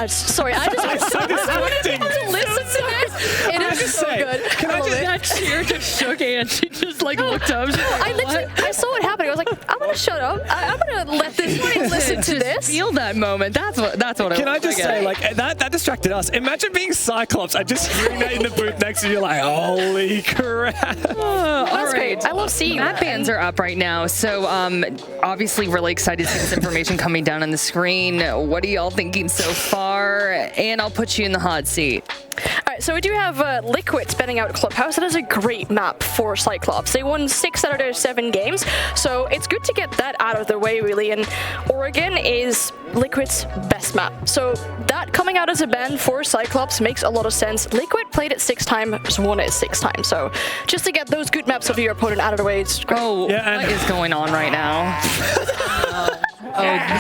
Sorry, I just so distracting. listen to this. It is just so good. Can I just... That cheer just shook and she just like looked up. I saw it happening. I was like, I'm gonna shut up. I'm gonna let this one listen to this. Feel that moment. That's what Can I just say, like, that distracted us. Imagine being Cyclops and just hearing that in the booth next to you, like, holy crap. All right. I love seeing map that. bans are up right now, so obviously really excited to see this information coming down on the screen. What are y'all thinking so far? And I'll put you in the hot seat. All right, so we do have Liquid spinning out Clubhouse. That is a great map for Cyclops. They won 6 out of their 7 games, so it's good to get that out of the way, really. And Oregon is Liquid's best map. So that coming out as a ban for Cyclops makes a lot of sense. Liquid played it 6 times, won it 6 times. So just to get those good maps of your opponent out of the way, it's great. Oh, yeah, what is going on right now?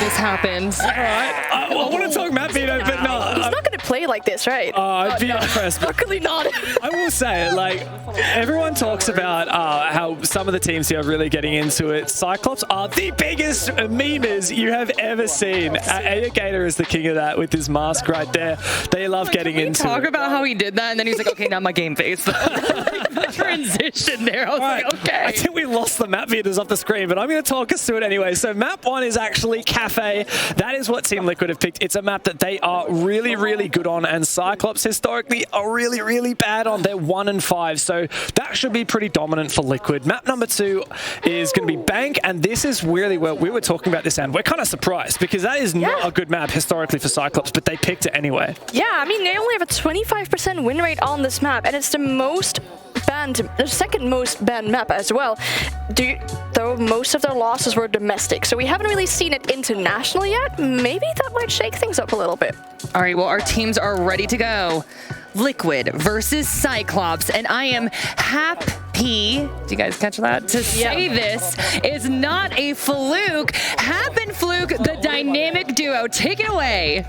This happens. All right. I want to talk map veto, but no. He's not going to play like this, right? I'd be impressed. Luckily not. I will say, like, everyone talks about how some of the teams here are really getting into it. Cyclops are the biggest memers you have ever seen. Gator is the king of that with his mask right there. They love getting into it. Talk about how he did that, and then he was like, okay, now my game face. The transition there. I was like, okay. I think we lost the map views off the screen, but I'm going to talk us through it anyway. So map 1 is actually Kafe. That is what Team Liquid have picked. It's a map that they are really, really good on, and Cyclops historically are really, really bad on. They're 1 and 5, so that should be pretty dominant for Liquid. Map number 2 is going to be Bank, and this is really where we were talking about this, and we're kind of surprised because that is not a good map historically for Cyclops, but they picked it anyway. Yeah, I mean, they only have a 25% win rate on this map, and it's the most banned, the second most banned map as well. Though most of their losses were domestic, so we haven't really seen it international yet. Maybe that might shake things up a little bit. All right, well, our teams are ready to go. Liquid versus Cyclops, and I am happy, do you guys catch that? To say this is not a fluke. Hap and Fluke, the dynamic duo. Take it away.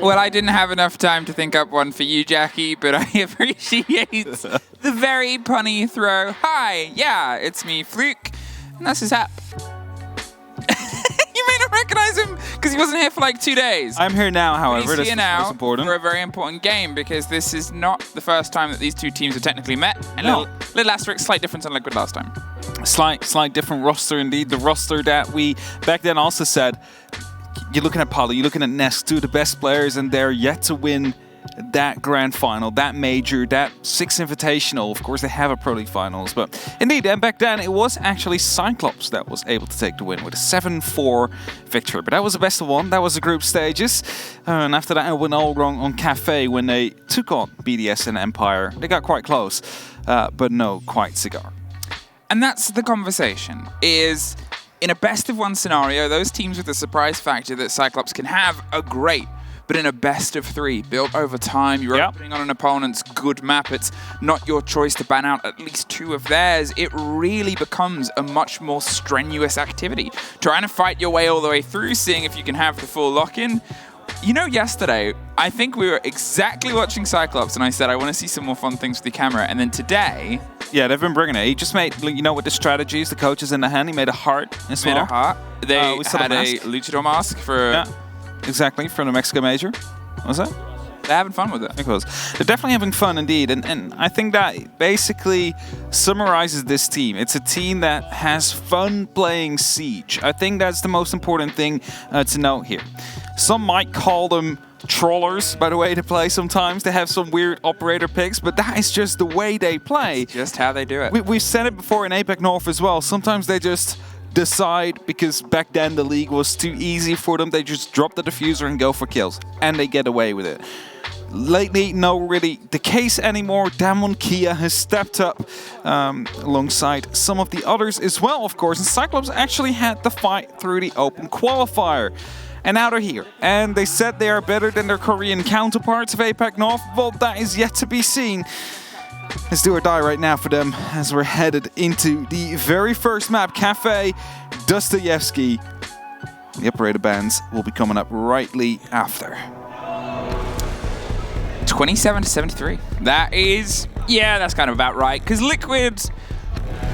Well, I didn't have enough time to think up one for you, Jackie, but I appreciate the very punny throw. Hi, yeah, it's me, Fluke, and that's his Hap. You may not recognize him because he wasn't here for like 2 days. I'm here now, however. He's here now important. for a very important game because this is not the first time that these two teams have technically met. And little asterisk, slight difference on Liquid last time. Slight different roster indeed. The roster that we back then also said, you're looking at Poly, you're looking at Nest, 2 of the best players, and they're yet to win that grand final, that major, that Six Invitational. Of course, they have a Pro League finals, but indeed, and back then, it was actually Cyclops that was able to take the win with a 7-4 victory. But that was the best of 1. That was the group stages. And after that, it went all wrong on Kafe when they took on BDS and Empire. They got quite close, but no quite cigar. And that's the conversation, is in a best-of-1 scenario, those teams with the surprise factor that Cyclops can have are great. But in a best-of-3, built over time, you're opening on an opponent's good map, it's not your choice to ban out at least 2 of theirs, it really becomes a much more strenuous activity. Trying to fight your way all the way through, seeing if you can have the full lock-in. You know, yesterday, I think we were exactly watching Cyclops, and I said, I want to see some more fun things with the camera. And then today... Yeah, they've been bringing it. He just made, you know, with the strategies, the coaches in the hand, he made a heart as well. Made a heart. They had a luchador mask for... Yeah, exactly, from the Mexico Major. What was that? They're having fun with it. Because they're definitely having fun indeed, and I think that basically summarizes this team. It's a team that has fun playing Siege. I think that's the most important thing to note here. Some might call them trollers, by the way they play sometimes. They have some weird operator picks, but that is just the way they play. It's just how they do it. We've said it before in APAC North as well. Sometimes they just decide, because back then the league was too easy for them, they just drop the diffuser and go for kills, and they get away with it. Lately, no really the case anymore. Damwon Kia has stepped up alongside some of the others as well, of course, and Cyclops actually had the fight through the open qualifier. And now they're here, and they said they are better than their Korean counterparts of APAC North. Well, that is yet to be seen. Let's do or die right now for them as we're headed into the very first map, Kafe Dostoyevsky. The operator bands will be coming up rightly after. 27-73. That is, yeah, that's kind of about right. Because Liquid,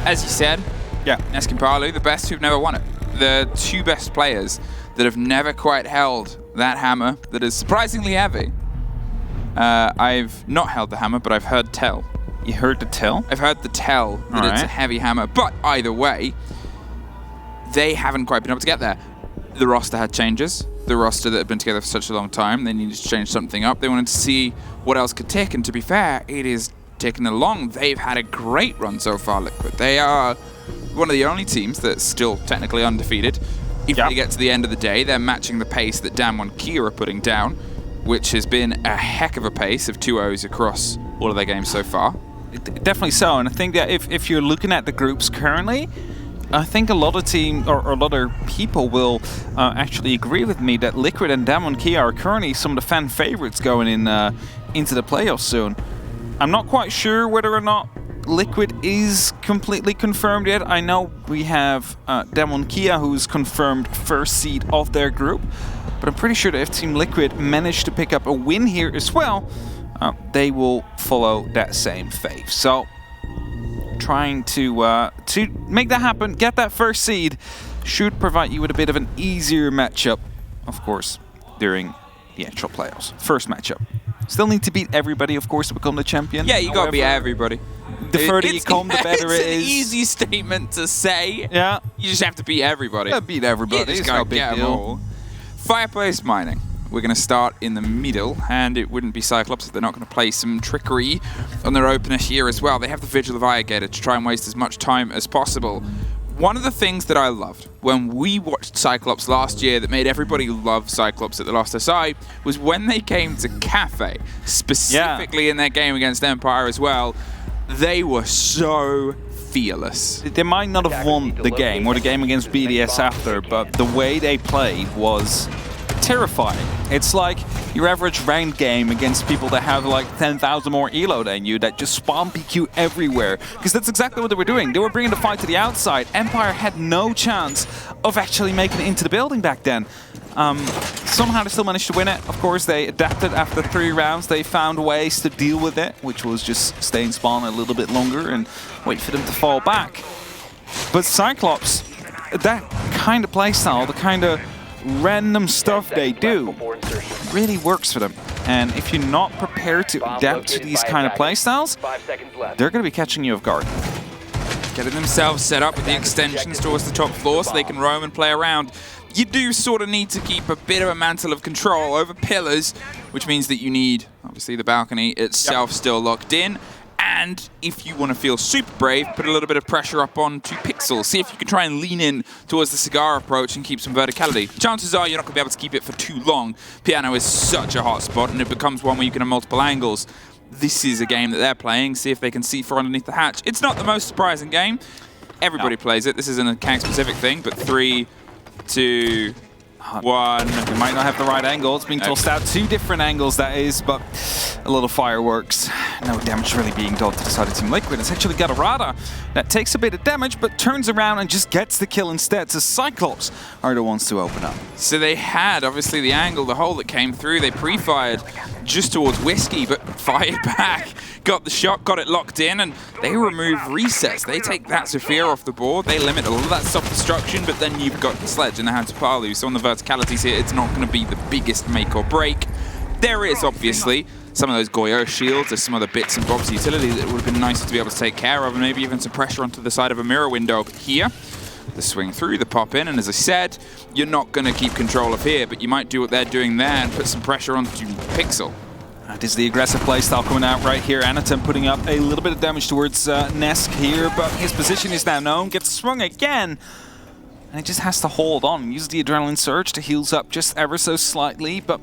as you said, Neskimpalu, the best who've never won it. The 2 best players that have never quite held that hammer that is surprisingly heavy. I've not held the hammer, but I've heard tell. You heard the tell? I've heard the tell that it's a heavy hammer, but either way, they haven't quite been able to get there. The roster had changes. The roster that had been together for such a long time, they needed to change something up. They wanted to see what else could tick, and to be fair, it is ticking along. They've had a great run so far, Liquid. They are one of the only teams that's still technically undefeated. If they get to the end of the day, they're matching the pace that Damwon and Kia are putting down, which has been a heck of a pace of 2-0s across all of their games so far. Definitely so, and I think that if you're looking at the groups currently, I think a lot of a lot of people will actually agree with me that Liquid and Damwon Kia are currently some of the fan favorites going into the playoffs soon. I'm not quite sure whether or not Liquid is completely confirmed yet. I know we have Damwon Kia, who's confirmed first seed of their group, but I'm pretty sure that if Team Liquid managed to pick up a win here as well, they will follow that same fate. So, trying to make that happen, get that first seed, should provide you with a bit of an easier matchup, of course, during the actual playoffs. First matchup. Still need to beat everybody, of course, to become the champion. Yeah, you gotta beat everybody. The further you come, the better it is. It's an easy statement to say. Yeah. You just have to beat everybody. Yeah, beat everybody. It's no no big big deal. deal. Fireplace Mining. We're going to start in the middle, and it wouldn't be Cyclops if they're not going to play some trickery on their opener here as well. They have the Vigil of Iogator to try and waste as much time as possible. One of the things that I loved when we watched Cyclops last year that made everybody love Cyclops at the Lost SI was when they came to Kafe, specifically in their game against Empire as well. They were so fearless. They might not have won the game or the game against BDS after, but the way they played was terrifying. It's like your average ranked game against people that have like 10,000 more elo than you that just spawn PQ everywhere. Because that's exactly what they were doing. They were bringing the fight to the outside. Empire had no chance of actually making it into the building back then. Somehow they still managed to win it. Of course, they adapted after 3 rounds. They found ways to deal with it, which was just stay in spawn a little bit longer and wait for them to fall back. But Cyclops, that kind of playstyle, the kind of random stuff they do, really works for them. And if you're not prepared to adapt to these kind of playstyles, they're going to be catching you off guard. Getting themselves set up with the extensions towards the top floor so they can roam and play around. You do sort of need to keep a bit of a mantle of control over pillars, which means that you need, obviously, the balcony itself still locked in. And if you want to feel super brave, put a little bit of pressure up onto Pixel. See if you can try and lean in towards the cigar approach and keep some verticality. Chances are you're not going to be able to keep it for too long. Piano is such a hot spot, and it becomes one where you can have multiple angles. This is a game that they're playing. See if they can see from underneath the hatch. It's not the most surprising game. Everybody plays it. This isn't a Kang-specific thing, but 3, 2, 1. You might not have the right angle. It's being tossed out 2 different angles, that is, but a lot of fireworks. No damage really being done to the side of Team Liquid. It's actually Gatorada that takes a bit of damage, but turns around and just gets the kill instead. So Cyclops are the ones to open up. So they had, obviously, the angle, the hole that came through. They pre-fired just towards Whiskey, but fired back. Got the shot, got it locked in, and they remove resets. They take that Zephyr off the board. They limit a lot of that self-destruction, but then you've got the Sledge in the hands of Palu. So on the verticalities here, it's not going to be the biggest make or break. There is, obviously, some of those Goyo shields. There's some other bits and bobs of utility that would have been nicer to be able to take care of, and maybe even some pressure onto the side of a mirror window. But here, the swing through, the pop in, and as I said, you're not going to keep control of here, but you might do what they're doing there and put some pressure onto Pixel. That is the aggressive playstyle coming out right here. Anatem putting up a little bit of damage towards Nesk here, but his position is now known. Gets swung again, and he just has to hold on. Use the Adrenaline Surge to heals up just ever so slightly, but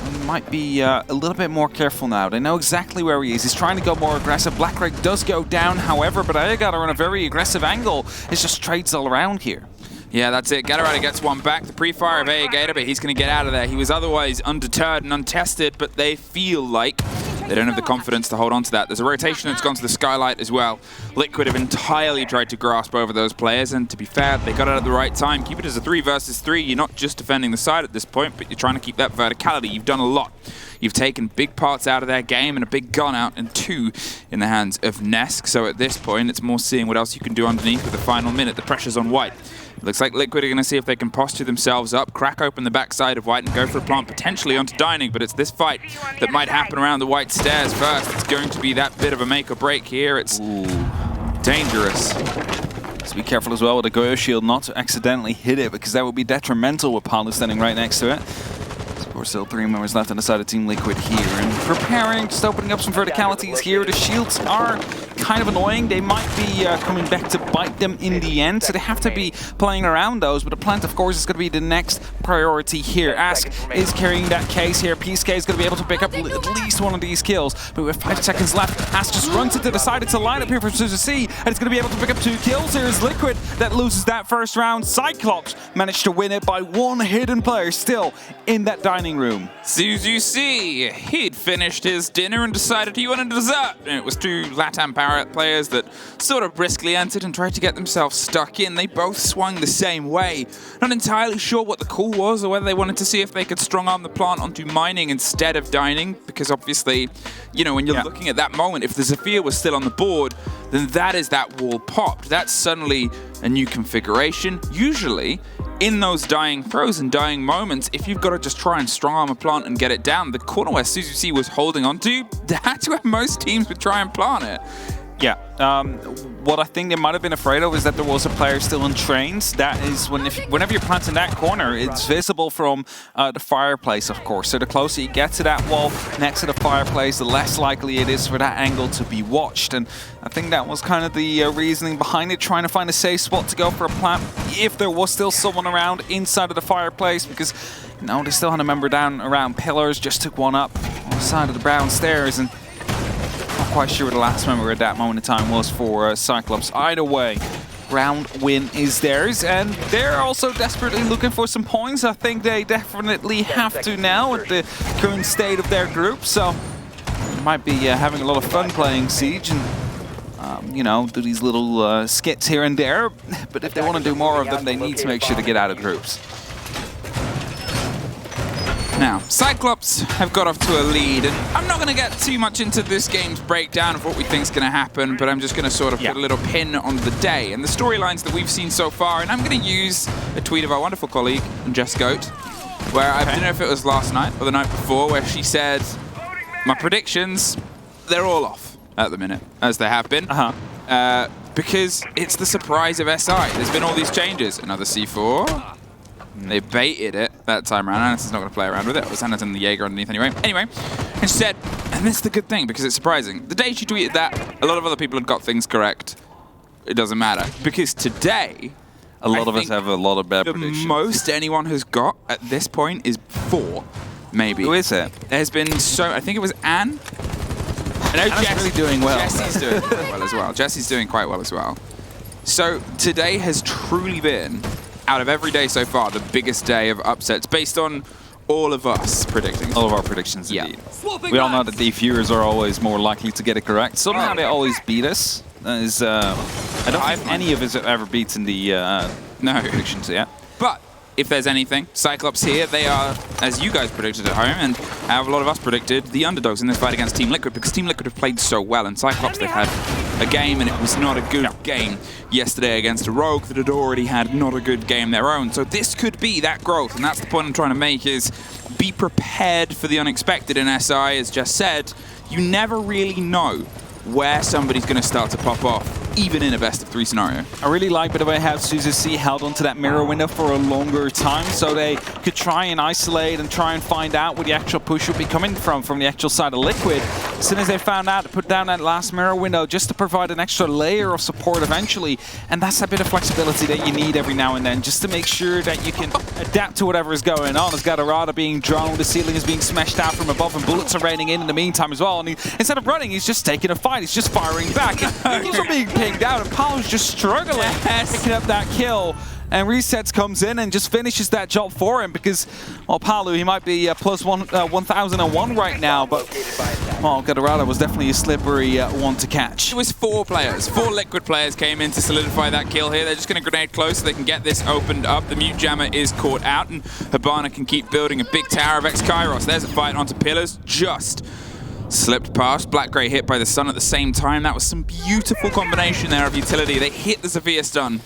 he might be a little bit more careful now. They know exactly where he is. He's trying to go more aggressive. Blackrak does go down, however, but Iogator on a very aggressive angle. It's just trades all around here. Yeah, that's it. Gatorada gets one back. The pre-fire of Iogator, but he's going to get out of there. He was otherwise undeterred and untested, but they feel like they don't have the confidence to hold on to that. There's a rotation that's gone to the Skylight as well. Liquid have entirely tried to grasp over those players, and to be fair, they got it at the right time. Keep it as a 3 versus 3. You're not just defending the side at this point, but you're trying to keep that verticality. You've done a lot. You've taken big parts out of their game and a big gun out and 2 in the hands of Nesk. So at this point, it's more seeing what else you can do underneath with the final minute. The pressure's on White. Looks like Liquid are going to see if they can posture themselves up, crack open the backside of White and go for a plant potentially onto Dining, but it's this fight that might happen around the White stairs first. It's going to be that bit of a make or break here. It's dangerous. So be careful as well with the Goyo shield not to accidentally hit it, because that would be detrimental with Palu standing right next to it. Of course, still 3 members left on the side of Team Liquid here, and preparing, just opening up some verticalities here. The shields are kind of annoying. They might be coming back to bite them in the end, so they have to be playing around those. But the plant, of course, is going to be the next priority here. Ask is carrying that case here. PSK is going to be able to pick up at least one of these kills, but with 5 seconds left, Ask just runs into the side. It's a lineup here for Suzuki, and it's going to be able to pick up 2 kills. Here's Liquid that loses that first round. Cyclops managed to win it by 1 hidden player still in that dining room. Suzuki, he'd finished his dinner and decided he wanted dessert. And it was 2 LATAM Parrot players that sort of briskly entered and tried to get themselves stuck in. They both swung the same way. Not entirely sure what the call was, or whether they wanted to see if they could strong-arm the plant onto mining instead of dining, because obviously, you know, when you're looking at that moment, if the Zephyr was still on the board, then that is that wall popped. That's suddenly a new configuration. Usually, in those dying throws and dying moments, if you've got to just try and strong-arm a plant and get it down, the corner where Suzuki was holding onto, that's where most teams would try and plant it. Yeah, what I think they might have been afraid of is that there was a player still in trains. That is, whenever you're planting that corner, it's visible from the fireplace, of course. So the closer you get to that wall next to the fireplace, the less likely it is for that angle to be watched. And I think that was kind of the reasoning behind it, trying to find a safe spot to go for a plant if there was still someone around inside of the fireplace, because, you know, they still had a member down around pillars, just took one up on the side of the brown stairs, and not quite sure what the last member at that moment in time was for Cyclops. Either way, round win is theirs, and they're also desperately looking for some points. I think they definitely have to now at the current state of their group, so they might be having a lot of fun playing Siege and you know, do these little skits here and there, but if they want to do more of them, they need to make sure to get out of groups. Now, Cyclops have got off to a lead, and I'm not going to get too much into this game's breakdown of what we think is going to happen, but I'm just going to sort of put a little pin on the day and the storylines that we've seen so far, and I'm going to use a tweet of our wonderful colleague, Jess Goat, where I don't know if it was last night or the night before, where she said, my predictions, they're all off at the minute, as they have been, because it's the surprise of SI. There's been all these changes. Another C4. They baited it that time around. Anis is not going to play around with it. It was Anis and the Jaeger underneath anyway. Anyway, and she said, and this is the good thing because it's surprising. The day she tweeted that, a lot of other people had got things correct. It doesn't matter. Because today, a lot of us have a lot of bad predictions. The most anyone has got at this point is 4, maybe. Who is it? There's been so, I think it was Anne. I know Anna's really doing well. Jesse's doing quite well as well. Jesse's doing quite well as well. So today has truly been, out of every day so far, the biggest day of upsets based on all of us predicting. All of our predictions, indeed. We all know that the viewers are always more likely to get it correct. Somehow they always beat us. That is, I don't think any of us have ever beaten the predictions yet. But if there's anything, Cyclops here, they are, as you guys predicted at home, and have a lot of us predicted, the underdogs in this fight against Team Liquid, because Team Liquid have played so well, and Cyclops, they've had a game, and it was not a good game yesterday against a Rogue that had already had not a good game their own. So this could be that growth, and that's the point I'm trying to make, is be prepared for the unexpected in SI. As Jess said, you never really know where somebody's going to start to pop off, even in a best-of-3 scenario. I really like, by the way, how Suzuki held onto that mirror window for a longer time, so they could try and isolate and try and find out where the actual push would be coming from the actual side of Liquid. As soon as they found out, to put down that last mirror window just to provide an extra layer of support eventually, and that's a bit of flexibility that you need every now and then, just to make sure that you can adapt to whatever is going on. There's Gatorada being drawn, the ceiling is being smashed out from above, and bullets are raining in the meantime as well, and instead of running, he's just taking a fight. He's just firing back. He's also being pinged out, and Palu's just struggling picking up that kill. And Resets comes in and just finishes that job for him, because, well, Palu, he might be plus 1,001 right now, but, well, Gatorada was definitely a slippery one to catch. It was 4 players. 4 Liquid players came in to solidify that kill here. They're just going to grenade close so they can get this opened up. The Mute Jammer is caught out, and Hibana can keep building a big tower of X-Kairos. There's a fight onto pillars. Just slipped past. Black Grey hit by the sun at the same time. That was some beautiful combination there of utility. They hit the Zephyr stun,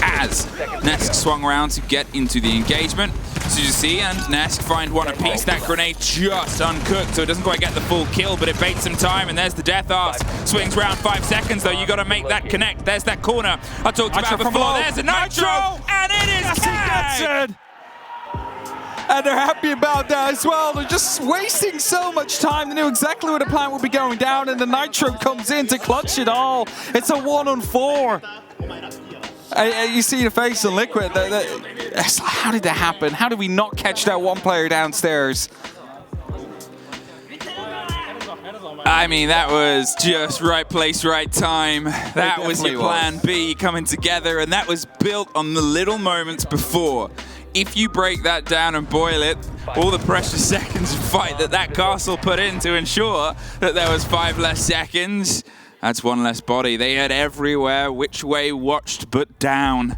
as Nesk swung around to get into the engagement. Suzy and Nesk find one apiece. That grenade just uncooked, so it doesn't quite get the full kill, but it baits some time, and there's the death ask. Swings round 5 seconds, though. You got to make that connect. There's that corner I talked about before. There's a Nitro, and it is Kag! And they're happy about that as well. They're just wasting so much time. They knew exactly where the plant would be going down, and the Nitro comes in to clutch it all. It's a 1-on-4. You see the face of Liquid. How did that happen? How did we not catch that one player downstairs? I mean, that was just right place, right time. That was your plan B coming together, and that was built on the little moments before. If you break that down and boil it, all the precious seconds of fight that castle put in to ensure that there was 5 less seconds, that's 1 less body. They had everywhere, which way watched but down.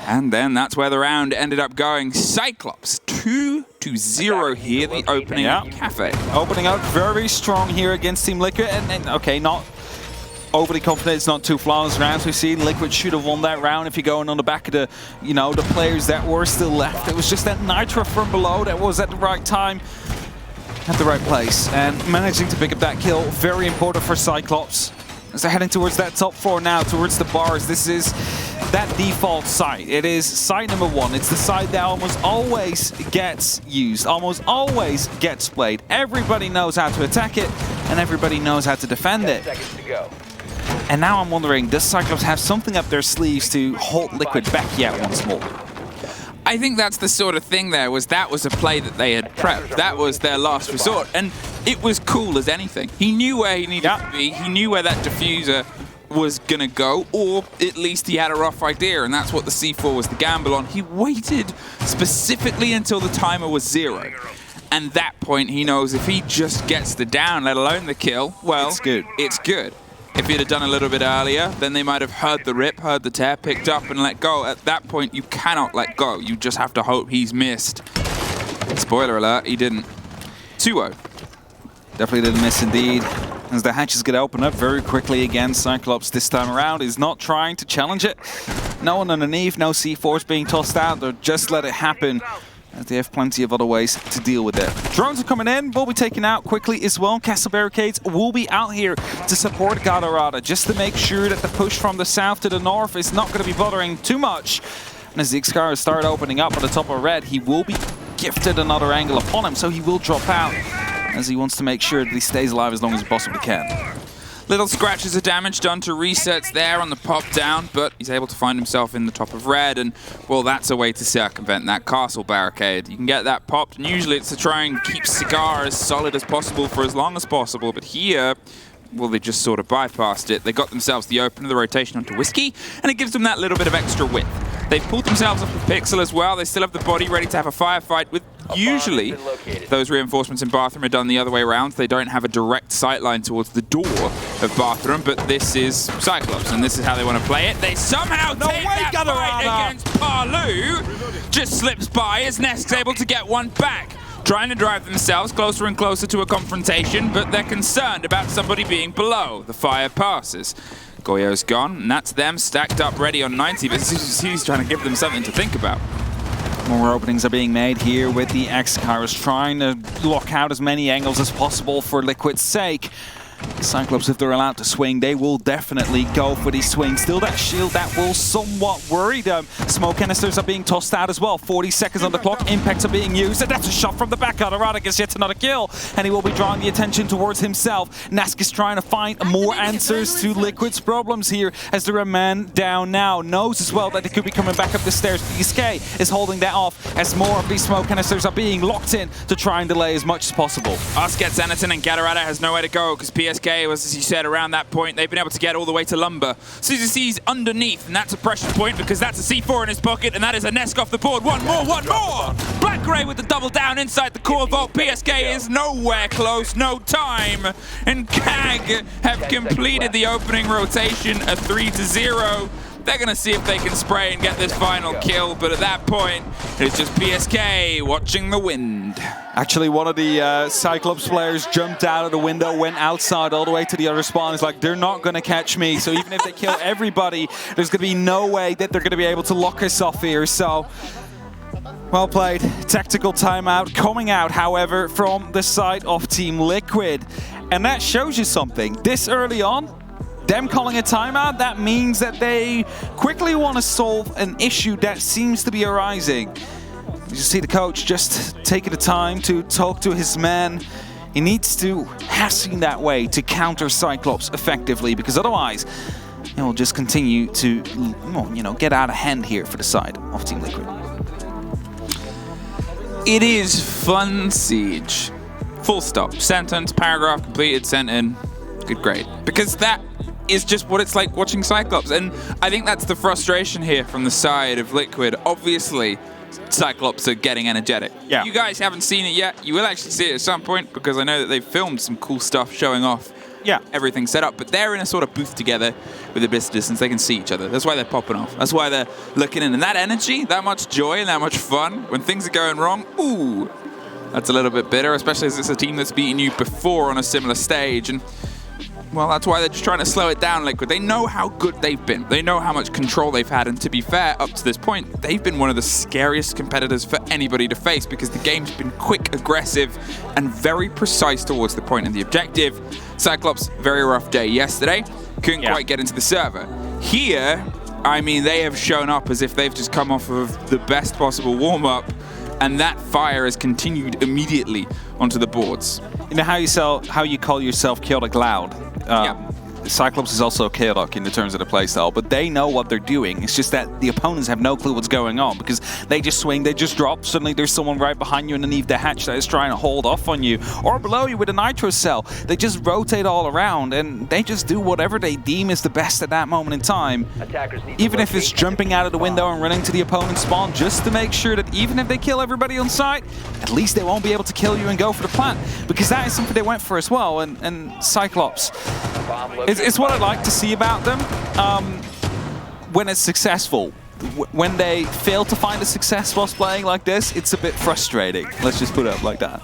And then that's where the round ended up going. Cyclops 2-0 here, the opening Kafe. Opening up very strong here against Team Liquid. And okay, not overly confident, it's not 2 flawless rounds we've seen. Liquid should have won that round if you're going on the back of the, the players that were still left. It was just that Nitro from below that was at the right time, at the right place. And managing to pick up that kill, very important for Cyclops. As they're heading towards that top 4 now, towards the bars. This is that default site. It is site number 1. It's the site that almost always gets used, almost always gets played. Everybody knows how to attack it, and everybody knows how to defend it. And now I'm wondering, does Cyclops have something up their sleeves to hold Liquid back yet once more? I think that's the sort of thing that was a play that they had prepped. That was their last resort. And it was cool as anything. He knew where he needed to be. He knew where that diffuser was going to go, or at least he had a rough idea, and that's what the C4 was the gamble on. He waited specifically until the timer was 0. And that point, he knows if he just gets the down, let alone the kill, well, it's good. It's good. If he'd have done a little bit earlier, then they might have heard the rip, heard the tear, picked up and let go. At that point, you cannot let go. You just have to hope he's missed. Spoiler alert, he didn't. 2-0. Definitely didn't miss indeed. As the hatches get opened up very quickly again, Cyclops this time around is not trying to challenge it. No one underneath, no C4s being tossed out. They'll just let it happen, as they have plenty of other ways to deal with it. Drones are coming in, will be taken out quickly as well. Castle Barricades will be out here to support Galarada, just to make sure that the push from the south to the north is not going to be bothering too much. And as the X-Scars start opening up on the top of red, he will be gifted another angle upon him, so he will drop out, as he wants to make sure that he stays alive as long as he possibly can. Little scratches of damage done to resets there on the pop down, but he's able to find himself in the top of red, and, well, that's a way to circumvent that castle barricade. You can get that popped, and usually it's to try and keep Cigar as solid as possible for as long as possible, but here, well, they just sort of bypassed it. They got themselves the open of the rotation onto Whiskey, and it gives them that little bit of extra width. They've pulled themselves up a Pixel as well. They still have the body ready to have a firefight with. Usually, those reinforcements in Bathroom are done the other way around. They don't have a direct sightline towards the door of Bathroom, but this is Cyclops, and this is how they want to play it. They somehow take that fight against Parlu. Just slips by as Nesk's able to get one back. Trying to drive themselves closer and closer to a confrontation, but they're concerned about somebody being below. The fire passes. Goyo's gone, and that's them stacked up ready on 90, but he's trying to give them something to think about. More openings are being made here with the X-Cars, trying to lock out as many angles as possible for Liquid's sake. Cyclops, if they're allowed to swing, they will definitely go for these swings. Still that shield that will somewhat worry them. Smoke canisters are being tossed out as well. 40 seconds on the clock. Impacts are being used, and that's a shot from the back. Galarada gets yet another kill, and he will be drawing the attention towards himself. Nask is trying to find more answers to Liquid's problems here, as they're a man down now. Knows as well that they could be coming back up the stairs. PSK is holding that off, as more of these smoke canisters are being locked in to try and delay as much as possible. Us gets Anaton, and Galarada has nowhere to go, because PSK was, as you said, around that point. They've been able to get all the way to Lumber. CZC's underneath, and that's a pressure point because that's a C4 in his pocket, and that is a Nesk off the board. One more! Black-Gray with the double down inside the core vault. PSK is nowhere close, no time. And Kag have completed the opening rotation, a 3-0. They're going to see if they can spray and get this final kill, but at that point, it's just PSK watching the wind. Actually, one of the Cyclops players jumped out of the window, went outside all the way to the other spawn. It's like, they're not going to catch me. So even if they kill everybody, there's going to be no way that they're going to be able to lock us off here. So, well played. Tactical timeout coming out, however, from the side of Team Liquid. And that shows you something. This early on, them calling a timeout, that means that they quickly want to solve an issue that seems to be arising. You see the coach just taking the time to talk to his man. He needs to hasten that way to counter Cyclops effectively, because otherwise it will just continue to, get out of hand here for the side of Team Liquid. It is fun siege. Full stop. Sentence, paragraph completed, sent in. Good grade. Because that is just what it's like watching Cyclops. And I think that's the frustration here from the side of Liquid. Obviously, Cyclops are getting energetic. Yeah. You guys haven't seen it yet. You will actually see it at some point, because I know that they've filmed some cool stuff showing off everything set up. But they're in a sort of booth together with a bit of distance. They can see each other. That's why they're popping off. That's why they're looking in. And that energy, that much joy and that much fun, when things are going wrong, ooh, that's a little bit bitter, especially as it's a team that's beaten you before on a similar stage. And well, that's why they're just trying to slow it down, Liquid. They know how good they've been. They know how much control they've had. And to be fair, up to this point, they've been one of the scariest competitors for anybody to face, because the game's been quick, aggressive, and very precise towards the point and the objective. Cyclops, very rough day yesterday. Couldn't quite get into the server. Here, I mean, they have shown up as if they've just come off of the best possible warm-up, and that fire has continued immediately onto the boards. You know how you call yourself chaotic loud? Cyclops is also chaotic in the terms of the playstyle, but they know what they're doing. It's just that the opponents have no clue what's going on, because they just swing, they just drop. Suddenly there's someone right behind you underneath the hatch that is trying to hold off on you, or below you with a nitro cell. They just rotate all around, and they just do whatever they deem is the best at that moment in time. Even if it's jumping out of the window and running to the opponent's spawn, just to make sure that even if they kill everybody on site, at least they won't be able to kill you and go for the plant, because that is something they went for as well. And Cyclops, it's what I like to see about them when it's successful. When they fail to find a success whilst playing like this, it's a bit frustrating. Let's just put it up like that.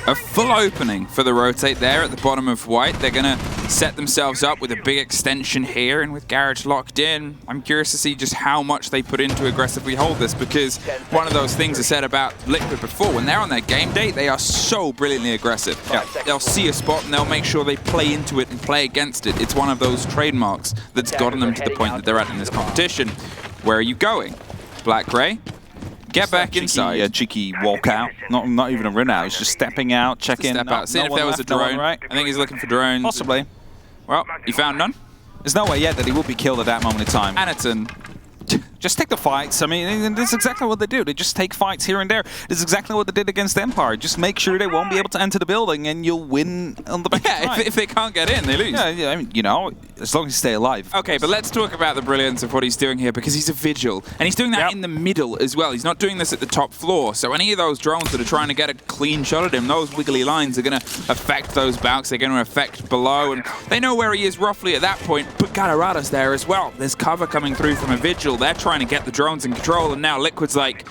A full opening for the rotate there at the bottom of white. They're going to set themselves up with a big extension here, and with Garage locked in, I'm curious to see just how much they put in to aggressively hold this, because one of those things I said about Liquid before, when they're on their game day, they are so brilliantly aggressive. They'll see a spot and they'll make sure they play into it and play against it. It's one of those trademarks that's gotten them to the point that they're at in this competition. Where are you going? Black-Gray? Get back inside. A cheeky walkout. Not even a run out. He's just stepping out, checking. Step out. Seeing if there was a drone. Right. I think he's looking for drones. Possibly. Well, he found none. There's no way yet that he will be killed at that moment in time. Anaton. Just take the fights. I mean, that's exactly what they do. They just take fights here and there. This is exactly what they did against Empire. Just make sure they won't be able to enter the building, and you'll win on the back. Yeah, if they can't get in, they lose. Yeah, I mean, as long as you stay alive. Okay, but let's talk about the brilliance of what he's doing here, because he's a vigil, and he's doing that in the middle as well. He's not doing this at the top floor, so any of those drones that are trying to get a clean shot at him, those wiggly lines are going to affect those bouts. They're going to affect below, and they know where he is roughly at that point. But Galarada's there as well. There's cover coming through from a vigil. They're trying to get the drones in control, and now Liquid's like,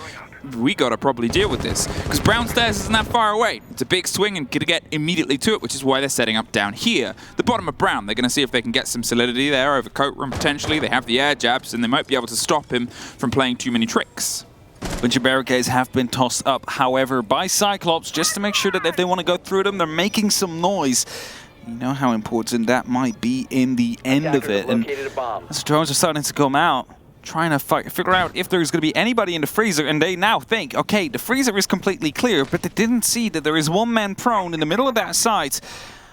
we gotta probably deal with this, because Brown Stairs isn't that far away. It's a big swing and gonna get immediately to it, which is why they're setting up down here. The bottom of Brown, they're gonna see if they can get some solidity there over Coat Room potentially. They have the air jabs, and they might be able to stop him from playing too many tricks. Bunch of barricades have been tossed up, however, by Cyclops, just to make sure that if they want to go through them, they're making some noise. You know how important that might be in the end of it. And as the drones are starting to come out, trying to figure out if there's going to be anybody in the freezer, and they now think, okay, the freezer is completely clear, but they didn't see that there is one man prone in the middle of that site,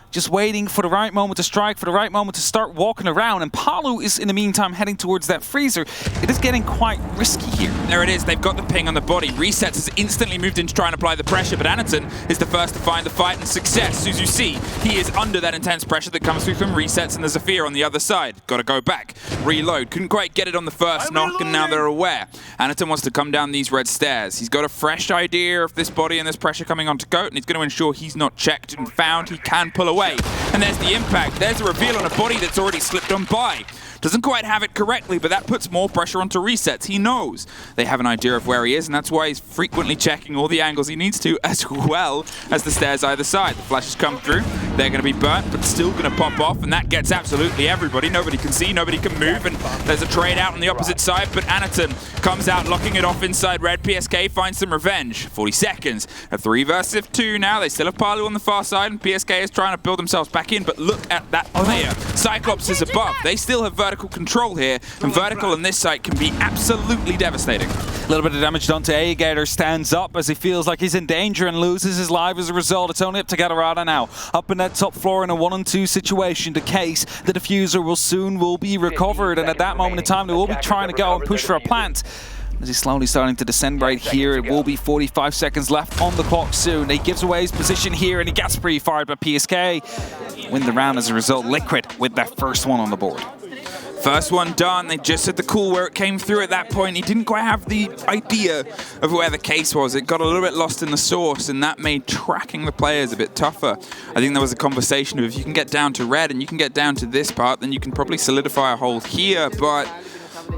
just waiting for the right moment to strike, for the right moment to start walking around, and Palu is in the meantime heading towards that freezer. It is getting quite risky here. There it is, they've got the ping on the body. Resets has instantly moved in to try and apply the pressure, but Anaton is the first to find the fight and success. As you see, he is under that intense pressure that comes through from Resets, and there's a Zafir on the other side. Got to go back, reload. Couldn't quite get it on the first knock, and now they're aware. Anaton wants to come down these red stairs. He's got a fresh idea of this body and this pressure coming onto Goat, and he's going to ensure he's not checked and found. He can pull away. And there's the impact. There's a reveal on a body that's already slipped on by. Doesn't quite have it correctly, but that puts more pressure onto resets. He knows they have an idea of where he is, and that's why he's frequently checking all the angles he needs to, as well as the stairs either side. The flashes come through. They're going to be burnt, but still going to pop off, and that gets absolutely everybody. Nobody can see, nobody can move, and there's a trade out on the opposite side, but Anaton comes out, locking it off inside red. PSK finds some revenge. 40 seconds. A 3 versus 2 now. They still have Palu on the far side, and PSK is trying to build themselves back in, but look at that player. Cyclops is above. They still have vertical control here, and vertical on this site can be absolutely devastating. A little bit of damage done to Gator. Stands up as he feels like he's in danger and loses his life as a result. It's only up to Gatorada now. Up in that top floor in a 1-on-2 situation. The case, the diffuser will be recovered, and at that moment in time, they will be trying to go and push for a plant. As he's slowly starting to descend right here, it will be 45 seconds left on the clock soon. He gives away his position here, and he gets pre-fired by PSK. Win the round as a result. Liquid with that first one on the board. First one done. They just had the call where it came through at that point. He didn't quite have the idea of where the case was. It got a little bit lost in the source, and that made tracking the players a bit tougher. I think there was a conversation of if you can get down to red and you can get down to this part, then you can probably solidify a hold here, but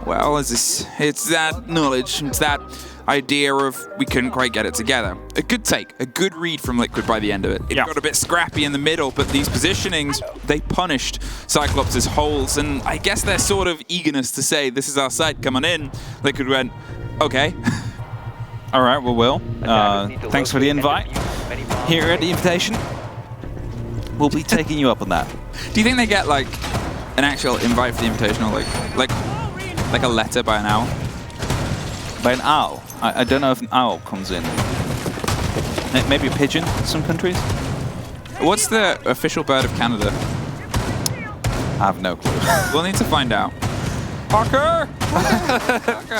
well, it's that knowledge, it's that idea of we couldn't quite get it together. A good take, a good read from Liquid by the end of it. It got a bit scrappy in the middle, but these positionings, they punished Cyclops' holes, and I guess their sort of eagerness to say, this is our side, come on in, Liquid went, okay. All right, well, Will, thanks for the invite. Here at the invitation, we'll be taking you up on that. Do you think they get like an actual invite for the invitational, like a letter by an owl? By an owl? I don't know if an owl comes in. Maybe a pigeon in some countries? What's the official bird of Canada? I have no clue. We'll need to find out. Parker!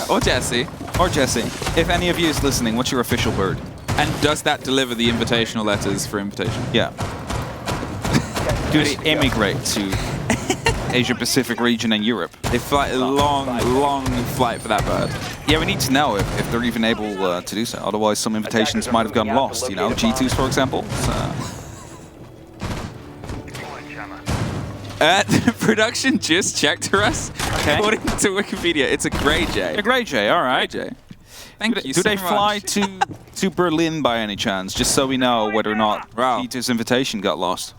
Or Jesse. Or Jesse. If any of you is listening, what's your official bird? And does that deliver the invitational letters for invitation? Yeah. Do they immigrate to Asia-Pacific region and Europe? They fly a long flight for that bird. Yeah, we need to know if they're even able to do so. Otherwise, some invitations might have gone lost, you know, G2s, for example. Production just checked for us. Okay. According to Wikipedia, it's a Grey Jay. A Grey Jay, all right. Grey Jay. Thank you Do so they much. fly to Berlin by any chance, just so we know whether or not G2's invitation got lost?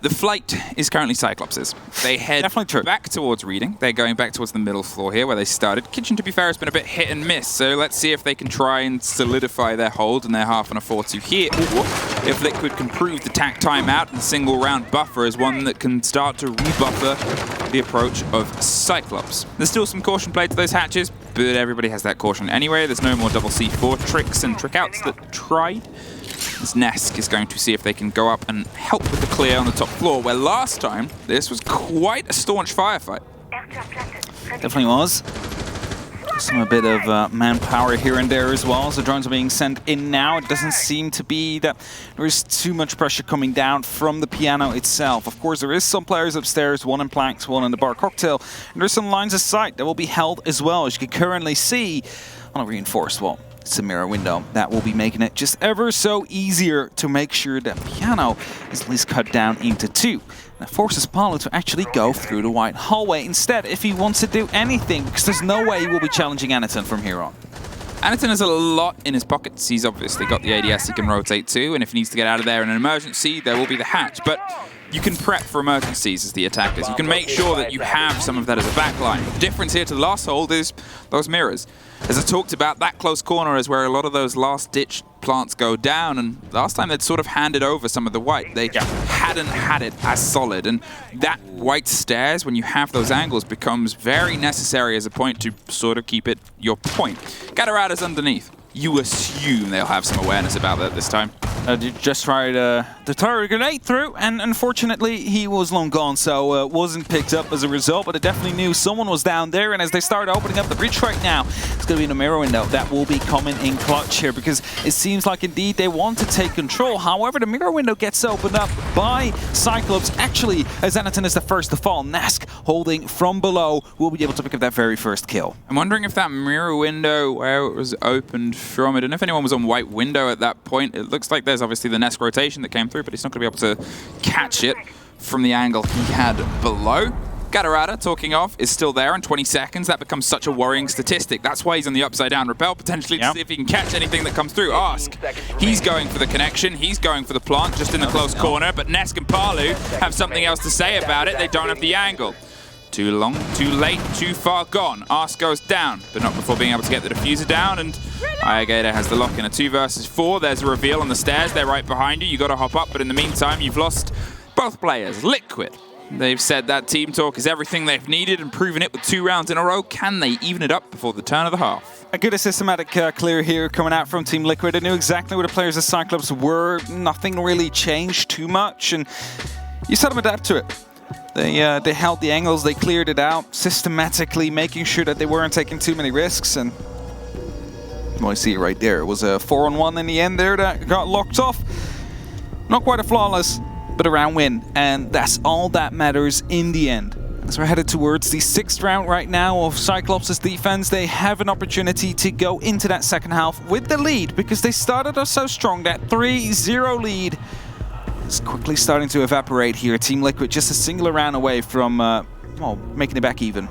The flight is currently Cyclops's. They head back towards Reading. They're going back towards the middle floor here where they started. Kitchen, to be fair, has been a bit hit and miss, so let's see if they can try and solidify their hold and their half on a 4-2 here. If Liquid can prove the tack timeout and single round buffer is one that can start to rebuffer the approach of Cyclops. There's still some caution played to those hatches, but everybody has that caution anyway. There's no more double C4 tricks and trick outs that tried. This Nesk is going to see if they can go up and help with the clear on the top floor, where last time this was quite a staunch firefight. Definitely was. A bit of manpower here and there as well, as the drones are being sent in now. It doesn't seem to be that there is too much pressure coming down from the piano itself. Of course, there is some players upstairs, one in planks, one in the bar cocktail, and there's some lines of sight that will be held as well, as you can currently see on a reinforced wall. It's a mirror window that will be making it just ever so easier to make sure that piano is at least cut down into 2. That forces Palu to actually go through the white hallway instead if he wants to do anything, because there's no way he will be challenging Anaton from here on. Anaton has a lot in his pockets. He's obviously got the ADS he can rotate to, and if he needs to get out of there in an emergency, there will be the hatch. But you can prep for emergencies as the attackers. You can make sure that you have some of that as a backline. The difference here to the last hold is those mirrors. As I talked about, that close corner is where a lot of those last-ditch plants go down, and last time they'd sort of handed over some of the white. They hadn't had it as solid, and that white stairs, when you have those angles, becomes very necessary as a point to sort of keep it your point. Gatorada's underneath. You assume they'll have some awareness about that this time. Just tried to throw a grenade through, and unfortunately he was long gone, so wasn't picked up as a result, but it definitely knew someone was down there, and as they start opening up the breach right now, it's going to be in a mirror window that will be coming in clutch here, because it seems like indeed they want to take control. However, the mirror window gets opened up by Cyclops. Actually, as Anaton is the first to fall, Nesk holding from below will be able to pick up that very first kill. I'm wondering if that mirror window, where it was opened from, I don't know if anyone was on white window at that point. It looks like there's obviously the Nesk rotation that came through, but he's not going to be able to catch it from the angle he had below. Gatorada, talking of, is still there in 20 seconds. That becomes such a worrying statistic. That's why he's on the upside down rappel, potentially to see if he can catch anything that comes through. Ask. He's going for the connection. He's going for the plant, just in the close corner. But Nesk and Palu have something else to say about it. They don't have the angle. Too long, too late, too far gone. Ask goes down, but not before being able to get the diffuser down. And Ayagator has the lock in a 2 versus 4. There's a reveal on the stairs. They're right behind you. You got to hop up, but in the meantime, you've lost both players. Liquid. They've said that team talk is everything they've needed and proven it with 2 rounds in a row. Can they even it up before the turn of the half? A good systematic clear here coming out from Team Liquid. They knew exactly where the players of Cyclops were. Nothing really changed too much, and you saw them adapt to it. They held the angles, they cleared it out systematically, making sure that they weren't taking too many risks. And well, I see it right there. It was a 4-on-1 in the end there that got locked off. Not quite a flawless, but a round win, and that's all that matters in the end. As we're headed towards the 6th round right now of Cyclops' defense, they have an opportunity to go into that second half with the lead, because they started off so strong. That 3-0 lead is quickly starting to evaporate here. Team Liquid just a singular round away from, well, making it back even.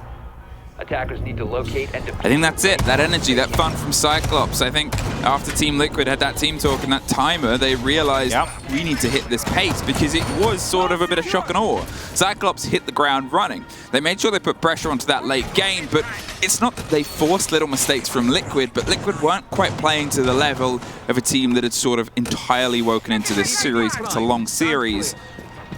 Attackers need to locate and defeat. I think that's it. That energy, that fun from Cyclops. I think after Team Liquid had that team talk and that timer, they realized we need to hit this pace, because it was sort of a bit of shock and awe. Cyclops hit the ground running. They made sure they put pressure onto that late game, but it's not that they forced little mistakes from Liquid, but Liquid weren't quite playing to the level of a team that had sort of entirely woken into this series. It's a long series,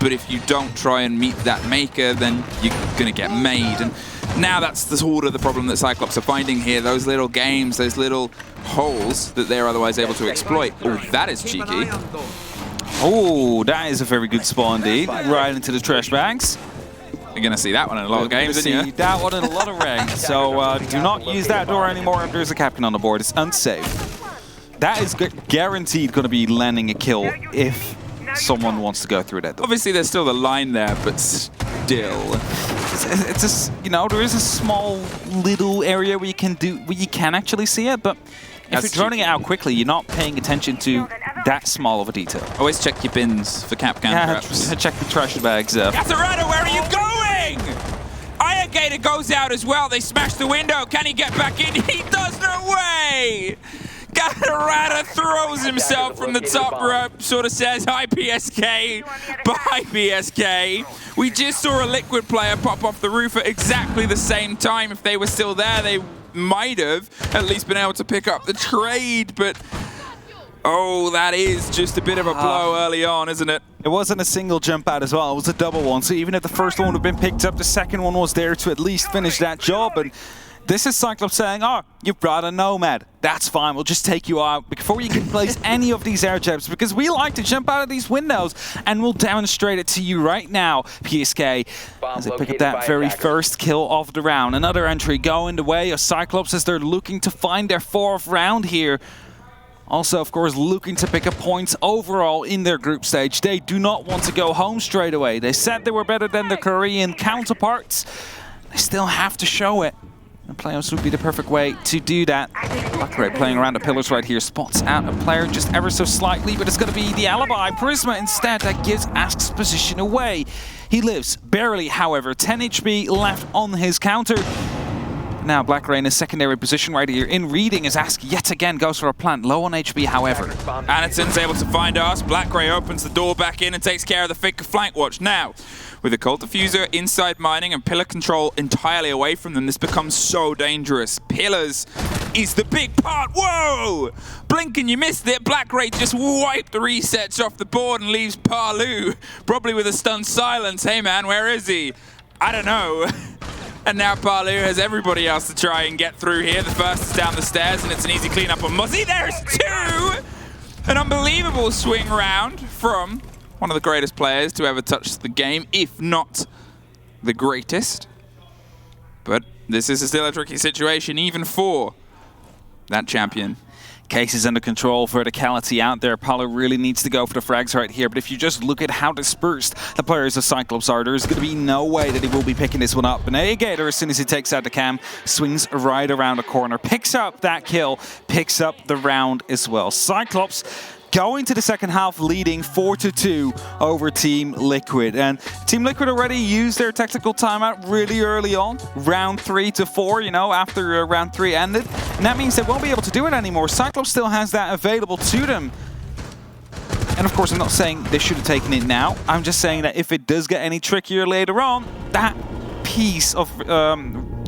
but if you don't try and meet that maker, then you're going to get made. And now that's the sort of the problem that Cyclops are finding here. Those little games, those little holes that they're otherwise able to exploit. Oh, that is cheeky. Oh, that is a very good spawn indeed. Right into the trash bags. You're going to see that one in a lot of games, see isn't you? that one in a lot of ranks. So do not use that door anymore if there's a captain on the board. It's unsafe. That is guaranteed going to be landing a kill if someone wants to go through that door. Obviously, there's still the line there, but still. It's just, you know, there is a small little area where you can actually see it, but if you're droning it out quickly, you're not paying attention to that small of a detail. Always check your bins for Capcan traps. Check the trash bags. Gatorada, where are you going? Ayagator goes out as well. They smash the window. Can he get back in? He does. No way. Gatorada throws himself from the top rope, sort of says, hi PSK, bye PSK. We just saw a Liquid player pop off the roof at exactly the same time. If they were still there, they might have at least been able to pick up the trade, but oh, that is just a bit of a blow early on, isn't it? It wasn't a single jump out as well, it was a double one. So even if the first one would have been picked up, the second one was there to at least finish that job. And this is Cyclops saying, oh, you've brought a Nomad. That's fine, we'll just take you out before you can place any of these air jabs, because we like to jump out of these windows, and we'll demonstrate it to you right now, PSK, as they pick up that very first kill of the round. Another entry going the way of Cyclops as they're looking to find their 4th round here. Also, of course, looking to pick up points overall in their group stage. They do not want to go home straight away. They said they were better than the Korean counterparts. They still have to show it. And playoffs would be the perfect way to do that. Blackray playing around the pillars right here. Spots out a player just ever so slightly, but it's going to be the alibi. Prisma instead that gives Ask's position away. He lives barely, however. 10 HP left on his counter. Now Blackray in a secondary position right here in reading as Ask yet again goes for a plant. Low on HP, however. Anaton's able to find us. Blackray opens the door back in and takes care of the fake flank watch. Now, with the Cold Diffuser inside mining and pillar control entirely away from them, this becomes so dangerous. Pillars is the big part. Whoa! Blink and you missed it. Blackray just wiped the resets off the board and leaves Palu, probably with a stunned silence. Hey man, where is he? I don't know. And now Palu has everybody else to try and get through here. The first is down the stairs, and it's an easy cleanup on Muzzy. There's 2! An unbelievable swing round from one of the greatest players to ever touch the game, if not the greatest. But this is still a tricky situation, even for that champion. Case is under control, verticality out there. Palu really needs to go for the frags right here, but if you just look at how dispersed the players of Cyclops are, there's going to be no way that he will be picking this one up. And Ayagator, as soon as he takes out the cam, swings right around the corner, picks up that kill, picks up the round as well. Cyclops going to the second half leading 4-2 over Team Liquid. And Team Liquid already used their tactical timeout really early on, round 3 to 4, you know, after round 3 ended. And that means they won't be able to do it anymore. Cyclops still has that available to them. And of course, I'm not saying they should have taken it now. I'm just saying that if it does get any trickier later on, that piece of,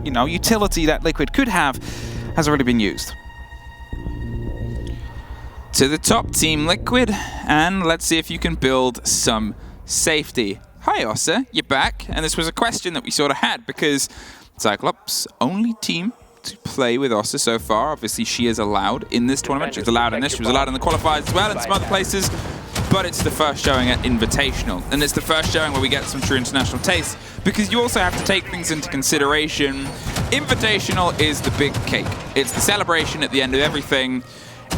you know, utility that Liquid could have has already been used. To the top, Team Liquid, and let's see if you can build some safety. Hi, Ossa, you're back. And this was a question that we sort of had because Cyclops, only team to play with Ossa so far. Obviously, she is allowed in this tournament. She was allowed in this. She was allowed in the qualifiers as well and some other places. But it's the first showing at Invitational. And it's the first showing where we get some true international taste because you also have to take things into consideration. Invitational is the big cake. It's the celebration at the end of everything.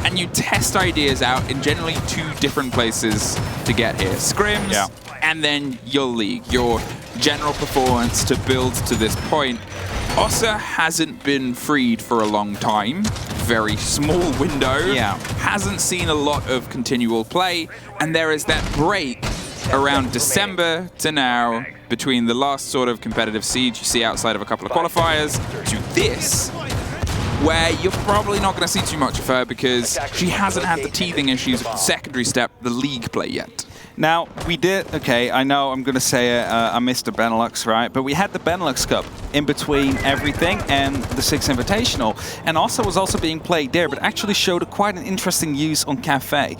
And you test ideas out in generally 2 different places to get here. Scrims, and then your league, your general performance to build to this point. Ossa hasn't been freed for a long time. Very small window. Hasn't seen a lot of continual play. And there is that break around December to now between the last sort of competitive siege you see outside of a couple of qualifiers to this, where you're probably not going to see too much of her because she hasn't had the teething issues of the secondary step, the league play yet. Now, we did, okay, I know I'm going to say I missed the Benelux, right? But we had the Benelux Cup in between everything and the Six Invitational. And Ossa was also being played there, but actually showed quite an interesting use on Kafe.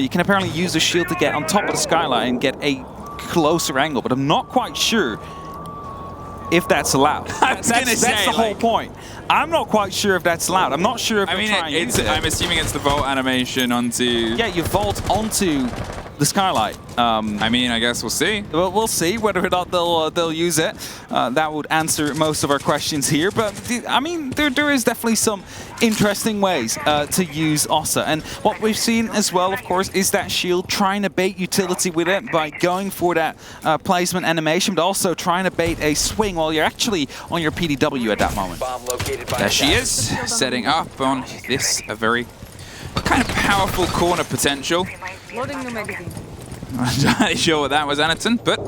You can apparently use the shield to get on top of the skyline and get a closer angle, but I'm not quite sure if that's allowed. That's the whole point. I'm not quite sure if that's allowed. I'm not sure if I'm assuming it's the vault animation onto... Yeah, you vault onto the skylight. I mean, I guess we'll see. Well, we'll see whether or not they'll use it. That would answer most of our questions here. But I mean, there is definitely some interesting ways to use Ossa. And what we've seen as well, of course, is that shield trying to bait utility with it by going for that placement animation, but also trying to bait a swing while you're actually on your PDW at that moment. There she is, setting up on this, a very kind of powerful corner potential. Loading the magazine. I'm not entirely sure what that was, Anatton, but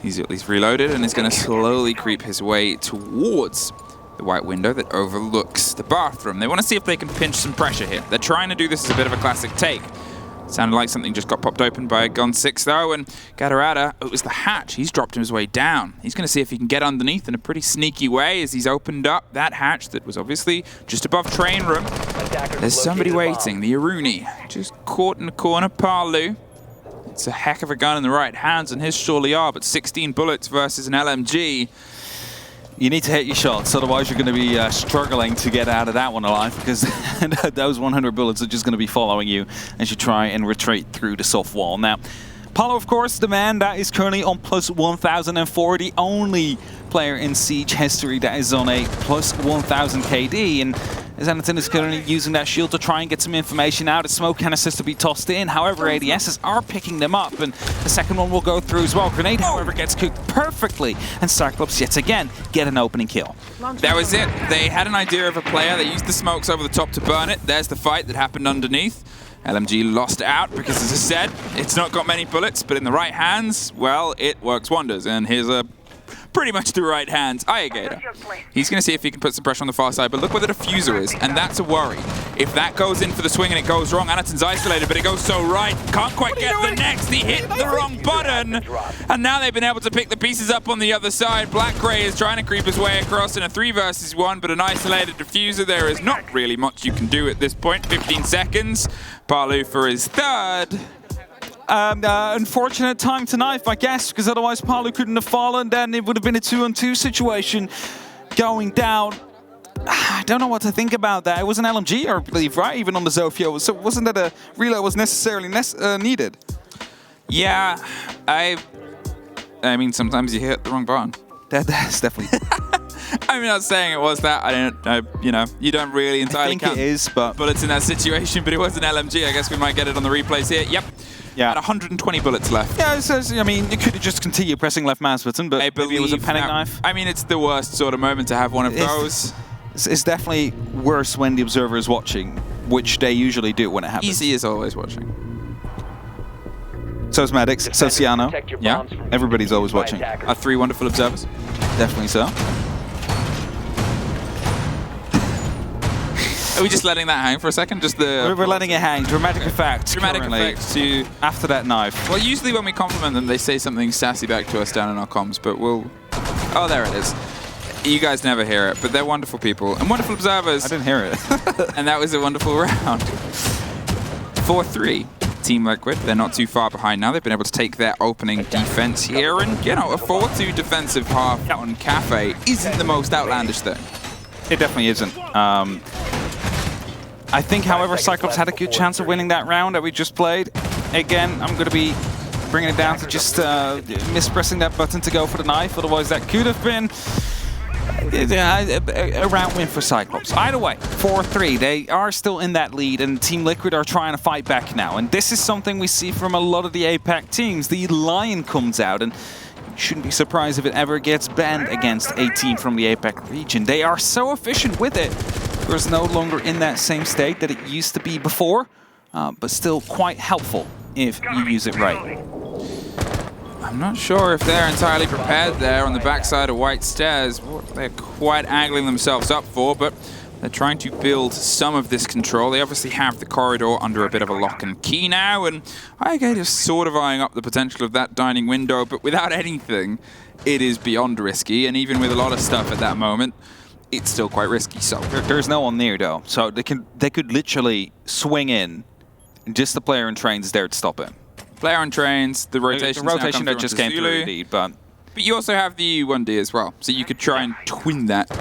he's at least reloaded and is going to slowly creep his way towards the white window that overlooks the bathroom. They want to see if they can pinch some pressure here. They're trying to do this as a bit of a classic take. Sounded like something just got popped open by Gon 6 though, and Gadarada, it was the hatch. He's dropped his way down. He's going to see if he can get underneath in a pretty sneaky way as he's opened up that hatch that was obviously just above train room. There's somebody waiting, the Aruni, just caught in the corner, Palu. It's a heck of a gun in the right hands, and his surely are, but 16 bullets versus an LMG. You need to hit your shots, otherwise you're going to be struggling to get out of that one alive because those 100 bullets are just going to be following you as you try and retreat through the soft wall. Now, Paulo, of course, the man that is currently on plus 1,004, the only player in Siege history that is on a plus 1,000 KD, and Xanaton is currently using that shield to try and get some information out. A smoke canisters to be tossed in. However, ADSs are picking them up, and the second one will go through as well. Grenade, however, gets cooked perfectly, and Cyclops yet again get an opening kill. That was it. They had an idea of a player. They used the smokes over the top to burn it. There's the fight that happened underneath. LMG lost it out because, as I said, it's not got many bullets, but in the right hands, well, it works wonders. And here's a pretty much the right hands. Ayagator. He's going to see if he can put some pressure on the far side, but look where the diffuser is, and that's a worry. If that goes in for the swing and it goes wrong, Anaton's isolated, but it goes so right. Can't quite get the next. He hit the wrong button, and now they've been able to pick the pieces up on the other side. Black Gray is trying to creep his way across in a 3 versus 1, but an isolated diffuser. There is not really much you can do at this point. 15 seconds. Palu for his third. Unfortunate time to knife, I guess, because otherwise Palu couldn't have fallen. Then it would have been a 2-on-2 situation going down. I don't know what to think about that. It was an LMG, I believe, right? Even on the Zofio. So wasn't that a reload was necessarily needed? Yeah, I mean, sometimes you hit the wrong button. That's definitely... I'm not saying it was that. You know, you don't really entirely count. I think it is, but... bullets in that situation, but it was an LMG. I guess we might get it on the replays here. Yep. Yeah. Had 120 bullets left. Yeah, so, I mean, you could have just continued pressing left mouse button, but maybe it was a panic knife. I mean, it's the worst sort of moment to have one of those. It's definitely worse when the observer is watching, which they usually do when it happens. Easy is always watching. So's Medics, so's Ciano. Protect your Yeah. bombs from Everybody's being always used by watching. attackers. Our 3 wonderful observers. Definitely so. Are we just letting that hang for a second? Just the We're letting it hang. Dramatic effect. dramatic currently, effect to... after that knife. Well, usually when we compliment them, they say something sassy back to us down in our comms, but we'll... Oh, there it is. You guys never hear it, but they're wonderful people and wonderful observers. I didn't hear it. And that was a wonderful round. 4-3. Team Liquid, they're not too far behind now. They've been able to take their opening defense here, and, you know, a 4-2 defensive half on Kafe isn't the most outlandish thing. It definitely isn't. I think, however, Cyclops had a good chance of winning that round that we just played. Again, I'm going to be bringing it down to just mispressing that button to go for the knife. Otherwise, that could have been a round win for Cyclops. Either way, 4-3. They are still in that lead, and Team Liquid are trying to fight back now. And this is something we see from a lot of the APAC teams. The Lion comes out, and you shouldn't be surprised if it ever gets banned against a team from the APAC region. They are so efficient with it. It's no longer in that same state that it used to be before, but still quite helpful if you use it right. I'm not sure if they're entirely prepared there on the backside of White Stairs, what they're quite angling themselves up for, but they're trying to build some of this control. They obviously have the corridor under a bit of a lock and key now, and Highgate is sort of eyeing up the potential of that dining window, but without anything, it is beyond risky, and even with a lot of stuff at that moment, it's still quite risky. So There's no one near though, so they could literally swing in, and just the player in trains is there to stop it. player on trains, the rotation that just came through indeed, but you also have the U1D as well, so you could try and twin that.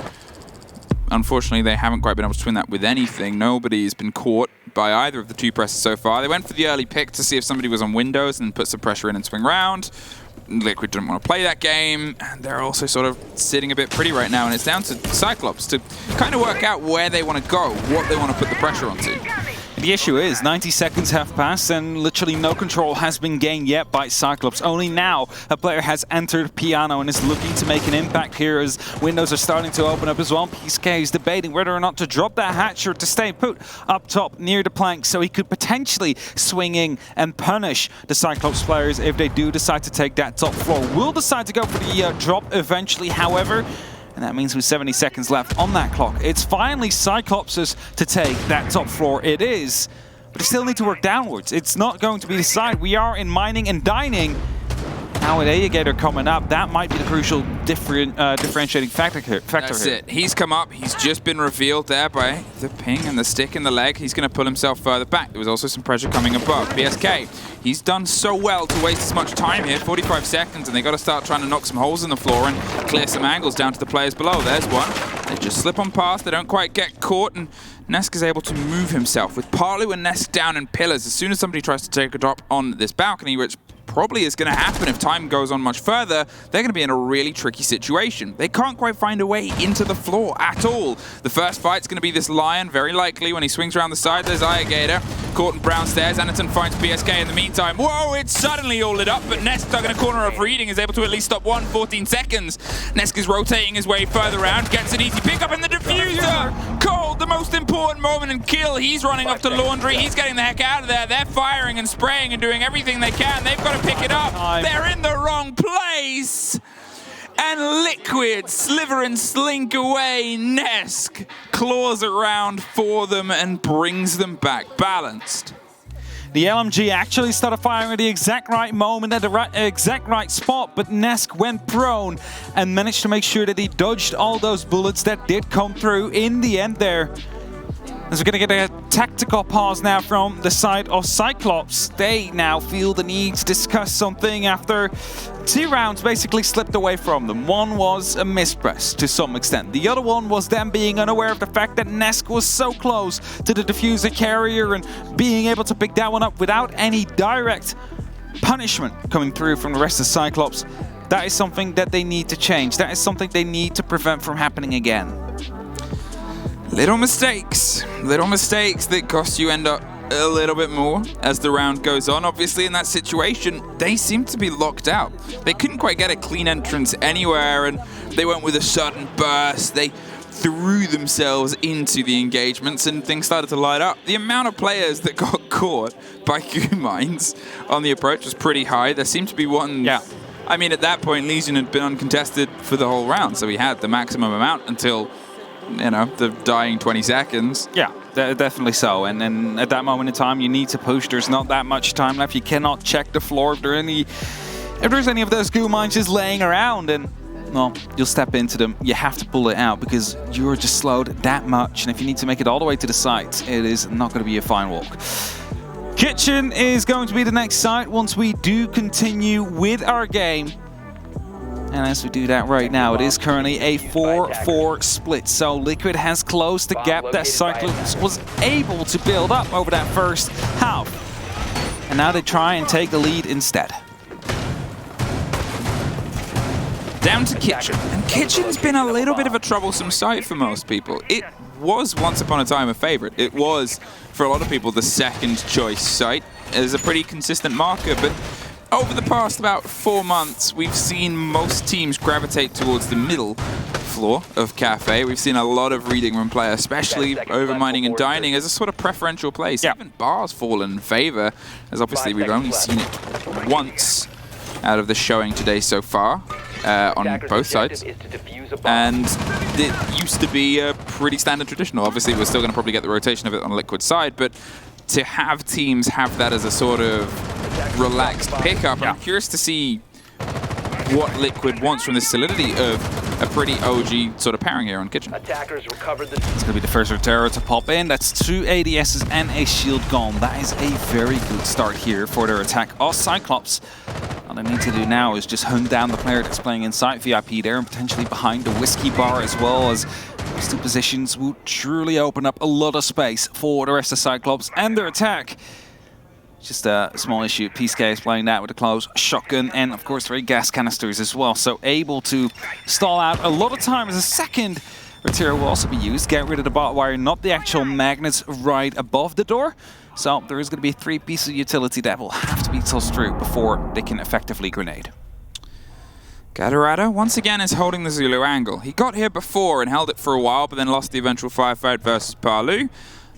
Unfortunately, they haven't quite been able to twin that with anything. Nobody's been caught by either of the 2 presses so far. They went for the early pick to see if somebody was on windows and put some pressure in and swing round. Liquid didn't want to play that game, and they're also sort of sitting a bit pretty right now, and it's down to Cyclops to kind of work out where they want to go, what they want to put the pressure onto. the issue is 90 seconds have passed and literally no control has been gained yet by Cyclops. Only now a player has entered Piano and is looking to make an impact here as windows are starting to open up as well. PSK is debating whether or not to drop that hatch or to stay put up top near the plank so he could potentially swing in and punish the Cyclops players if they do decide to take that top floor. Will decide to go for the drop eventually, however. And that means with 70 seconds left on that clock, it's finally Cyclops' to take that top floor. It is, but they still need to work downwards. It's not going to be the side. We are in mining and dining. Now with Aegator coming up, that might be the crucial differentiating factor here. That's it. He's come up. He's just been revealed there by the ping and the stick in the leg. He's going to pull himself further back. There was also some pressure coming above. BSK, he's done so well to waste as much time here. 45 seconds, and they got to start trying to knock some holes in the floor and clear some angles down to the players below. There's one. They just slip on past. They don't quite get caught, and Nesk is able to move himself with Parlu and Nesk down in pillars. As soon as somebody tries to take a drop on this balcony, which probably is going to happen if time goes on much further, they're going to be in a really tricky situation. They can't quite find a way into the floor at all. The first fight's going to be this Lion, very likely. When he swings around the side, there's Aegator. Caught in brown stairs. Anderton finds PSK in the meantime. Whoa, it's suddenly all lit up, but Nesk, stuck in a corner of reading, is able to at least stop 14 seconds. Nesk is rotating his way further around, gets an easy pick up in the diffuser. Cold, the most important moment in kill. He's running off to Laundry. He's getting the heck out of there. They're firing and spraying and doing everything they can. They've got to pick it up. They're in the wrong place. And Liquid sliver and slink away. Nesk claws around for them and brings them back balanced. The LMG actually started firing at the exact right moment, at the exact right spot, but Nesk went prone and managed to make sure that he dodged all those bullets that did come through in the end there. As we're going to get a tactical pause now from the side of Cyclops. They now feel the need to discuss something after 2 rounds basically slipped away from them. One was a mispress to some extent. The other one was them being unaware of the fact that Nesk was so close to the diffuser carrier and being able to pick that one up without any direct punishment coming through from the rest of Cyclops. That is something that they need to change. That is something they need to prevent from happening again. Little mistakes that cost you end up a little bit more as the round goes on. Obviously, in that situation, they seem to be locked out. They couldn't quite get a clean entrance anywhere, and they went with a sudden burst. They threw themselves into the engagements and things started to light up. The amount of players that got caught by goo mines on the approach was pretty high. There seemed to be one... Yeah. I mean, at that point, Legion had been uncontested for the whole round, so he had the maximum amount until, you know, the dying 20 seconds. Yeah, definitely so. And then at that moment in time, you need to push. There's not that much time left. You cannot check the floor if there's any of those goo mines just laying around. And, well, you'll step into them. You have to pull it out because you're just slowed that much. And if you need to make it all the way to the site, it is not going to be a fine walk. Kitchen is going to be the next site once we do continue with our game. And as we do that right now, it is currently a 4-4 split. So Liquid has closed the gap that Cyclops was able to build up over that first half. And now they try and take the lead instead. Down to Kitchen. And Kitchen's been a little bit of a troublesome site for most people. It was once upon a time a favorite. It was, for a lot of people, the second choice site. It is a pretty consistent marker, but over the past about 4 months, we've seen most teams gravitate towards the middle floor of Kafe. We've seen a lot of reading room play, especially over mining and dining, as a sort of preferential place. Yeah. Even bars fall in favor, as obviously we've only seen it once out of the showing today so far on both sides. And it used to be a pretty standard traditional. Obviously, we're still going to probably get the rotation of it on the Liquid side, but to have teams have that as a sort of relaxed pickup, I'm curious to see what Liquid wants from the solidity of a pretty OG sort of pairing here on Kitchen. Attackers recovered the... It's going to be the first Rotero to pop in. That's 2 ADSs and a shield gone. That is a very good start here for their attack. All Cyclops. All they need to do now is just hunt down the player that's playing inside VIP there and potentially behind the whiskey bar as well, as those two positions will truly open up a lot of space for the rest of Cyclops and their attack. Just a small issue. PSK is playing that with a close shotgun and, of course, 3 gas canisters as well. So able to stall out a lot of time as a second Rotero will also be used. Get rid of the bot wire, not the actual magnets right above the door. So there is going to be 3 pieces of utility that will have to be tossed through before they can effectively grenade. Gatorado once again is holding the Zulu angle. He got here before and held it for a while, but then lost the eventual firefight versus Palu.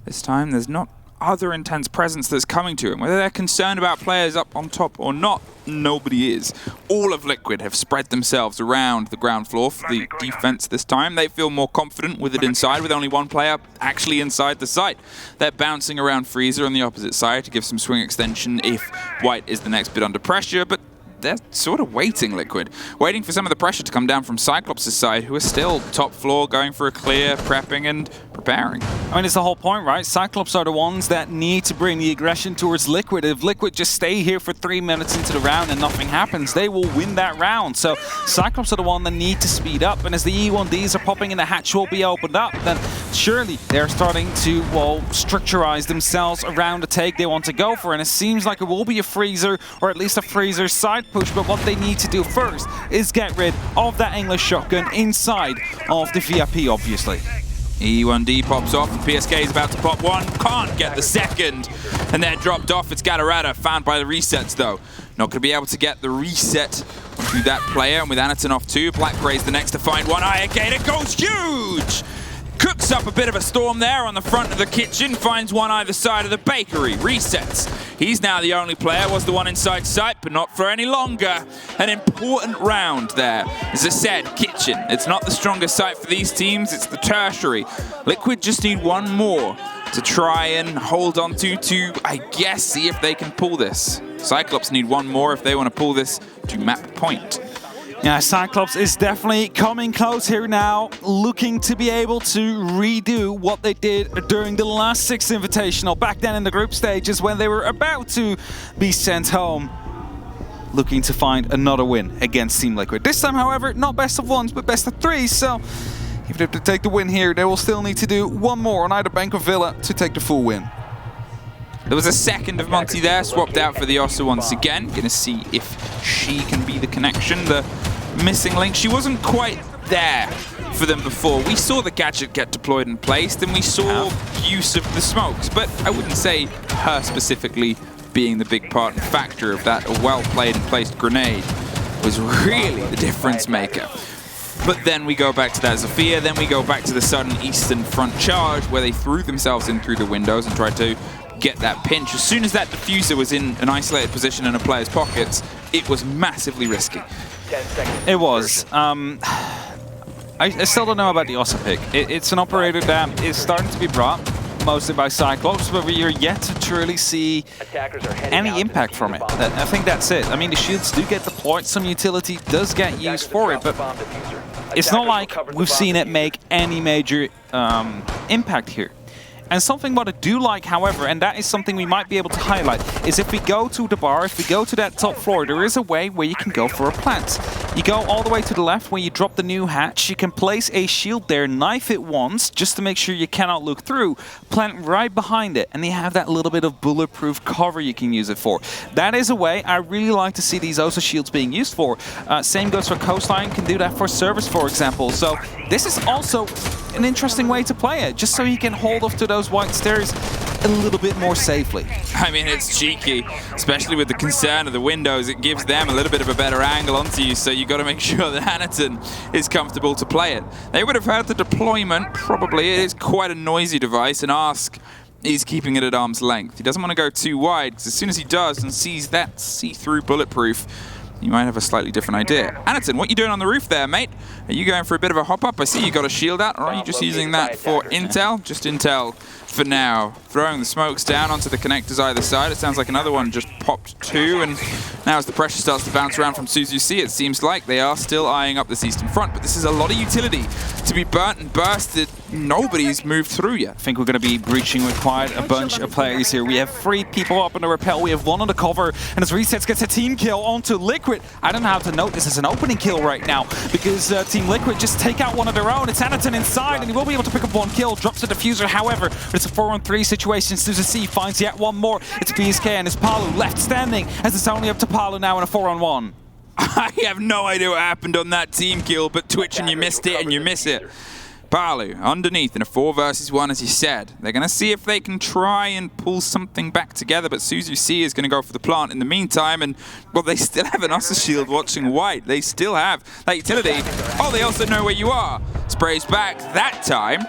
This time there's not other intense presence that's coming to him. Whether they're concerned about players up on top or not, nobody is. All of Liquid have spread themselves around the ground floor for the defense this time. They feel more confident with it inside, with only 1 player actually inside the site. They're bouncing around Freezer on the opposite side to give some swing extension if White is the next bit under pressure, but they're sort of waiting, Liquid. Waiting for some of the pressure to come down from Cyclops' side, who are still top floor, going for a clear, prepping and preparing. I mean, it's the whole point, right? Cyclops are the ones that need to bring the aggression towards Liquid. If Liquid just stay here for 3 minutes into the round and nothing happens, they will win that round. So Cyclops are the one that need to speed up. And as the E1Ds are popping and the hatch will be opened up, then surely they're starting to, well, structurize themselves around the take they want to go for. And it seems like it will be a Freezer, or at least a Freezer side push. But what they need to do first is get rid of that English shotgun inside of the VIP, obviously. E1D pops off, and PSK is about to pop 1, can't get the second, and they're dropped off. It's Gatorada, found by the resets though. Not going to be able to get the reset onto that player, and with Anaton off 2, Black Gray's the next to find 1 eye again. It goes huge! Cooks up a bit of a storm there on the front of the Kitchen, finds 1 either side of the bakery, resets. He's now the only player, was the one inside sight, but not for any longer. An important round there. As I said, Kitchen, it's not the strongest site for these teams, it's the tertiary. Liquid just need 1 more to try and hold on to, I guess, see if they can pull this. Cyclops need 1 more if they want to pull this to map point. Yeah, Cyclops is definitely coming close here now, looking to be able to redo what they did during the last Six Invitational, back then in the group stages when they were about to be sent home, looking to find another win against Team Liquid. This time, however, not best of 1s, but best of 3s, so even if they take the win here, they will still need to do 1 more on either Bank or Villa to take the full win. There was a second of Monty there, swapped out for the Ossa once again. Gonna see if she can be the connection, the missing link. She wasn't quite there for them before. We saw the gadget get deployed and placed, and we saw use of the smokes, but I wouldn't say her specifically being the big part and factor of that. A well-played and placed grenade was really the difference maker. But then we go back to that Zofia, then we go back to the sudden Eastern front charge where they threw themselves in through the windows and tried to get that pinch. As soon as that diffuser was in an isolated position in a player's pockets, it was massively risky. 10 seconds. It was. I still don't know about the Ossa pick. It's an operator that is starting to be brought, mostly by Cyclops, but we are yet to truly see Attackers are heading out any to impact defuse from the it. bomb. I think that's it. I mean, the shields do get deployed, some utility does get used for it, but Bomb diffuser. it's not Attackers like recovered the we've bomb seen it diffuser. make any major impact here. And something what I do like, however, and that is something we might be able to highlight, is if we go to the bar, if we go to that top floor, there is a way where you can go for a plant. You go all the way to the left when you drop the new hatch, you can place a shield there, knife it once, just to make sure you cannot look through, plant right behind it, and you have that little bit of bulletproof cover you can use it for. That is a way I really like to see these Osa shields being used for. Same goes for Coastline, can do that for service, for example. So this is also an interesting way to play it, just so you can hold off to those white stairs a little bit more safely. I mean, it's cheeky, especially with the concern of the windows. It gives them a little bit of a better angle onto you, so you got to make sure that Hanaton is comfortable to play it. They would have had the deployment, probably. It is quite a noisy device, and Ask is keeping it at arm's length. He doesn't want to go too wide, because as soon as he does and sees that see-through bulletproof, you might have a slightly different idea. Anaton, what are you doing on the roof there, mate? Are you going for a bit of a hop-up? I see you got a shield out, or are you just using that for intel? Just intel for now. Throwing the smokes down onto the connectors either side. It sounds like another one just popped too, and now as the pressure starts to bounce around from Suzuki, it seems like they are still eyeing up this eastern front, but this is a lot of utility to be burnt and bursted. Nobody's moved through yet. I think we're going to be breaching with quite a bunch of players here. We have 3 people up on the rappel, we have 1 on the cover, and as Resets gets a team kill onto Liquid, I don't know how to note this as an opening kill right now, because Team Liquid just take out one of their own. It's Anaton inside, and he will be able to pick up 1 kill, drops the diffuser, however, but it's a 4-on-3 situation. Suzuki finds yet 1 more. It's BSK and it's Palu left standing, as it's only up to Palu now in a 4-on-1. I have no idea what happened on that team kill, but Twitch and you missed it and you miss it. Palu underneath in a 4 versus 1, as you said. They're going to see if they can try and pull something back together, but Suzuki is going to go for the plant in the meantime, and, well, they still have an Osa shield watching white. They still have that utility. Oh, they also know where you are. Sprays back that time.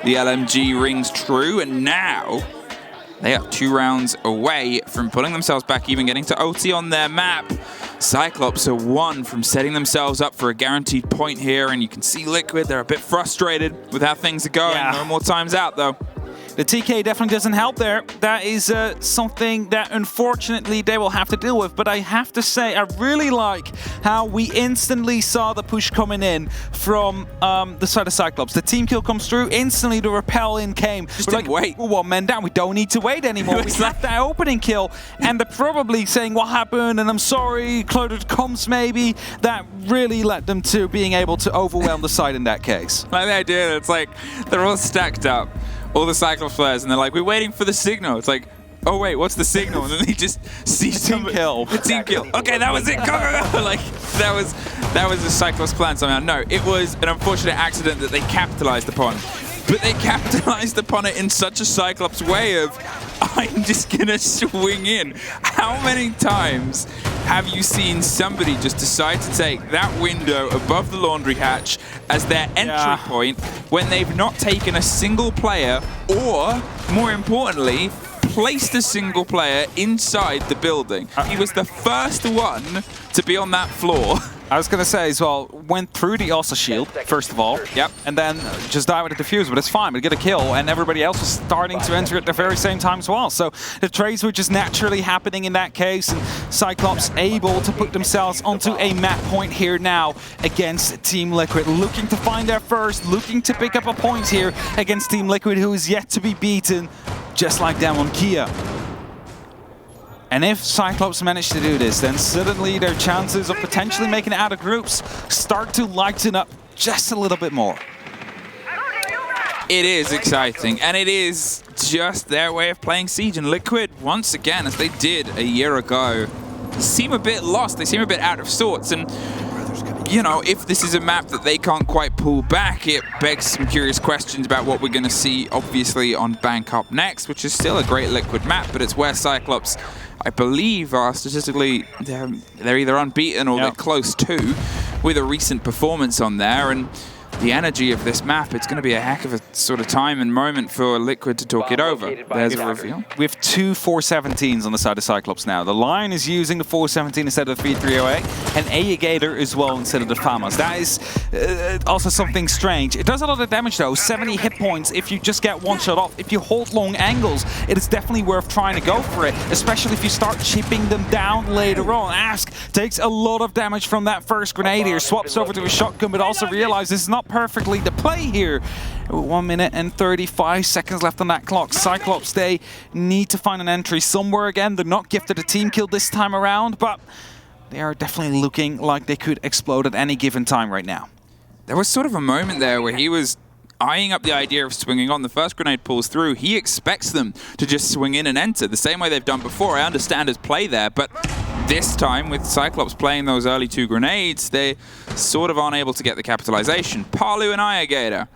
The LMG rings true, and now they are 2 rounds away from pulling themselves back, even getting to OT on their map. Cyclops are 1 from setting themselves up for a guaranteed point here, and you can see Liquid, they're a bit frustrated with how things are going. Yeah. No more times out, though. The TK definitely doesn't help there. That is something that unfortunately they will have to deal with. But I have to say, I really like how we instantly saw the push coming in from the side of Cyclops. The team kill comes through, instantly the rappel in came. Just We're didn't like, wait. we're 1 man down, we don't need to wait anymore. We have that opening kill, and they're probably saying what happened, and I'm sorry, clouded comms maybe. That really led them to being able to overwhelm the side in that case. Like the idea that it's like they're all stacked up, all the Cyclops players, and they're like, we're waiting for the signal. It's like, oh wait, what's the signal? And then they just see Team kill. The team kill. Okay, that was it. Go, go, go. Like that was the Cyclops plan somehow. No, it was an unfortunate accident that they capitalized upon. But they capitalized upon it in such a Cyclops way of, I'm just gonna swing in. How many times have you seen somebody just decide to take that window above the laundry hatch as their entry point when they've not taken a single player, or, more importantly, placed a single player inside the building? He was the first one to be on that floor. I was going to say as well, went through the Osa shield, first of all. Yep. And then just died with the diffuser, but it's fine. We get a kill, and everybody else was starting to enter at the very same time as well. So the trades were just naturally happening in that case, and Cyclops able to put themselves onto a map point here now against Team Liquid. Looking to find their first, looking to pick up a point here against Team Liquid, who is yet to be beaten, just like them on Kia. And if Cyclops manage to do this, then suddenly their chances of potentially making it out of groups start to lighten up just a little bit more. It is exciting, and it is just their way of playing Siege. And Liquid, once again, as they did a year ago, seem a bit lost. They seem a bit out of sorts. And, you know, if this is a map that they can't quite pull back, it begs some curious questions about what we're going to see, obviously, on Bank Up next, which is still a great Liquid map, but it's where Cyclops, I believe, are statistically, they're either unbeaten or they're close to, with a recent performance on there, and the energy of this map, it's going to be a heck of a sort of time and moment for Liquid to talk it over. There's a reveal. We have two 417s on the side of Cyclops now. The Lion is using the 417 instead of the 3308, and Aegator as well instead of the Famas. That is also something strange. It does a lot of damage though, 70 hit points if you just get one shot off. If you hold long angles, it is definitely worth trying to go for it, especially if you start chipping them down later on. Ask takes a lot of damage from that first Grenadier, swaps over to a shotgun, but also realizes it's not perfectly the play here. 1 minute and 35 seconds left on that clock. Cyclops, they need to find an entry somewhere again. They're not gifted a team kill this time around, but they are definitely looking like they could explode at any given time right now. There was sort of a moment there where he was eyeing up the idea of swinging on. The first grenade pulls through. He expects them to just swing in and enter the same way they've done before. I understand his play there, but this time with Cyclops playing those early 2 grenades, they sort of aren't able to get the capitalization. Palu and Aegator.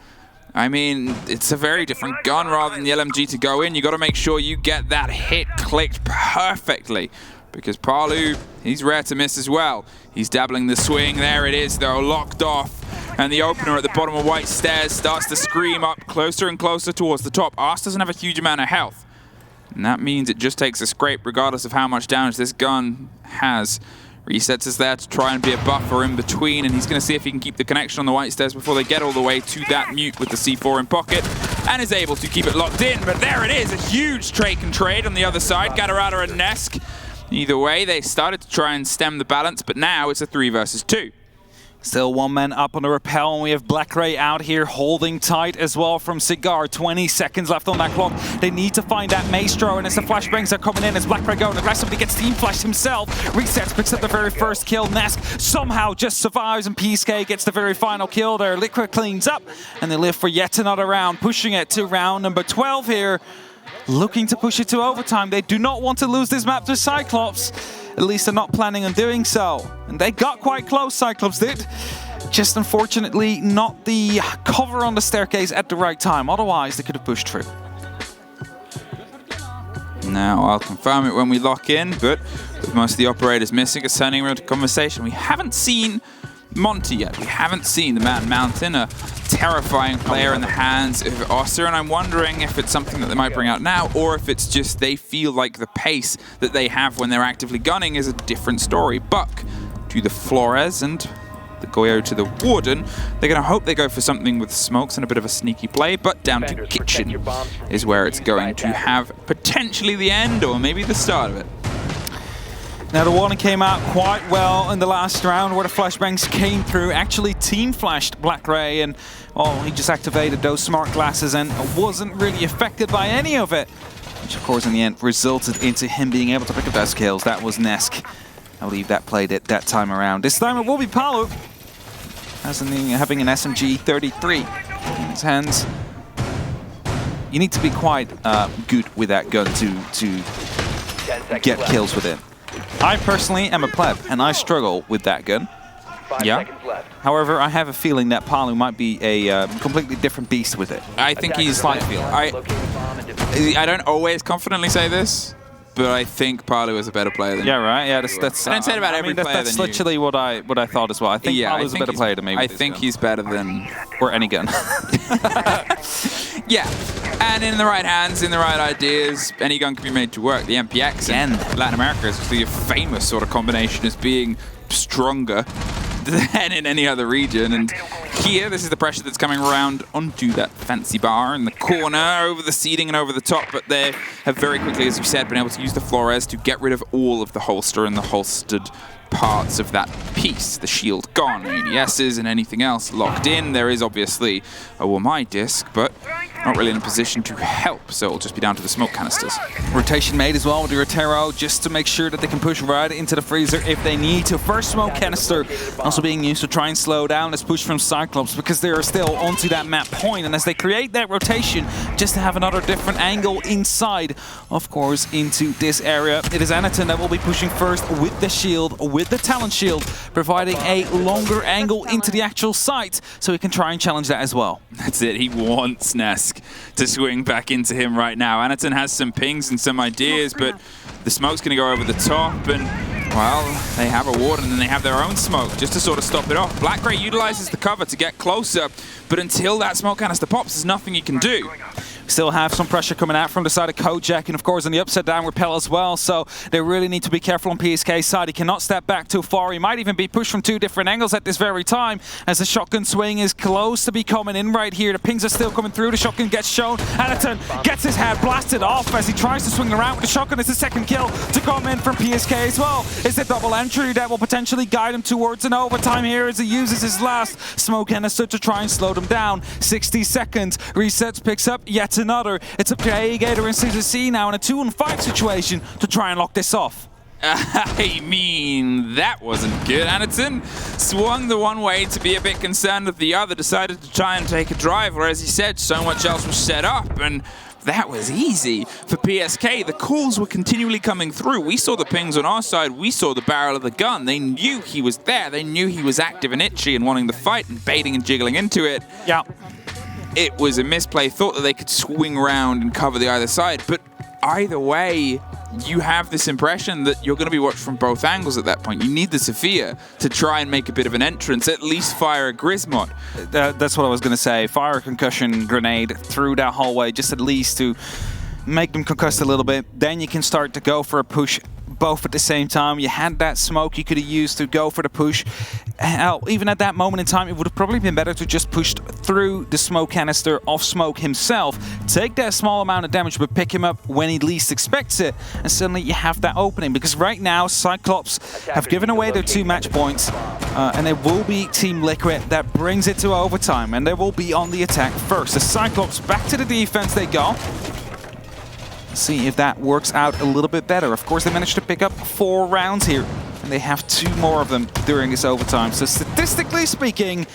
I mean, it's a very different gun rather than the LMG to go in. You got to make sure you get that hit clicked perfectly, because Palu, he's rare to miss as well. He's dabbling the swing. There it is, though, locked off. And the opener at the bottom of White Stairs starts to scream up closer and closer towards the top. Arse doesn't have a huge amount of health, and that means it just takes a scrape regardless of how much damage this gun has. Resets is there to try and be a buffer in between, and he's going to see if he can keep the connection on the White Stairs before they get all the way to that mute with the C4 in pocket, and is able to keep it locked in. But there it is, a huge trade and trade on the other side. Gatorada and Nesk. Either way, they started to try and stem the balance, but now it's a 3 versus 2. Still 1 man up on the rappel, and we have Black Ray out here holding tight as well from Cigar. 20 seconds left on that clock. They need to find that Maestro, and as the flashbangs are coming in, as Black Ray going aggressively, gets team flashed himself. Resets, picks up the very first kill. Nesk somehow just survives, and PSK gets the very final kill there. Liquid cleans up, and they live for yet another round, pushing it to round number 12 here. Looking to push it to overtime. They do not want to lose this map to Cyclops. At least they're not planning on doing so. And they got quite close, Cyclops did. Just unfortunately not the cover on the staircase at the right time. Otherwise, they could have pushed through. Now, I'll confirm it when we lock in, but with most of the operators missing, a turning around to conversation. We haven't seen Monty yet. We haven't seen the Man Mountain, a terrifying player in the hands of Oster, and I'm wondering if it's something that they might bring out now, or if it's just they feel like the pace that they have when they're actively gunning is a different story. Buck to the Flores and the Goyo to the Warden. They're going to hope they go for something with smokes and a bit of a sneaky play, but down to Kitchen is where it's going to have potentially the end or maybe the start of it. Now the warning came out quite well in the last round where the flashbangs came through, actually team flashed Black Ray, and he just activated those smart glasses and wasn't really affected by any of it, which of course in the end resulted into him being able to pick up those kills. That was Nesk. I believe that played it that time around. This time it will be Palu, having an SMG 33 in his hands. You need to be quite good with that gun to get kills with it. I personally am a pleb, and I struggle with that gun. 5 seconds left. However, I have a feeling that Palu might be a completely different beast with it. I think he's like, I don't always confidently say this, but I think Palu is a better player than you. Yeah, right. Yeah, that's. I don't say it about every player that's literally what I thought as well. I think Palu's a better player than me. I think he's better than or any gun. Yeah, and in the right hands, in the right ideas, any gun can be made to work. The MPX and Latin America is the famous sort of combination as being stronger than in any other region. And here, this is the pressure that's coming around onto that fancy bar in the corner, over the seating and over the top. But they have very quickly, as you said, been able to use the Flores to get rid of all of the holster and the holstered parts of that piece. The shield gone, ADSs and anything else locked in. There is obviously a Wamai disc, but not really in a position to help, so it'll just be down to the smoke canisters. Rotation made as well with the Rotero, just to make sure that they can push right into the freezer if they need to. First smoke canister also being used to try and slow down this push from Cyclops, because they are still onto that map point, and as they create that rotation just to have another different angle inside, of course, into this area, it is Anaton that will be pushing first with the shield, with the talent shield, providing a longer angle into the actual site, so he can try and challenge that as well. That's it, he wants Nesk to swing back into him right now. Anaton has some pings and some ideas, but the smoke's going to go over the top, and Well, they have a ward and then they have their own smoke just to sort of stop it off. Black Gray utilizes the cover to get closer, but until that smoke canister pops, there's nothing you can do. Still have some pressure coming out from the side of Kojak, and of course on the upside down repel as well, so they really need to be careful on PSK's side. He cannot step back too far. He might even be pushed from 2 different angles at this very time, as the shotgun swing is close to be coming in right here. The pings are still coming through. The shotgun gets shown. Anaton gets his head blasted off as he tries to swing around with the shotgun. It's the second kill to come in from PSK as well. It's a double entry that will potentially guide him towards an overtime here as he uses his last smoke canister to try and slow them down. 60 seconds. Resets, picks up yet another. It's up to Gator and Caesar C now in a 2-on-5 situation to try and lock this off. I mean, that wasn't good. Anaton swung the one way to be a bit concerned with the other, decided to try and take a drive, where, as he said, so much else was set up, and that was easy for PSK. The calls were continually coming through. We saw the pings on our side. We saw the barrel of the gun. They knew he was there. They knew he was active and itchy and wanting to fight and baiting and jiggling into it. Yeah. It was a misplay. Thought that they could swing around and cover the either side, but either way, you have this impression that you're going to be watched from both angles at that point. You need the Sophia to try and make a bit of an entrance, at least fire a Grismod. That's what I was going to say. Fire a concussion grenade through that hallway, just at least to make them concussed a little bit. Then you can start to go for a push both at the same time. You had that smoke you could have used to go for the push. Hell, even at that moment in time, it would have probably been better to just push through the smoke canister of Smoke himself, take that small amount of damage, but pick him up when he least expects it, and suddenly you have that opening. Because right now, Cyclops have given away their 2 match points, and it will be Team Liquid that brings it to overtime, and they will be on the attack first. The Cyclops back to the defense they go. See if that works out a little bit better. Of course, they managed to pick up 4 rounds here, and they have 2 more of them during this overtime. So statistically speaking,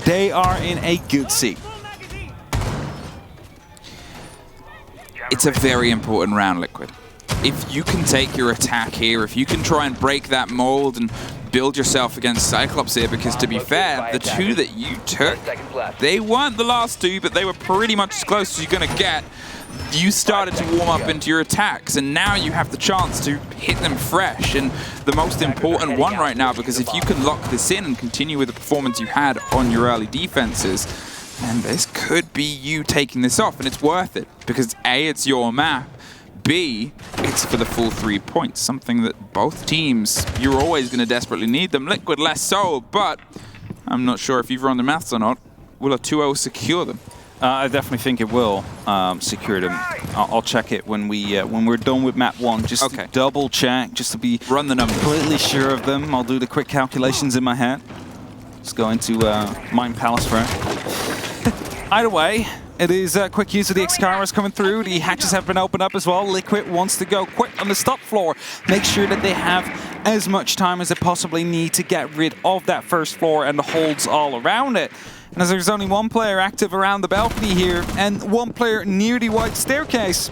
they are in a good seat. It's a very important round, Liquid. If you can take your attack here, if you can try and break that mold and build yourself against Cyclops here, because to be fair, the 2 that you took, they weren't the last 2, but they were pretty much as close as you're going to get. You started to warm up into your attacks, and now you have the chance to hit them fresh. And the most important one right now, because if you can lock this in and continue with the performance you had on your early defenses, then this could be you taking this off, and it's worth it. Because A, it's your map, B, it's for the full 3 points, something that both teams, you're always going to desperately need them. Liquid less so, but I'm not sure if you've run the maths or not. Will a 2-0 secure them? I definitely think it will secure them. I'll check it when we're done with map 1, just to double check, just to be run the numbers, completely sure of them. I'll do the quick calculations in my head. Let's go into Mine Palace for it. Either way, it is quick use of the Excaliburs coming through. The hatches have been opened up as well. Liquid wants to go quick on the stop floor. Make sure that they have as much time as they possibly need to get rid of that first floor and the holds all around it. And as there's only 1 player active around the balcony here and 1 player near the white staircase,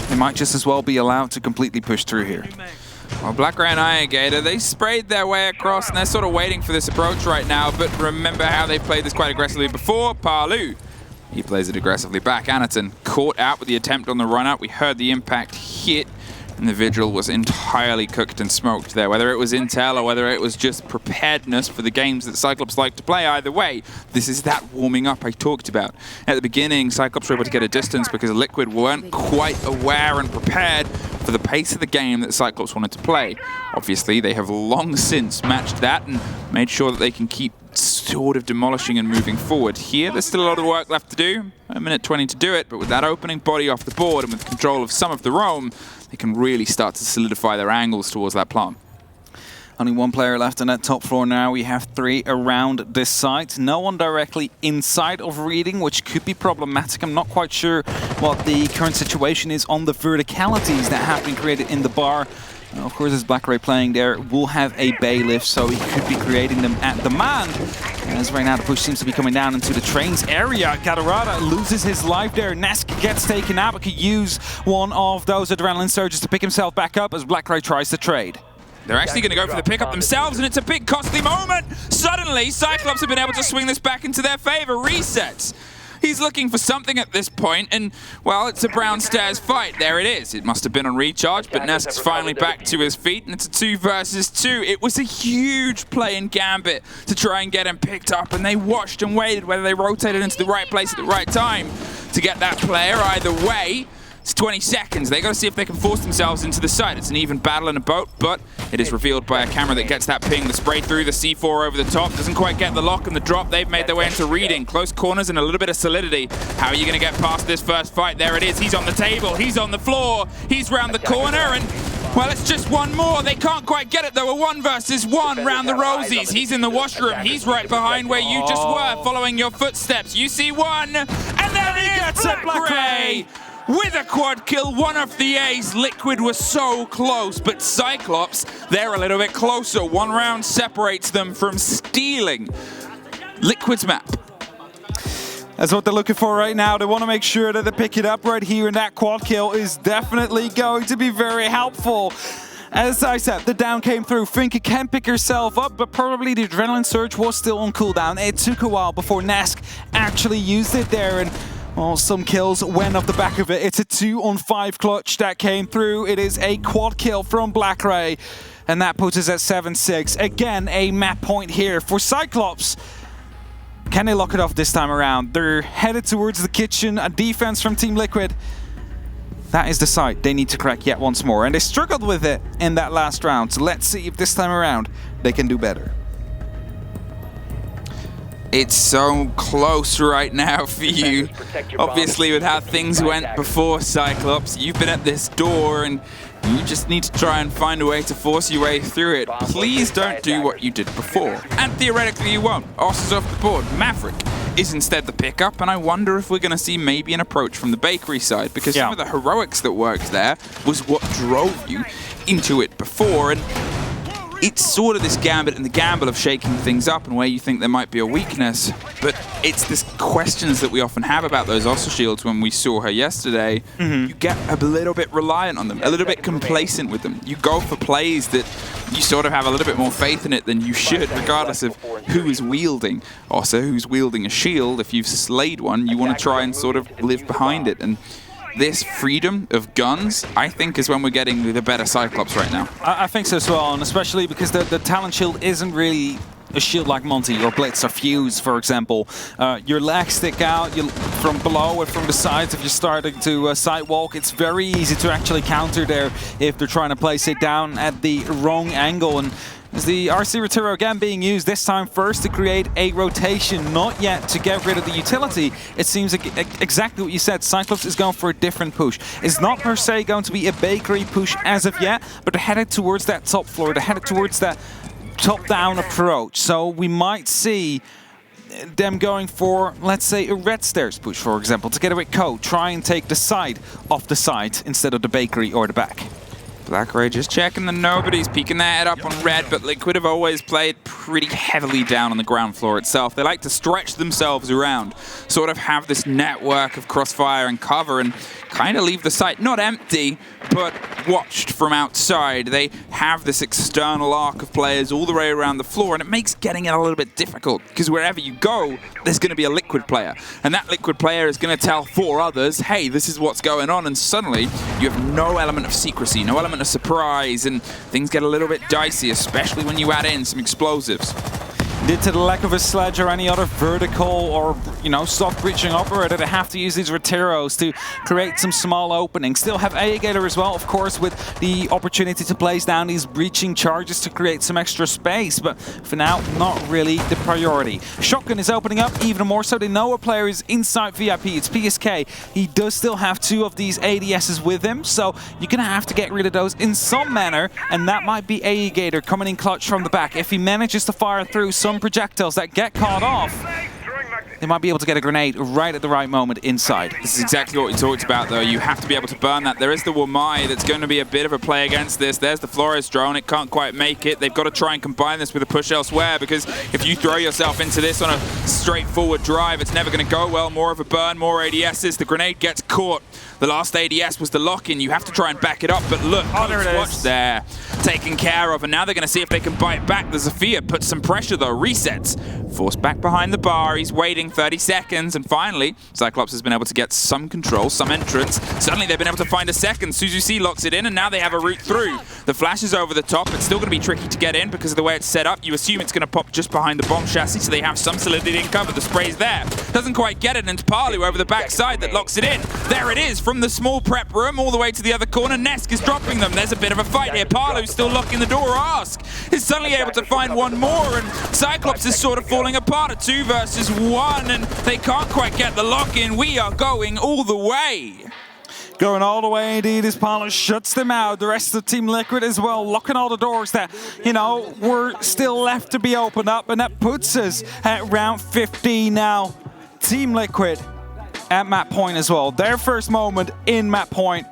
they might just as well be allowed to completely push through here. Well, Black Ray and Gator, they sprayed their way across, and they're sort of waiting for this approach right now, but remember how they played this quite aggressively before? Palu, he plays it aggressively back. Anaton caught out with the attempt on the run-out. We heard the impact hit, and the Vigil was entirely cooked and smoked there. Whether it was intel or whether it was just preparedness for the games that Cyclops like to play, either way, this is that warming up I talked about. At the beginning, Cyclops were able to get a distance because Liquid weren't quite aware and prepared for the pace of the game that Cyclops wanted to play. Obviously, they have long since matched that and made sure that they can keep sort of demolishing and moving forward. Here, there's still a lot of work left to do. 1:20 to do it, but with that opening body off the board and with control of some of the roam, they can really start to solidify their angles towards that plant. Only 1 player left on that top floor now. We have 3 around this site. No one directly inside of reading, which could be problematic. I'm not quite sure what the current situation is on the verticalities that have been created in the bar. Of course, as Black Ray playing there, will have a bailiff, so he could be creating them at demand. As right now the push seems to be coming down into the trains area. Gadarada loses his life there. Nesk gets taken out, but could use one of those adrenaline surges to pick himself back up as Black Ray tries to trade. They're actually going to go for the pickup themselves, and it's a big costly moment. Suddenly, Cyclops have been able to swing this back into their favor. Resets. He's looking for something at this point, and, well, it's a brown stairs fight. There it is. It must have been on recharge, but Nesk's finally back to his feet, and it's a 2 versus 2. It was a huge play in Gambit to try and get him picked up, and they watched and waited whether they rotated into the right place at the right time to get that player. Either way, it's 20 seconds. They got to see if they can force themselves into the site. It's an even battle in a boat, but it is revealed by a camera that gets that ping. The spray through, the C4 over the top. Doesn't quite get the lock and the drop. They've made their way into reading. Close corners and a little bit of solidity. How are you going to get past this first fight? There it is. He's on the table. He's on the floor. He's round the corner, and, well, it's just one more. They can't quite get it, though. A 1 versus 1 round the rosies. He's in the washroom. He's right behind where you just were, following your footsteps. You see one, and then he gets it, Black Ray! With a quad kill, one of the A's. Liquid was so close, but Cyclops, they're a little bit closer. 1 round separates them from stealing Liquid's map. That's what they're looking for right now. They want to make sure that they pick it up right here, and that quad kill is definitely going to be very helpful. As I said, the down came through. Finke can pick herself up, but probably the adrenaline surge was still on cooldown. It took a while before Nesk actually used it there, and well, some kills went off the back of it. It's a 2-on-5 clutch that came through. It is a quad kill from Black Ray, and that puts us at 7-6. Again, a map point here for Cyclops. Can they lock it off this time around? They're headed towards the kitchen. A defense from Team Liquid. That is the site they need to crack yet once more, and they struggled with it in that last round. So let's see if this time around they can do better. It's so close right now for you. Obviously, with how things went before, Cyclops, you've been at this door and you just need to try and find a way to force your way through it. Please don't do what you did before. And theoretically you won't. Oss is off the board. Maverick is instead the pickup, and I wonder if we're going to see maybe an approach from the bakery side, because some of the heroics that worked there was what drove you into it before, and it's sort of this gambit and the gamble of shaking things up and where you think there might be a weakness, but it's this questions that we often have about those Ossa shields when we saw her yesterday. You get a little bit reliant on them, a little bit complacent with them. You go for plays that you sort of have a little bit more faith in it than you should, regardless of who is wielding Ossa, who's wielding a shield. If you've slayed one, you want to try and sort of live behind it. And this freedom of guns, I think, is when we're getting the better Cyclops right now. I think so as well, and especially because the talent shield isn't really a shield like Monty or Blitz or Fuse, for example. Your legs stick out from below and from the sides. If you're starting to sidewalk, it's very easy to actually counter there if they're trying to place it down at the wrong angle. And is the RC Rotero again being used, this time first to create a rotation, not yet to get rid of the utility. It seems exactly what you said. Cyclops is going for a different push. It's not per se going to be a bakery push as of yet, but they're headed towards that top floor. They're headed towards that top-down approach. So we might see them going for, let's say, a red stairs push, for example, together with Code. Try and take the side off the side instead of the bakery or the back. Black Ray just checking the nobodies, peeking their head up on red, but Liquid have always played pretty heavily down on the ground floor itself. They like to stretch themselves around, sort of have this network of crossfire and cover, and kind of leave the site not empty, but watched from outside. They have this external arc of players all the way around the floor, and it makes getting it a little bit difficult, because wherever you go, there's going to be a Liquid player, and that Liquid player is going to tell 4 others, hey, this is what's going on, and suddenly you have no element of secrecy, no element of surprise, and things get a little bit dicey, especially when you add in some explosives. Due to the lack of a sledge or any other vertical or, soft breaching operator, they have to use these Roteros to create some small openings. Still have Aegator as well, of course, with the opportunity to place down these breaching charges to create some extra space, but for now, not really the priority. Shotgun is opening up even more so. They know a player is inside VIP. It's PSK. He does still have 2 of these ADSs with him, so you're going to have to get rid of those in some manner, and that might be Aegator coming in clutch from the back. If he manages to fire through some projectiles that get caught off, they might be able to get a grenade right at the right moment inside. This is exactly what we talked about, though. You have to be able to burn that. There is the Wamai that's going to be a bit of a play against this. There's the Flores drone. It can't quite make it. They've got to try and combine this with a push elsewhere, because if you throw yourself into this on a straightforward drive, it's never going to go well. More of a burn, more ADSs. The grenade gets caught. The last ADS was the lock-in. You have to try and back it up, but look, watch there. Taken care of, and now they're going to see if they can bite back. The Zofia puts some pressure, though. Resets. Forced back behind the bar. He's waiting 30 seconds, and finally, Cyclops has been able to get some control, some entrance. Suddenly they've been able to find a second. Suzuki locks it in, and now they have a route through. The flash is over the top. It's still going to be tricky to get in because of the way it's set up. You assume it's going to pop just behind the bomb chassis, so they have some solidity in cover. The spray's there. Doesn't quite get it, and it's Palu over the backside that locks it in. There it is, from the small prep room all the way to the other corner. Nesk is dropping them. There's a bit of a fight here. Palu's still locking the door. Ask is suddenly able to find one more, and Cyclops is sort of falling apart at 2 versus 1, and they can't quite get the lock in. We are going all the way. Going all the way indeed as Palu shuts them out. The rest of Team Liquid as well, locking all the doors that, you know, were still left to be opened up, and that puts us at round 15 now. Team Liquid at map point as well. Their first moment in map point.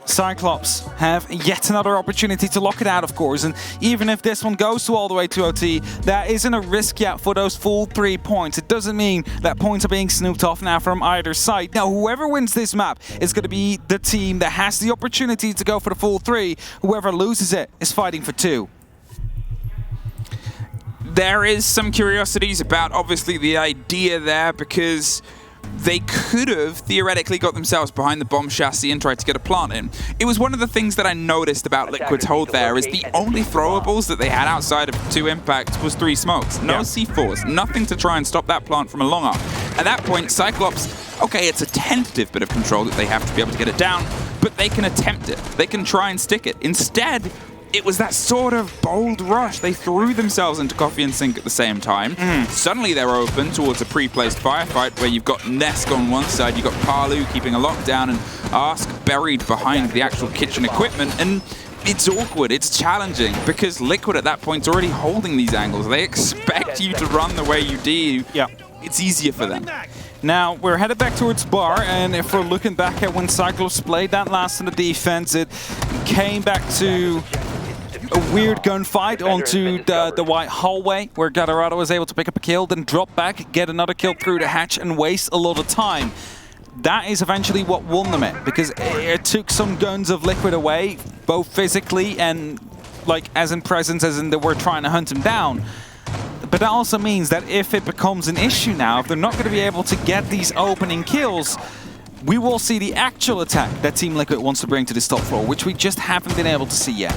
Cyclops have yet another opportunity to lock it out, of course, and even if this one goes to all the way to OT, that isn't a risk yet for those full 3 points. It doesn't mean that points are being snooped off now from either side. Now, whoever wins this map is going to be the team that has the opportunity to go for the full 3. Whoever loses it is fighting for 2. There is some curiosities about, obviously, the idea there, because they could have theoretically got themselves behind the bomb chassis and tried to get a plant in. It was one of the things that I noticed about Liquid's hold there, is the only throwables that they had outside of 2 impacts was 3 smokes. No C4s, nothing to try and stop that plant from a long arc. At that point, Cyclops, okay, it's a tentative bit of control that they have to be able to get it down, but they can attempt it. They can try and stick it. Instead, it was that sort of bold rush. They threw themselves into Coffee and Sink at the same time. Suddenly they're open towards a pre-placed firefight where you've got Nesk on one side, you've got Palu keeping a lockdown, and Ask buried behind the actual kitchen equipment. And it's awkward, it's challenging, because Liquid at that point is already holding these angles. They expect you to run the way you do. Yeah. It's easier for them. Now, we're headed back towards Bar, and if we're looking back at when Cyclops played that last in the defense, it came back to a weird gunfight onto the white hallway where Gadarado was able to pick up a kill, then drop back, get another kill through the hatch, and waste a lot of time. That is eventually what won them it, because it took some guns of Liquid away, both physically and like as in presence, as in they were trying to hunt him down. But that also means that if it becomes an issue now, if they're not going to be able to get these opening kills, we will see the actual attack that Team Liquid wants to bring to this top floor, which we just haven't been able to see yet.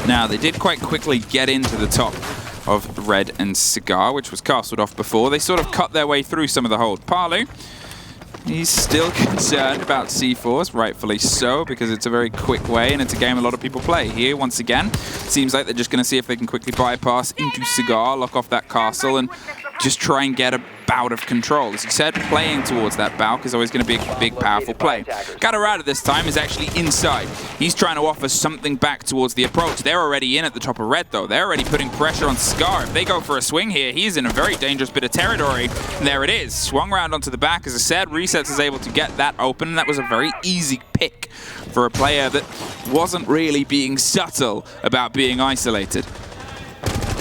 Now, they did quite quickly get into the top of Red and Cigar, which was castled off before. They sort of cut their way through some of the hold. Palu, he's still concerned about C4s, rightfully so, because it's a very quick way and it's a game a lot of people play. Here, once again, seems like they're just going to see if they can quickly bypass into Cigar, lock off that castle, and just try and get a bout of control. As you said, playing towards that bout is always going to be a big, powerful play. Gadarado this time is actually inside. He's trying to offer something back towards the approach. They're already in at the top of Red, though. They're already putting pressure on Scar. If they go for a swing here, he's in a very dangerous bit of territory. And there it is. Swung round onto the back. As I said, Resets is able to get that open, and that was a very easy pick for a player that wasn't really being subtle about being isolated.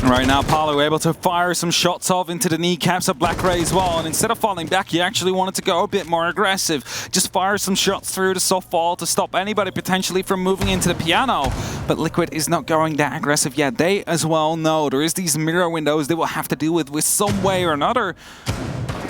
Right now, Palu able to fire some shots off into the kneecaps of Black Ray as well, and instead of falling back, he actually wanted to go a bit more aggressive. Just fire some shots through the soft wall to stop anybody potentially from moving into the piano. But Liquid is not going that aggressive yet. They as well know there is these mirror windows they will have to deal with some way or another.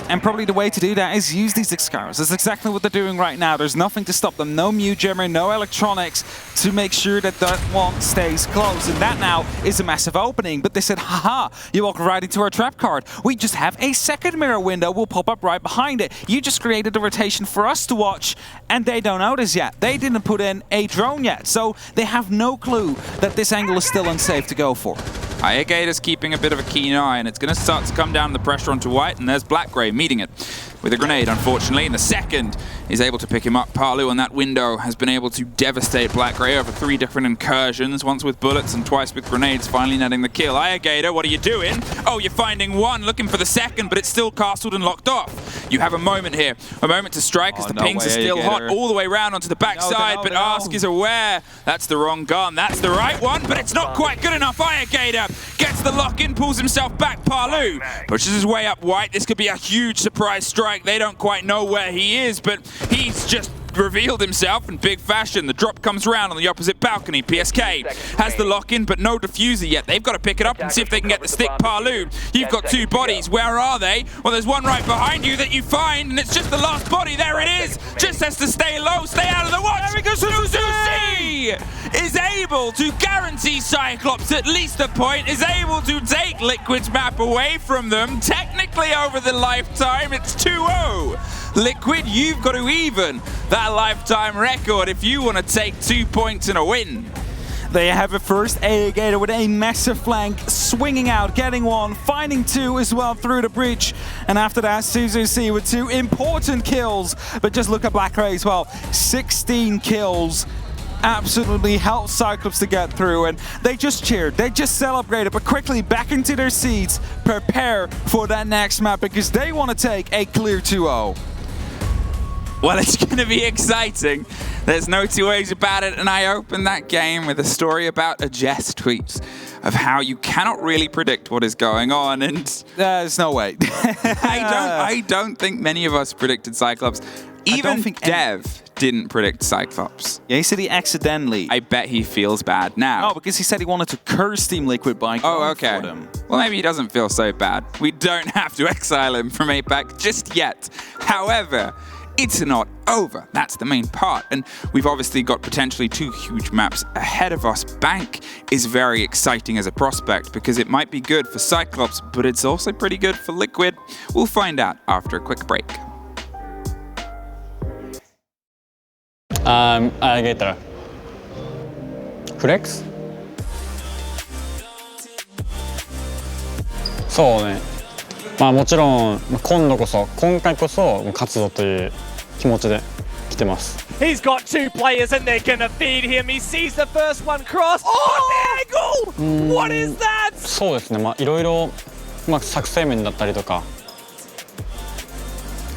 And probably the way to do that is use these Excaliburs. That's exactly what they're doing right now. There's nothing to stop them. No mute jammer, no electronics to make sure that that one stays close. And that now is a massive opening. But they said, haha, you walk right into our trap card. We just have a second mirror window. We'll pop up right behind it. You just created a rotation for us to watch. And they don't notice yet. They didn't put in a drone yet. So they have no clue that this angle is still unsafe to go for. Gator's keeping a bit of a keen eye, and it's going to start to come down the pressure onto White, and there's Black Gray meeting it with a grenade, unfortunately. In the second, he's able to pick him up. Palu on that window has been able to devastate Black Gray over 3 different incursions, once with bullets and twice with grenades, finally netting the kill. Gator, what are you doing? Oh, you're finding one, looking for the second, but it's still castled and locked off. You have a moment here, a moment to strike as the pings are still hot all the way around onto the backside, but Ask is aware. That's the wrong gun. That's the right one, but it's not quite good enough. Gator gets the lock in, pulls himself back. Palu pushes his way up White. This could be a huge surprise strike. They don't quite know where he is, but he's just revealed himself in big fashion. The drop comes around on the opposite balcony. PSK has the lock-in, but no diffuser yet. They've got to pick it up and see if they can get the stick Palu. You've got 2 bodies. Where are they? Well, there's one right behind you that you find, and it's just the last body. There it is. Just has to stay low, stay out of the watch. There he goes. Suzuki is able to guarantee Cyclops at least a point, is able to take Liquid's map away from them. Technically over the lifetime, it's 2-0. Liquid, you've got to even that lifetime record if you want to take 2 points and a win. They have a first Gator with a massive flank, swinging out, getting 1, finding 2 as well through the breach. And after that, Suzuki with 2 important kills. But just look at Black Ray as well, 16 kills. Absolutely helped Cyclops to get through, and they just cheered, they just celebrated, but quickly back into their seats, prepare for that next map because they want to take a clear 2-0. Well, it's going to be exciting. There's no two ways about it, and I opened that game with a story about a Jess tweet of how you cannot really predict what is going on, and there's no way. I don't think many of us predicted Cyclops. Even Dev didn't predict Cyclops. Yeah, he said he accidentally. I bet he feels bad now. No, because he said he wanted to curse Team Liquid by going for them. Well, maybe he doesn't feel so bad. We don't have to exile him from APAC just yet. However, it's not over. That's the main part. And we've obviously got potentially 2 huge maps ahead of us. Bank is very exciting as a prospect because it might be good for Cyclops, but it's also pretty good for Liquid. We'll find out after a quick break. Alligator. Flex? そうね。まあもちろん今回こそ勝つぞという気持ちで来てます。He's got 2 players and they're gonna feed him. He sees the first one cross. Oh, the angle! What is that? そうですね。まあいろいろ作戦面だったりとか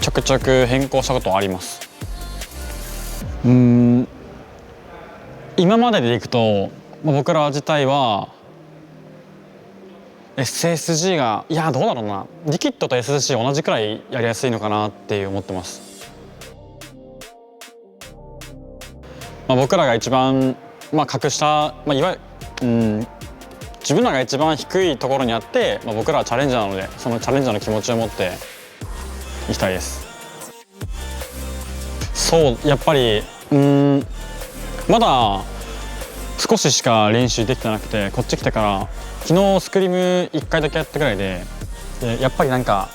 ちょくちょく変更したことはあります。今まででいくと、僕ら自体は SSG がいやどうだろうな、リキッドと SSG 同じくらいやりやすいのかなって思ってます。僕らが一番格下、いわゆる自分らが一番低いところにあって、僕らはチャレンジャーなので、そのチャレンジャーの気持ちを持っていきたいです。そうやっぱりまだ少ししか練習できてなくて、こっち来てから昨日スクリーム1回だけやったぐらいで、やっぱりなんか、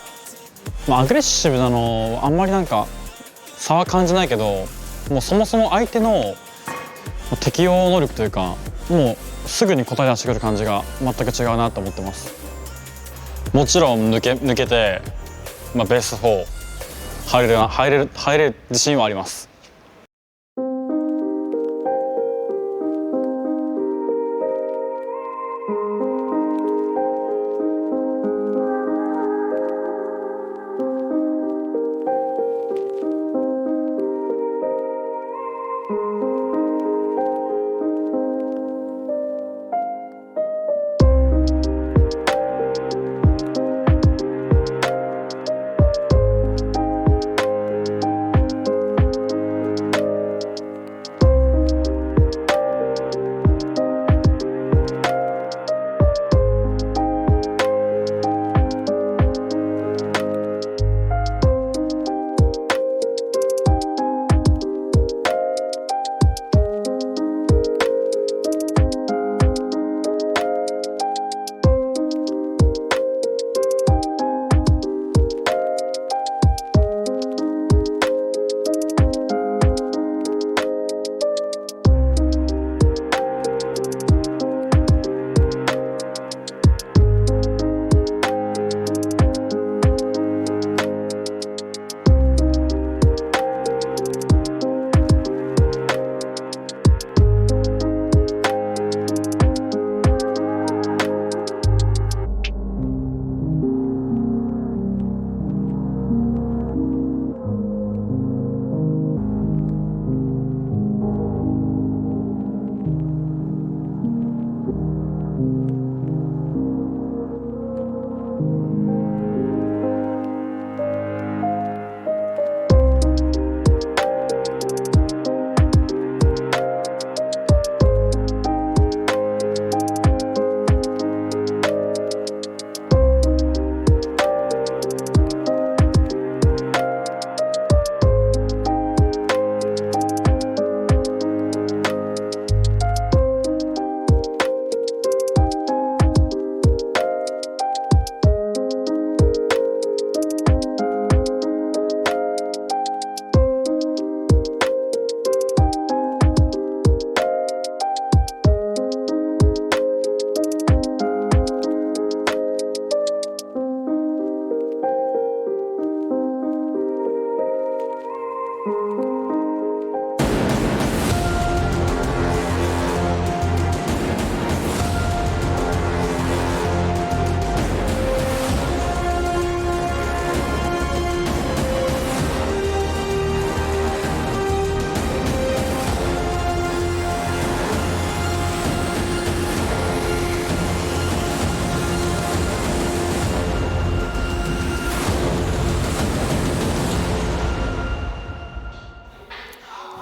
アグレッシブなのあんまりなんか差は感じないけど、もうそもそも相手の適応能力というか、もうすぐに答え出してくる感じが全く違うなと思ってます。もちろん抜けて、ベスト4入れる自信はあります。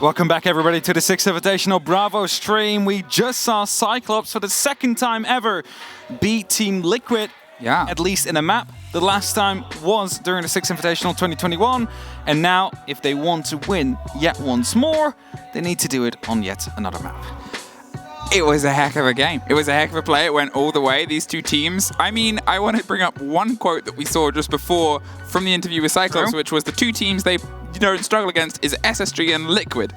Welcome back, everybody, to the Six Invitational Bravo stream. We just saw Cyclops for the second time ever beat Team Liquid, at least in a map. The last time was during the Six Invitational 2021, and now, if they want to win yet once more, they need to do it on yet another map. It was a heck of a game. It was a heck of a play. It went all the way, these two teams. I mean, I want to bring up one quote that we saw just before from the interview with Cyclops, which was the two teams they don't struggle against is SSG and Liquid.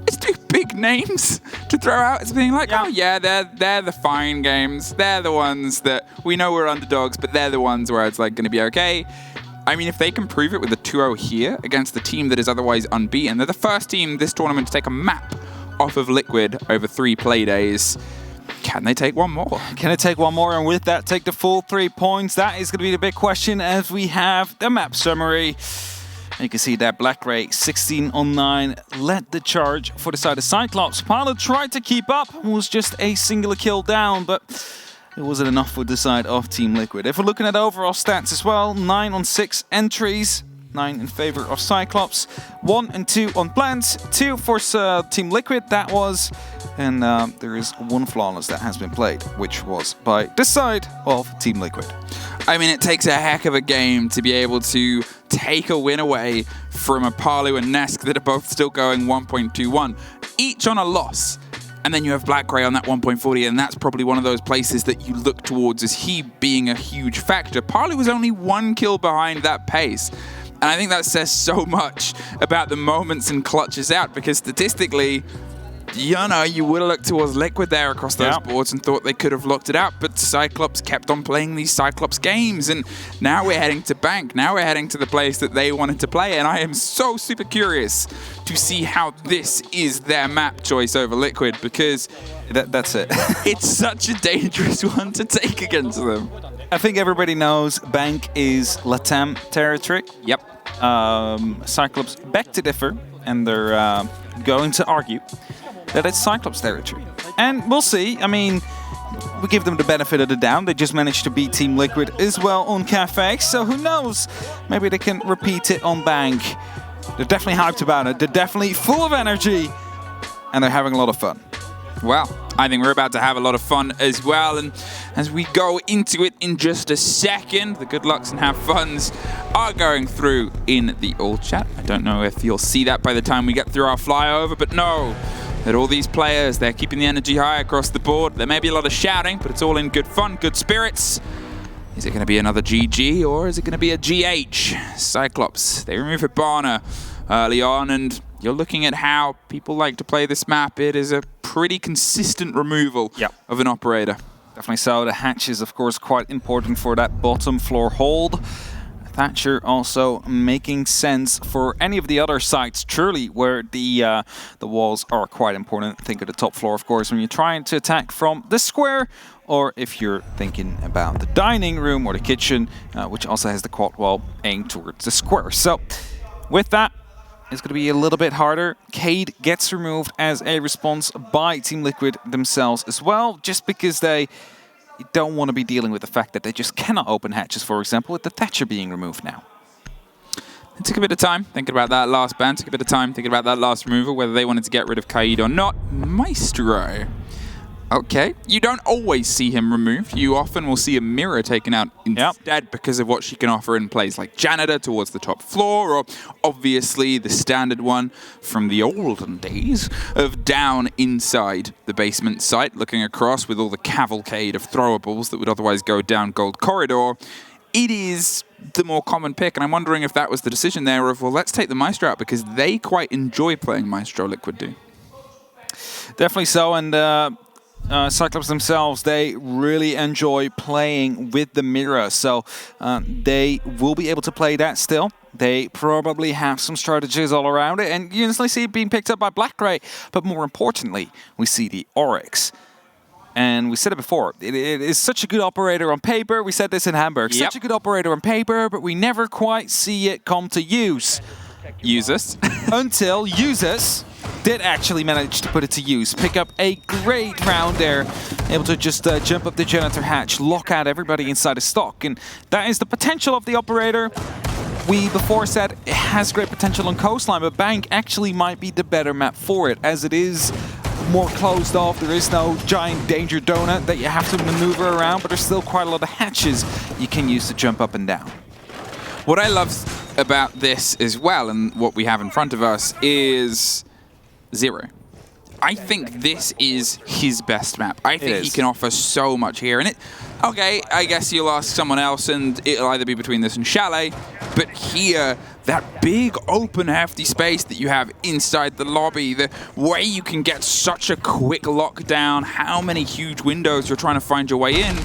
It's two big names to throw out as being like, oh yeah, they're the fine games. They're the ones that we know we're underdogs, but they're the ones where it's like going to be okay. I mean, if they can prove it with a 2-0 here against the team that is otherwise unbeaten, they're the first team this tournament to take a map off of Liquid over 3 play days. Can they take one more? Can they take one more, and with that take the full 3 points? That is going to be the big question as we have the map summary. You can see that Blackray 16 on 9 led the charge for the side of Cyclops. Pilot tried to keep up, was just a singular kill down, but it wasn't enough for the side of Team Liquid. If we're looking at overall stats as well, 9 on 6 entries. 9 in favor of Cyclops, 1 and 2 on plants, 2 for Team Liquid, that was, and there is 1 flawless that has been played, which was by the side of Team Liquid. I mean, it takes a heck of a game to be able to take a win away from a Palu and Nesk that are both still going 1.21, each on a loss. And then you have Blackray on that 1.40, and that's probably one of those places that you look towards as he being a huge factor. Palu was only 1 kill behind that pace. And I think that says so much about the moments and clutches out, because statistically, you know, you would have looked towards Liquid there across those boards and thought they could have locked it out, but Cyclops kept on playing these Cyclops games, and now we're heading to Bank. Now we're heading to the place that they wanted to play, and I am so super curious to see how this is their map choice over Liquid, because that's it. It's such a dangerous one to take against them. I think everybody knows Bank is Latam territory. Yep. Cyclops beg to differ, and they're going to argue that it's Cyclops territory. And we'll see. I mean, we give them the benefit of the doubt. They just managed to beat Team Liquid as well on Kafe, so who knows? Maybe they can repeat it on Bank. They're definitely hyped about it. They're definitely full of energy, and they're having a lot of fun. Well, I think we're about to have a lot of fun as well, and as we go into it in just a second, the good lucks and have funs are going through in the all chat. I don't know if you'll see that by the time we get through our flyover, but know that all these players, they're keeping the energy high across the board. There may be a lot of shouting, but it's all in good fun, good spirits. Is it going to be another GG, or is it going to be a GH? Cyclops, they remove Hibana early on, and you're looking at how people like to play this map. It is a pretty consistent removal of an operator. Definitely so. The hatch is, of course, quite important for that bottom floor hold. Thatcher also making sense for any of the other sites, truly, where the walls are quite important. Think of the top floor, of course, when you're trying to attack from the square, or if you're thinking about the dining room or the kitchen, which also has the quad wall aimed towards the square. So, with that, it's going to be a little bit harder. Cade gets removed as a response by Team Liquid themselves as well, just because they don't want to be dealing with the fact that they just cannot open hatches, for example, with the Thatcher being removed now. It took a bit of time thinking about that last ban, took a bit of time thinking about that last removal, whether they wanted to get rid of Kaid or not. Maestro. Okay, you don't always see him removed. You often will see a Mirror taken out instead because of what she can offer in plays like Janitor towards the top floor, or obviously the standard one from the olden days of down inside the basement site, looking across with all the cavalcade of throwables that would otherwise go down Gold Corridor. It is the more common pick, and I'm wondering if that was the decision there of, well, let's take the Maestro out because they quite enjoy playing Maestro, Liquid do. Definitely so, and Cyclops themselves, they really enjoy playing with the Mirror, so they will be able to play that still. They probably have some strategies all around it, and you instantly see it being picked up by Blackray. But more importantly, we see the Oryx. And we said it before, it is such a good operator on paper. We said this in Hamburg. Such a good operator on paper, but we never quite see it come to use. Users. Until users did actually manage to put it to use. Pick up a great round there. Able to just jump up the Janitor hatch, lock out everybody inside the stock. And that is the potential of the operator. we before said it has great potential on coastline, but Bank actually might be the better map for it, as it is more closed off. There is no giant danger donut that you have to maneuver around, but there's still quite a lot of hatches you can use to jump up and down. What I love about this as well, and what we have in front of us, is Zero. I think this is his best map. I think he can offer so much here. And okay, I guess you'll ask someone else, and it'll either be between this and Chalet, but here, that big open hefty space that you have inside the lobby, the way you can get such a quick lockdown, how many huge windows you're trying to find your way in.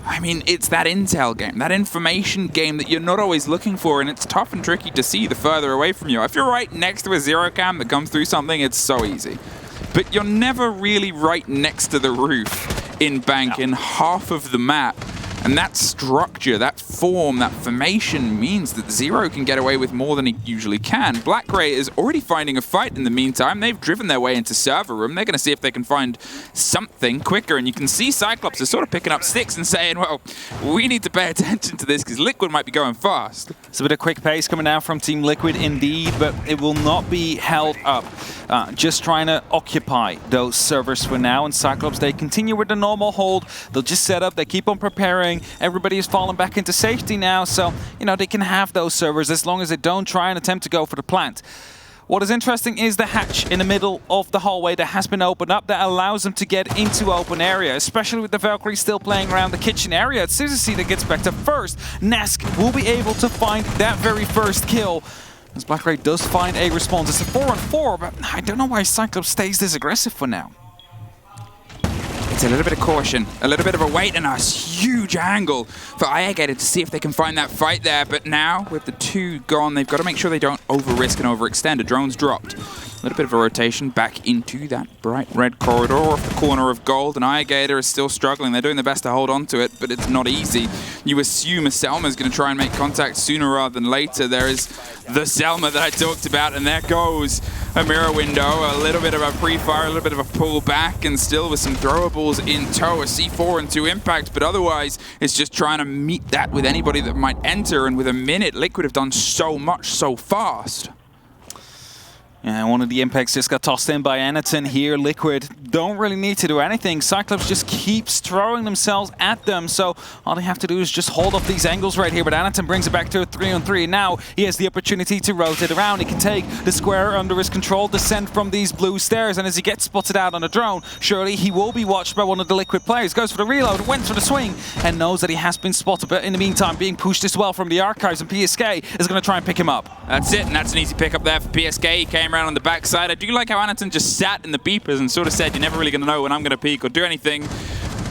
I mean, it's that intel game, that information game that you're not always looking for, and it's tough and tricky to see the further away from you. If you're right next to a zero cam that comes through something, it's so easy. But you're never really right next to the roof in Bank in half of the map. And that structure, that form, that formation means that Zero can get away with more than he usually can. Black Gray is already finding a fight in the meantime. They've driven their way into server room. They're going to see if they can find something quicker. And you can see Cyclops is sort of picking up sticks and saying, well, we need to pay attention to this because Liquid might be going fast. It's a bit of quick pace coming down from Team Liquid indeed, but it will not be held up. Just trying to occupy those servers for now. And Cyclops, they continue with the normal hold. They'll just set up. They keep on preparing. Everybody is falling back into safety now, so, you know, they can have those servers as long as they don't try and attempt to go for the plant. What is interesting is the hatch in the middle of the hallway that has been opened up that allows them to get into open area, especially with the Valkyrie still playing around the kitchen area. It's Suzuki that gets back to first. Nesk will be able to find that very first kill, as Black Ray does find a response. It's a 4-on-4, but I don't know why Cyclops stays this aggressive for now. It's a little bit of caution, a little bit of a wait, and a huge angle for Ayagator to see if they can find that fight there. But now, with the two gone, they've got to make sure they don't over-risk and overextend. A drone's dropped. A little bit of a rotation back into that bright red corridor off the corner of gold, and Ayagator is still struggling. They're doing their best to hold on to it, but it's not easy. You assume a Selma is going to try and make contact sooner rather than later. There is the Selma that I talked about, and there goes a mirror window, a little bit of a pre-fire, a little bit of a pull back, and still with some throwables in tow, a C4 and 2 impact, but otherwise it's just trying to meet that with anybody that might enter, and with a minute, Liquid have done so much so fast. Yeah, one of the impacts just got tossed in by Anaton here. Liquid don't really need to do anything. Cyclops just keeps throwing themselves at them, so all they have to do is just hold up these angles right here. But Anaton brings it back to a 3-on-3. Now he has the opportunity to rotate around. He can take the square under his control, descend from these blue stairs, and as he gets spotted out on a drone, surely he will be watched by one of the Liquid players. Goes for the reload, went for the swing, and knows that he has been spotted. But in the meantime, being pushed as well from the archives, and PSK is going to try and pick him up. That's it, and that's an easy pickup there for PSK. He came around on the backside. I do like how Anaton just sat in the beepers and sort of said, you're never really going to know when I'm going to peek or do anything.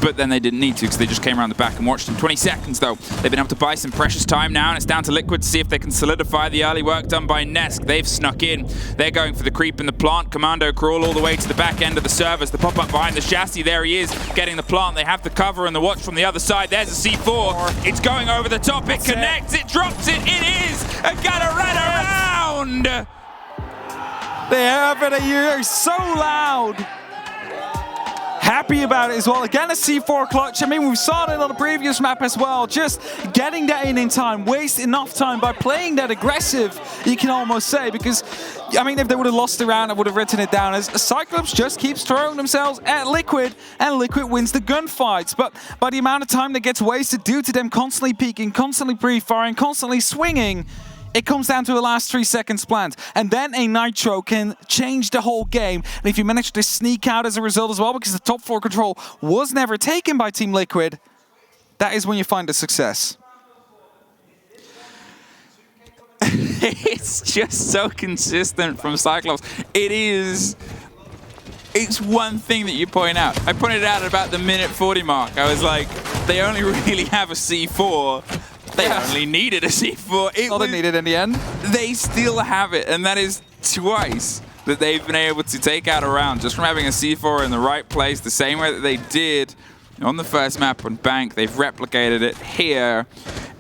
But then they didn't need to because they just came around the back and watched him. 20 seconds though. They've been able to buy some precious time now, and it's down to Liquid to see if they can solidify the early work done by Nesk. They've snuck in. They're going for the creep in the plant. Commando crawl all the way to the back end of the servers. The pop up behind the chassis. There he is, getting the plant. They have the cover and the watch from the other side. There's a C4. It's going over the top. It connects. It drops it. It is a Gatorade around. They have it. You're so loud. Happy about it as well. Again, a C4 clutch. I mean, we saw it on the previous map as well. Just getting that in time. Waste enough time by playing that aggressive, you can almost say. Because, I mean, if they would have lost the round, I would have written it down as Cyclops just keeps throwing themselves at Liquid, and Liquid wins the gunfights. But by the amount of time that gets wasted due to them constantly peeking, constantly pre-firing, constantly swinging, it comes down to the last 3 seconds plant. And then a Nitro can change the whole game. And if you manage to sneak out as a result as well, because the top floor control was never taken by Team Liquid, that is when you find the success. It's just so consistent from Cyclops. It's one thing that you point out. I pointed it out at about the minute 40 mark. I was like, they only really have a C4. They only needed a C4. All they needed in the end. They still have it, and that is twice that they've been able to take out a round just from having a C4 in the right place, the same way that they did on the first map on Bank. They've replicated it here.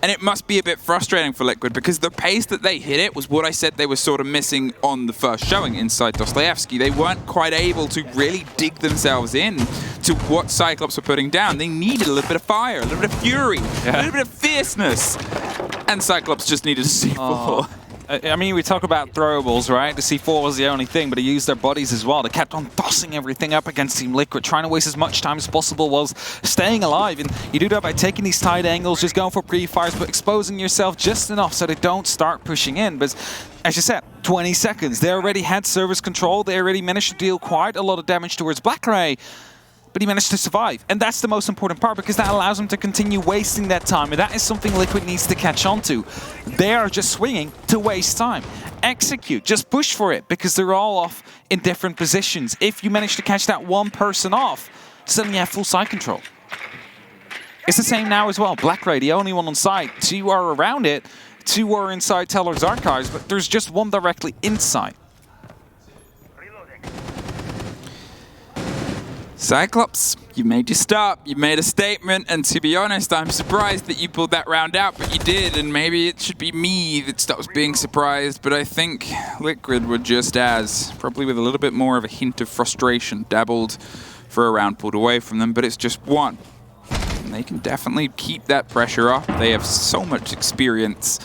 And it must be a bit frustrating for Liquid because the pace that they hit it was what I said they were sort of missing on the first showing inside Dostoyevsky. They weren't quite able to really dig themselves in to what Cyclops were putting down. They needed a little bit of fire, a little bit of fury, a little bit of fierceness. And Cyclops just needed a C4. I mean, we talk about throwables, right? The C4 was the only thing, but they used their bodies as well. They kept on tossing everything up against Team Liquid, trying to waste as much time as possible whilst staying alive. And you do that by taking these tight angles, just going for pre-fires, but exposing yourself just enough so they don't start pushing in. But as you said, 20 seconds. They already had service control. They already managed to deal quite a lot of damage towards Blackray. But he managed to survive. And that's the most important part, because that allows him to continue wasting that time. And that is something Liquid needs to catch on to. They are just swinging to waste time. Execute, just push for it, because they're all off in different positions. If you manage to catch that one person off, suddenly you have full side control. It's the same now as well. Blackray, the only one on site. 2 are around it, 2 are inside Teller's Archives, but there's just 1 directly inside. Cyclops, you made your stop, you made a statement, and to be honest, I'm surprised that you pulled that round out, but you did, and maybe it should be me that stops being surprised, but I think Liquid were just as, probably with a little bit more of a hint of frustration, dabbled for a round pulled away from them, but it's just 1. And they can definitely keep that pressure off. They have so much experience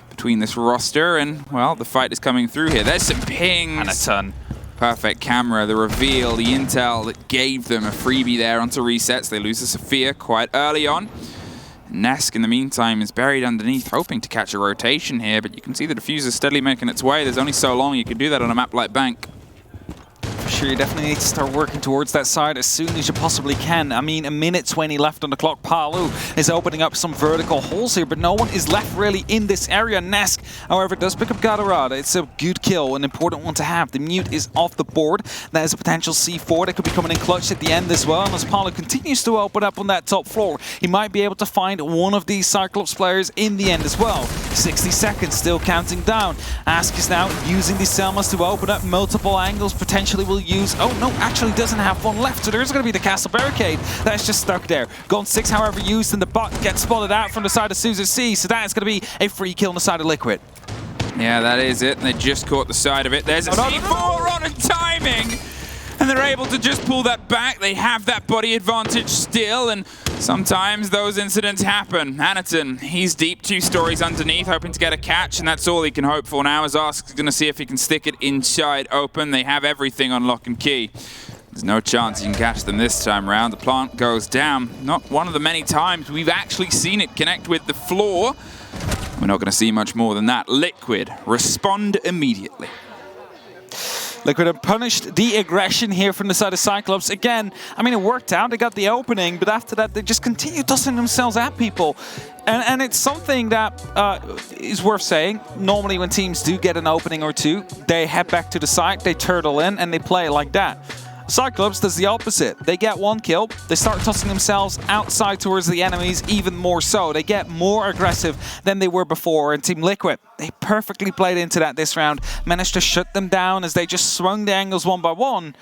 between this roster, and, well, the fight is coming through here. There's some pings. And a ton. Perfect camera, the reveal, the intel that gave them a freebie there onto resets. They lose the Sophia quite early on. Nesk, in the meantime, is buried underneath, hoping to catch a rotation here, but you can see the diffuser steadily making its way. There's only so long you can do that on a map like Bank. For sure, you definitely need to start working towards that side as soon as you possibly can. I mean, 1:20 left on the clock. Palu is opening up some vertical holes here, but no one is left really in this area. Nesk, however, does pick up Gadarada. It's a good kill, an important one to have. The mute is off the board. That is a potential C4 that could be coming in clutch at the end as well. And as Palu continues to open up on that top floor, he might be able to find one of these Cyclops players in the end as well. 60 seconds, still counting down. Ask is now using the Selmas to open up multiple angles, potentially will use... Oh, no, actually doesn't have one left, so there's going to be the castle barricade that's just stuck there. Gone 6, however, used, and the bot gets spotted out from the side of Suzer C, so that is going to be a free kill on the side of Liquid. Yeah, that is it, and they just caught the side of it. There's a C4 on a timing, and they're able to just pull that back. They have that body advantage still, and sometimes those incidents happen. Anaton, he's deep, 2 stories underneath, hoping to get a catch, and that's all he can hope for now, as Ask's going to see if he can stick it inside open. They have everything on lock and key. There's no chance you can catch them this time around. The plant goes down. Not one of the many times we've actually seen it connect with the floor. We're not going to see much more than that. Liquid, respond immediately. Liquid have punished the aggression here from the side of Cyclops. Again, I mean, it worked out. They got the opening, but after that, they just continue tossing themselves at people. And it's something that is worth saying. Normally, when teams do get an opening or 2, they head back to the site, they turtle in, and they play like that. Cyclops does the opposite. They get 1 kill, they start tossing themselves outside towards the enemies even more so. They get more aggressive than they were before, and Team Liquid, they perfectly played into that this round, managed to shut them down as they just swung the angles one by one.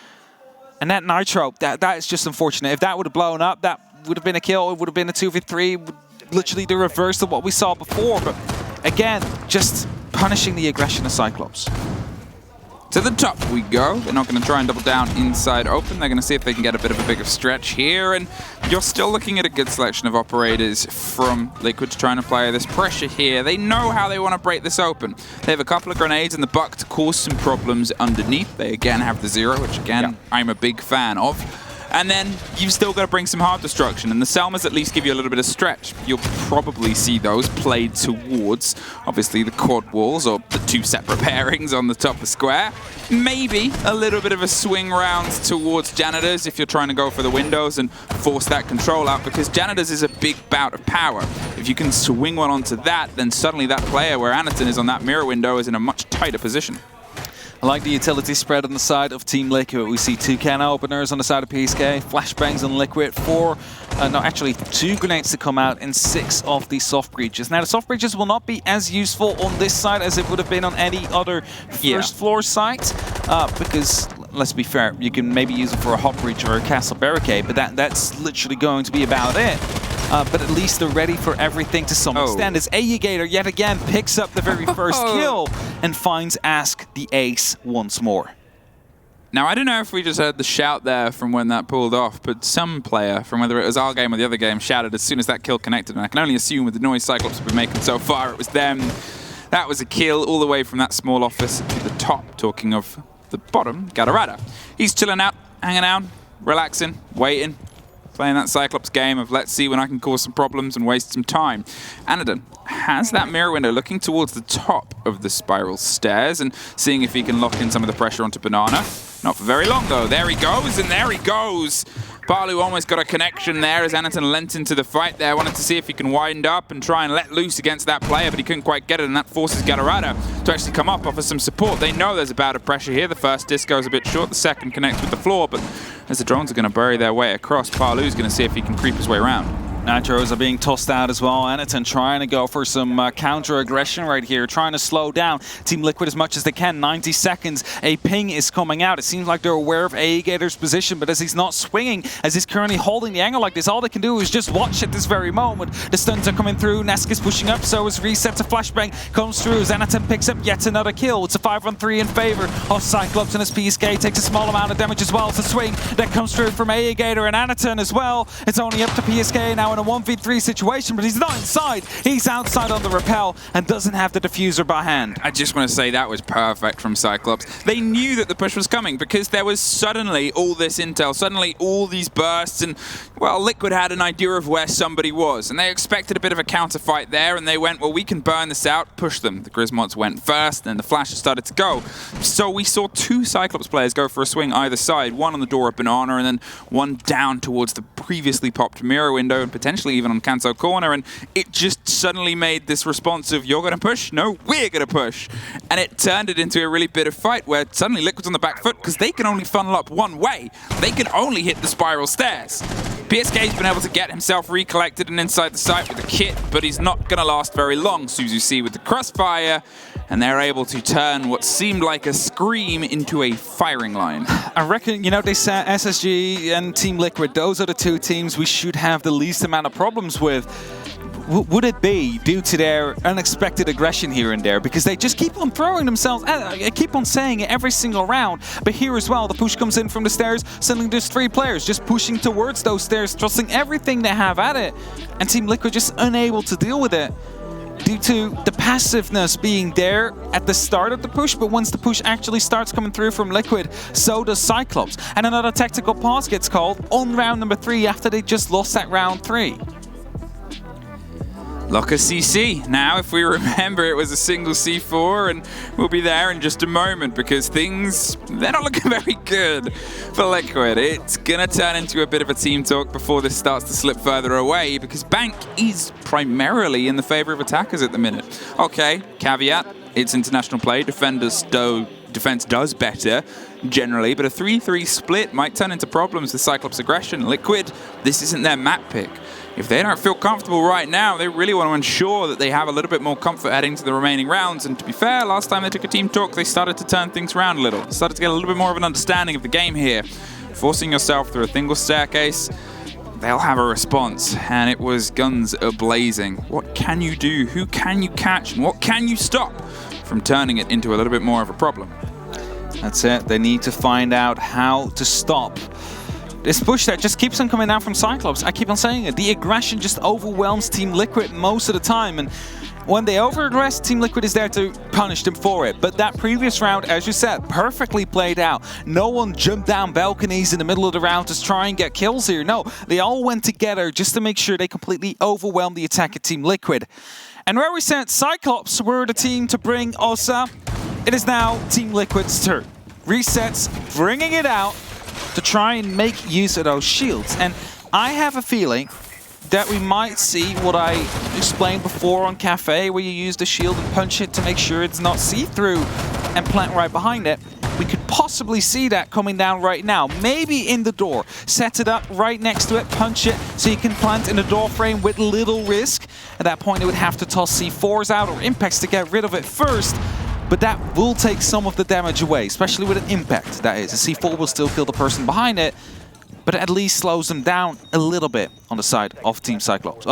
And that Nitro, that is just unfortunate. If that would have blown up, that would have been a kill, it would have been a 2v3, literally the reverse of what we saw before. But again, just punishing the aggression of Cyclops. To the top we go. They're not going to try and double down inside open. They're going to see if they can get a bit of a bigger stretch here. And you're still looking at a good selection of operators from Liquid to try and apply this pressure here. They know how they want to break this open. They have a couple of grenades in the buck to cause some problems underneath. They again have the 0, which again, I'm a big fan of. And then you've still got to bring some hard destruction, and the Selmas at least give you a little bit of stretch. You'll probably see those played towards, obviously, the quad walls or the 2 separate pairings on the top of the square. Maybe a little bit of a swing round towards Janitors if you're trying to go for the windows and force that control out, because Janitors is a big bout of power. If you can swing one onto that, then suddenly that player where Anaton is on that mirror window is in a much tighter position. I like the utility spread on the side of Team Liquid. We see 2 can openers on the side of PSK, flashbangs on Liquid, 2 grenades to come out, and 6 of the soft breaches. Now, the soft breaches will not be as useful on this side as it would have been on any other first floor site, because, let's be fair, you can maybe use it for a hot breach or a castle barricade, but that's literally going to be about it. But at least they're ready for everything to some extent, as Aegator yet again picks up the very first kill and finds Ask the ace once more. Now, I don't know if we just heard the shout there from when that pulled off, but some player, from whether it was our game or the other game, shouted as soon as that kill connected. And I can only assume with the noise Cyclops have been making so far, it was them. That was a kill all the way from that small office to the top, talking of the bottom, Gatorada. He's chilling out, hanging out, relaxing, waiting, playing that Cyclops game of let's see when I can cause some problems and waste some time. Anadon has that mirror window looking towards the top of the spiral stairs and seeing if he can lock in some of the pressure onto Banana. Not for very long, though. There he goes, and there he goes. Palu almost got a connection there as Anaton lent into the fight there. Wanted to see if he can wind up and try and let loose against that player, but he couldn't quite get it, and that forces Gatorada to actually come up, offer some support. They know there's a bout of pressure here. The first disc goes a bit short. The second connects with the floor, but as the drones are going to bury their way across, Palu's going to see if he can creep his way around. Nitros are being tossed out as well. Anaton trying to go for some counter-aggression right here, trying to slow down Team Liquid as much as they can. 90 seconds, a ping is coming out. It seems like they're aware of Aegator's position, but as he's not swinging, as he's currently holding the angle like this, all they can do is just watch at this very moment. The stuns are coming through, Neski's pushing up, so is Reset. A flashbang comes through as Anaton picks up yet another kill. It's a 5-on-3 in favor of Cyclops, and his PSK takes a small amount of damage as well. It's a swing that comes through from Aegator and Anaton as well. It's only up to PSK now in a 1v3 situation, but he's not inside. He's outside on the rappel and doesn't have the diffuser by hand. I just want to say that was perfect from Cyclops. They knew that the push was coming because there was suddenly all this intel, suddenly all these bursts, and, well, Liquid had an idea of where somebody was, and they expected a bit of a counter fight there, and they went, well, we can burn this out, push them. The Grismods went first, and the flashes started to go. So we saw two Cyclops players go for a swing either side, one on the door of Banana, and then one down towards the previously popped mirror window, and potentially even on Kanto corner, and it just suddenly made this response of, you're going to push? No, we're going to push. And it turned it into a really bitter fight where suddenly Liquid's on the back foot because they can only funnel up one way. They can only hit the spiral stairs. PSK's been able to get himself recollected and inside the site with the kit, but he's not going to last very long. Suzu C with the crossfire, and they're able to turn what seemed like a scream into a firing line. I reckon, you know, they said SSG and Team Liquid, those are the two teams we should have the least amount of problems with. Would it be due to their unexpected aggression here and there? Because they just keep on throwing themselves, I keep on saying it every single round, but here as well, the push comes in from the stairs, suddenly there's three players just pushing towards those stairs, thrusting everything they have at it, and Team Liquid just unable to deal with it due to the passiveness being there at the start of the push, but once the push actually starts coming through from Liquid, so does Cyclops. And another tactical pause gets called on round number 3 after they just lost that round 3. Locker CC. Now, if we remember, it was a single C4, and we'll be there in just a moment because things, they're not looking very good for Liquid. It's gonna turn into a bit of a team talk before this starts to slip further away because Bank is primarily in the favor of attackers at the minute. Okay, caveat, it's international play. Defense does better generally, but a 3-3 split might turn into problems with Cyclops aggression. Liquid, this isn't their map pick. If they don't feel comfortable right now, they really want to ensure that they have a little bit more comfort heading to the remaining rounds. And to be fair, last time they took a team talk, they started to turn things around a little. Started to get a little bit more of an understanding of the game here. Forcing yourself through a single staircase, they'll have a response. And it was guns a-blazing. What can you do? Who can you catch? And what can you stop from turning it into a little bit more of a problem? That's it. They need to find out how to stop this push that just keeps on coming down from Cyclops. I keep on saying it. The aggression just overwhelms Team Liquid most of the time. And when they over-aggress, Team Liquid is there to punish them for it. But that previous round, as you said, perfectly played out. No one jumped down balconies in the middle of the round to try and get kills here. No, they all went together just to make sure they completely overwhelmed the attack of Team Liquid. And where we said Cyclops were the team to bring Osa, it is now Team Liquid's turn. Resets, bringing it out to try and make use of those shields. And I have a feeling that we might see what I explained before on Kafe, where you use the shield and punch it to make sure it's not see-through and plant right behind it. We could possibly see that coming down right now. Maybe in the door. Set it up right next to it, punch it, so you can plant in the door frame with little risk. At that point, it would have to toss C4s out or impacts to get rid of it first. But that will take some of the damage away, especially with an impact, that is. A C4 will still kill the person behind it, but it at least slows them down a little bit on the side of Team Cyclops.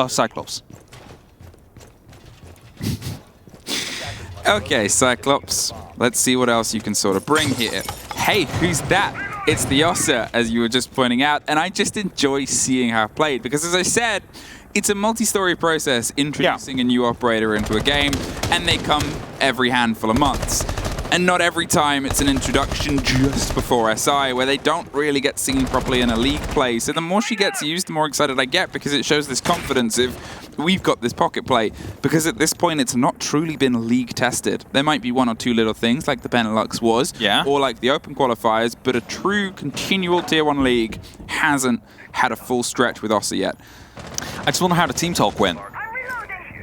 Okay, Cyclops, let's see what else you can sort of bring here. hey, who's that? It's the Ossa, as you were just pointing out, and I just enjoy seeing her played because, as I said, it's a multi-story process introducing a new operator into a game, and they come every handful of months. And not every time it's an introduction just before SI, where they don't really get seen properly in a league play. So the more she gets used, the more excited I get, because it shows this confidence of, we've got this pocket play. Because at this point, it's not truly been league tested. There might be one or two little things, like the Benelux was, or like the Open qualifiers, but a true continual Tier 1 league hasn't had a full stretch with Ossa yet. I just wonder how the team talk went.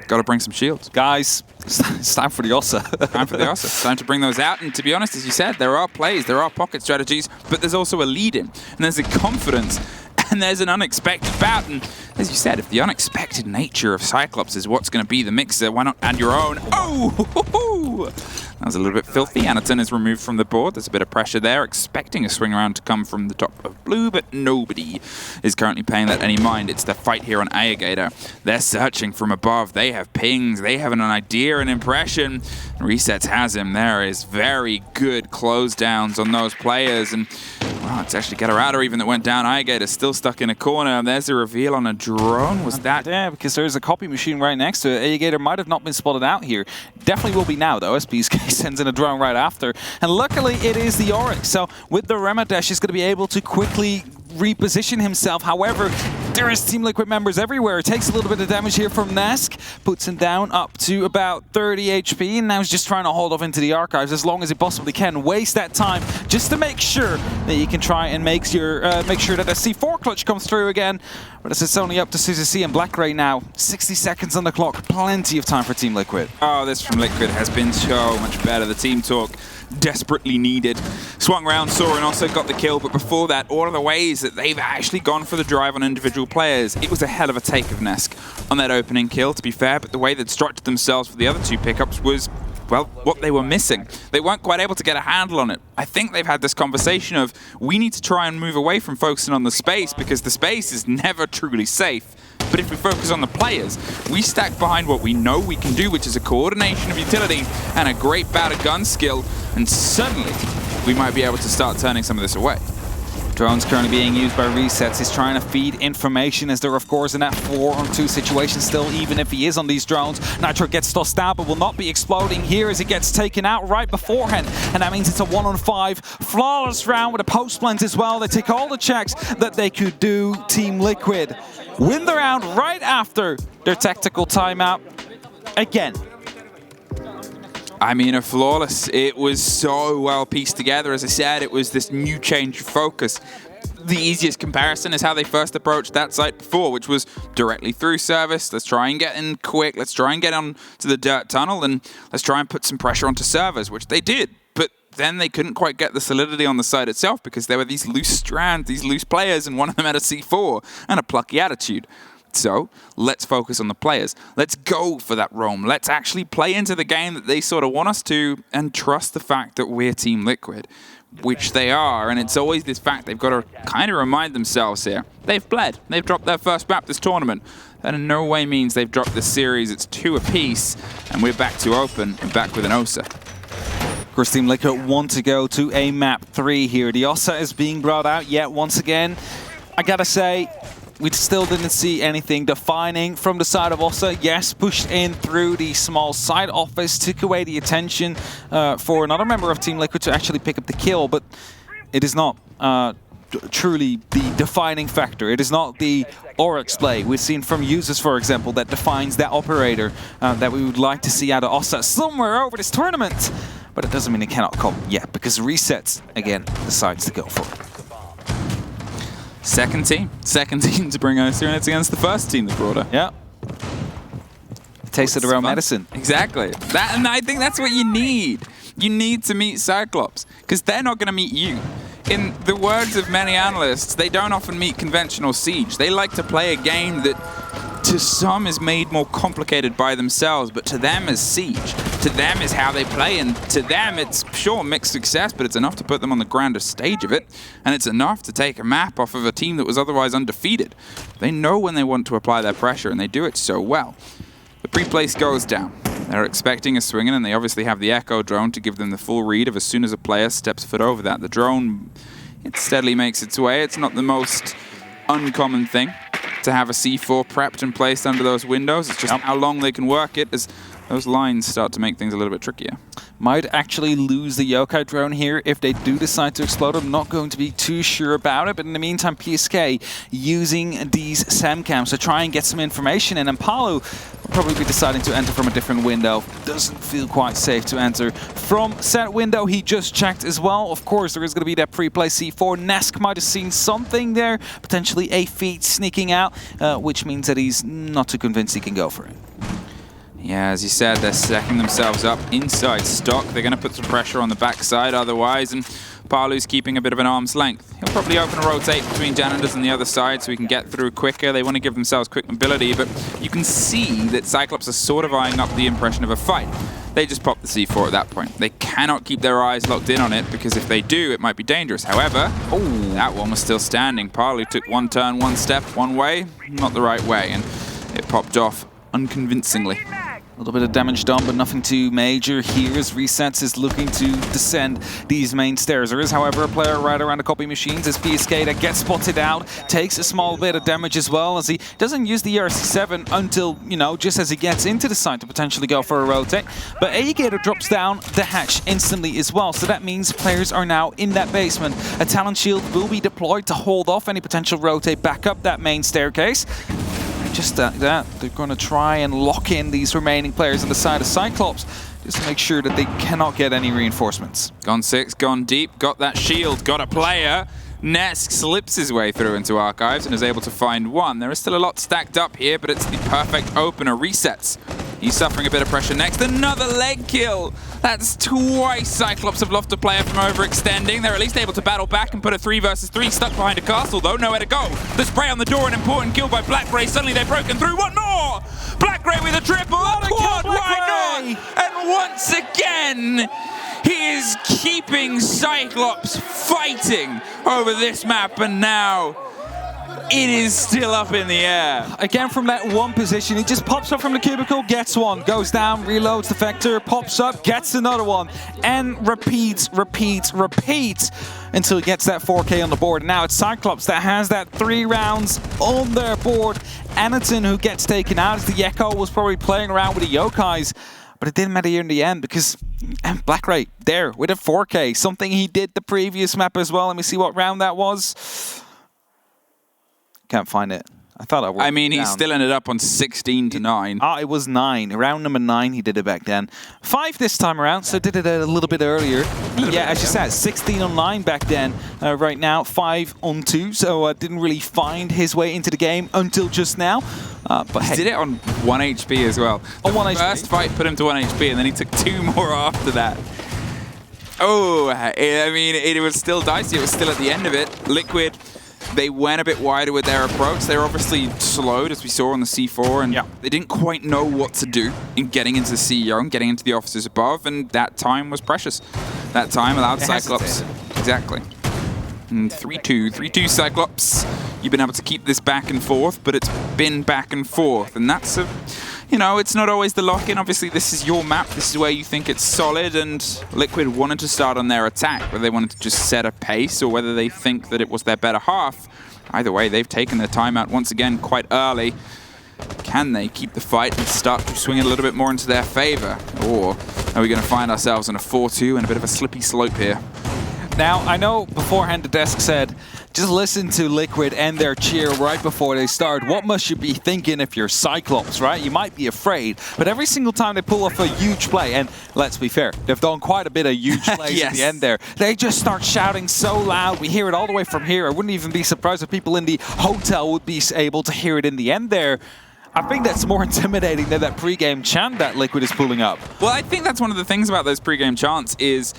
Got to bring some shields. Guys, it's time for the Ossa. Time for the Ossa. It's time to bring those out. And to be honest, as you said, there are plays, there are pocket strategies, but there's also a lead-in. And there's a confidence, and there's an unexpected bout. And as you said, if the unexpected nature of Cyclops is what's going to be the mixer, why not add your own? Oh! That was a little bit filthy. Anaton is removed from the board. There's a bit of pressure there, expecting a swing around to come from the top of blue, but nobody is currently paying that any mind. It's the fight here on Alligator. They're searching from above. They have pings. They have an idea, an impression. Resets has him. There is very good close downs on those players. And, well, it's actually Gatorada even that went down. Alligator still stuck in a corner. There's a reveal on a drone. Was that? Yeah, because there's a copy machine right next to it. Alligator might have not been spotted out here. Definitely will be now, though. SPSK sends in a drone right after. And luckily, it is the Oryx. So with the Remadesh, he's going to be able to quickly reposition himself. However, there is Team Liquid members everywhere. It takes a little bit of damage here from Nesk. Puts him down up to about 30 HP. And now he's just trying to hold off into the archives as long as he possibly can. Waste that time just to make sure that you can try and make sure that the C4 clutch comes through again. But as it's only up to Suzy and Black right now, 60 seconds on the clock. Plenty of time for Team Liquid. Oh, this from Liquid has been so much better. The team talk desperately needed. Swung round, saw and also got the kill, but before that, all of the ways that they've actually gone for the drive on individual players, it was a hell of a take of Nesk on that opening kill, to be fair, but the way they'd structured themselves for the other two pickups was, well, what they were missing. They weren't quite able to get a handle on it. I think they've had this conversation of, we need to try and move away from focusing on the space, because the space is never truly safe. But if we focus on the players, we stack behind what we know we can do, which is a coordination of utility and a great bout of gun skill, and suddenly we might be able to start turning some of this away. Drones currently being used by Resets. He's trying to feed information as they're, of course, in that 4-on-2 situation still, even if he is on these drones. Nitro gets tossed out, but will not be exploding here as he gets taken out right beforehand. And that means it's a 1-on-5 flawless round with a post plant as well. They take all the checks that they could do. Team Liquid win the round right after their tactical timeout again. I mean, a flawless. It was so well pieced together. As I said, it was this new change of focus. The easiest comparison is how they first approached that site before, which was directly through service. Let's try and get in quick. Let's try and get on to the dirt tunnel, and let's try and put some pressure onto servers, which they did. But then they couldn't quite get the solidity on the site itself because there were these loose strands, these loose players, and one of them had a C4 and a plucky attitude. So let's focus on the players. Let's go for that roam. Let's actually play into the game that they sort of want us to and trust the fact that we're Team Liquid, which they are. And it's always this fact they've got to kind of remind themselves here. They've bled. They've dropped their first map this tournament. That in no way means they've dropped this series. It's 2 apiece, and we're back to open and back with an Ossa. Of course, Team Liquid want to go to a map 3 here. The Ossa is being brought out yet once again. I gotta say, we still didn't see anything defining from the side of Ossa. Yes, pushed in through the small side office, took away the attention for another member of Team Liquid to actually pick up the kill, but it is not truly the defining factor. It is not the Oryx play we've seen from users, for example, that defines that operator that we would like to see out of Ossa somewhere over this tournament. But it doesn't mean it cannot come yet, because Resets, again, decides to go for it. Second team to bring Ossa, and it's against the first team that brought her. Yeah. Tasted around medicine. Exactly. And I think that's what you need. You need to meet Cyclops, because they're not going to meet you. In the words of many analysts, they don't often meet conventional Siege. They like to play a game that, to some, is made more complicated by themselves, but to them is Siege. To them is how they play, and to them it's, sure, mixed success, but it's enough to put them on the grandest stage of it, and it's enough to take a map off of a team that was otherwise undefeated. They know when they want to apply their pressure, and they do it so well. The pre-place goes down. They're expecting a swing in, and they obviously have the Echo drone to give them the full read of as soon as a player steps foot over that. The drone, it steadily makes its way. It's not the most uncommon thing to have a C4 prepped and placed under those windows. It's just how long they can work it as those lines start to make things a little bit trickier. Might actually lose the Yokai drone here if they do decide to explode. I'm not going to be too sure about it, but in the meantime, PSK using these SAM-cams to try and get some information, and Palu will probably be deciding to enter from a different window. Doesn't feel quite safe to enter from said window. He just checked as well. Of course, there is going to be that pre-play C4. Nesk might have seen something there, potentially a feed sneaking out, which means that he's not too convinced he can go for it. Yeah, as you said, they're stacking themselves up inside stock. They're going to put some pressure on the backside otherwise, and Palu's keeping a bit of an arm's length. He'll probably open a rotate between Janitors and the other side so he can get through quicker. They want to give themselves quick mobility, but you can see that Cyclops are sort of eyeing up the impression of a fight. They just pop the C4 at that point. They cannot keep their eyes locked in on it, because if they do, it might be dangerous. However, that one was still standing. Palu took one turn, one step, one way, not the right way, and it popped off unconvincingly. A little bit of damage done, but nothing too major here as Resets is looking to descend these main stairs. There is, however, a player right around the copy machines as PSK that gets spotted out, takes a small bit of damage as well, as he doesn't use the RC7 until, you know, just as he gets into the site to potentially go for a rotate. But Aegator drops down the hatch instantly as well, so that means players are now in that basement. A Talon Shield will be deployed to hold off any potential rotate back up that main staircase. Just that, they're going to try and lock in these remaining players on the side of Cyclops just to make sure that they cannot get any reinforcements. Gone 6, gone deep, got that shield, got a player. Nesk slips his way through into Archives and is able to find one. There is still a lot stacked up here, but it's the perfect opener. Resets. He's suffering a bit of pressure next. Another leg kill. That's twice Cyclops have lost a player from overextending. They're at least able to battle back and put a 3 versus 3 stuck behind a castle, though. Nowhere to go. The spray on the door, an important kill by Black Grey. Suddenly they've broken through. One more! Black Grey with a triple. A quad, why not? And once again, he is keeping Cyclops fighting over this map, and now it is still up in the air. Again, from that one position, he just pops up from the cubicle, gets one, goes down, reloads the vector, pops up, gets another one, and repeats until he gets that 4K on the board. Now it's Cyclops that has that 3 rounds on their board. Anaton, who gets taken out, as the Echo was probably playing around with the Yokais. But it didn't matter here in the end, because Black Ray there with a 4K, something he did the previous map as well. Let me see what round that was. Can't find it. I thought I worked I mean, he down. still ended up on 16 to 9. It was 9. Round number 9, he did it back then. 5 this time around, so did it a little bit earlier. As you said, 16 on 9 back then. Right now, 5 on 2, so didn't really find his way into the game until just now. But he did it on 1 HP as well. On 1 HP? The first fight put him to 1 HP, and then he took 2 more after that. Oh, I mean, it was still dicey. It was still at the end of it. Liquid, they went a bit wider with their approach. They were obviously slowed, as we saw on the C4, and they didn't quite know what to do in getting into the CEO and getting into the officers above, and that time was precious. That time allowed Cyclops. Exactly. 3-2 Cyclops. You've been able to keep this back and forth, but it's been back and forth, and that's it's not always the lock-in. Obviously, this is your map. This is where you think it's solid, and Liquid wanted to start on their attack, whether they wanted to just set a pace or whether they think that it was their better half. Either way, they've taken their timeout once again quite early. Can they keep the fight and start to swing it a little bit more into their favor? Or are we going to find ourselves on a 4-2 and a bit of a slippy slope here? Now, I know beforehand the desk said, just listen to Liquid and their cheer right before they start. What must you be thinking if you're Cyclops, right? You might be afraid, but every single time they pull off a huge play, and let's be fair, they've done quite a bit of huge plays at the end there. They just start shouting so loud. We hear it all the way from here. I wouldn't even be surprised if people in the hotel would be able to hear it in the end there. I think that's more intimidating than that pre-game chant that Liquid is pulling up. Well, I think that's one of the things about those pre-game chants is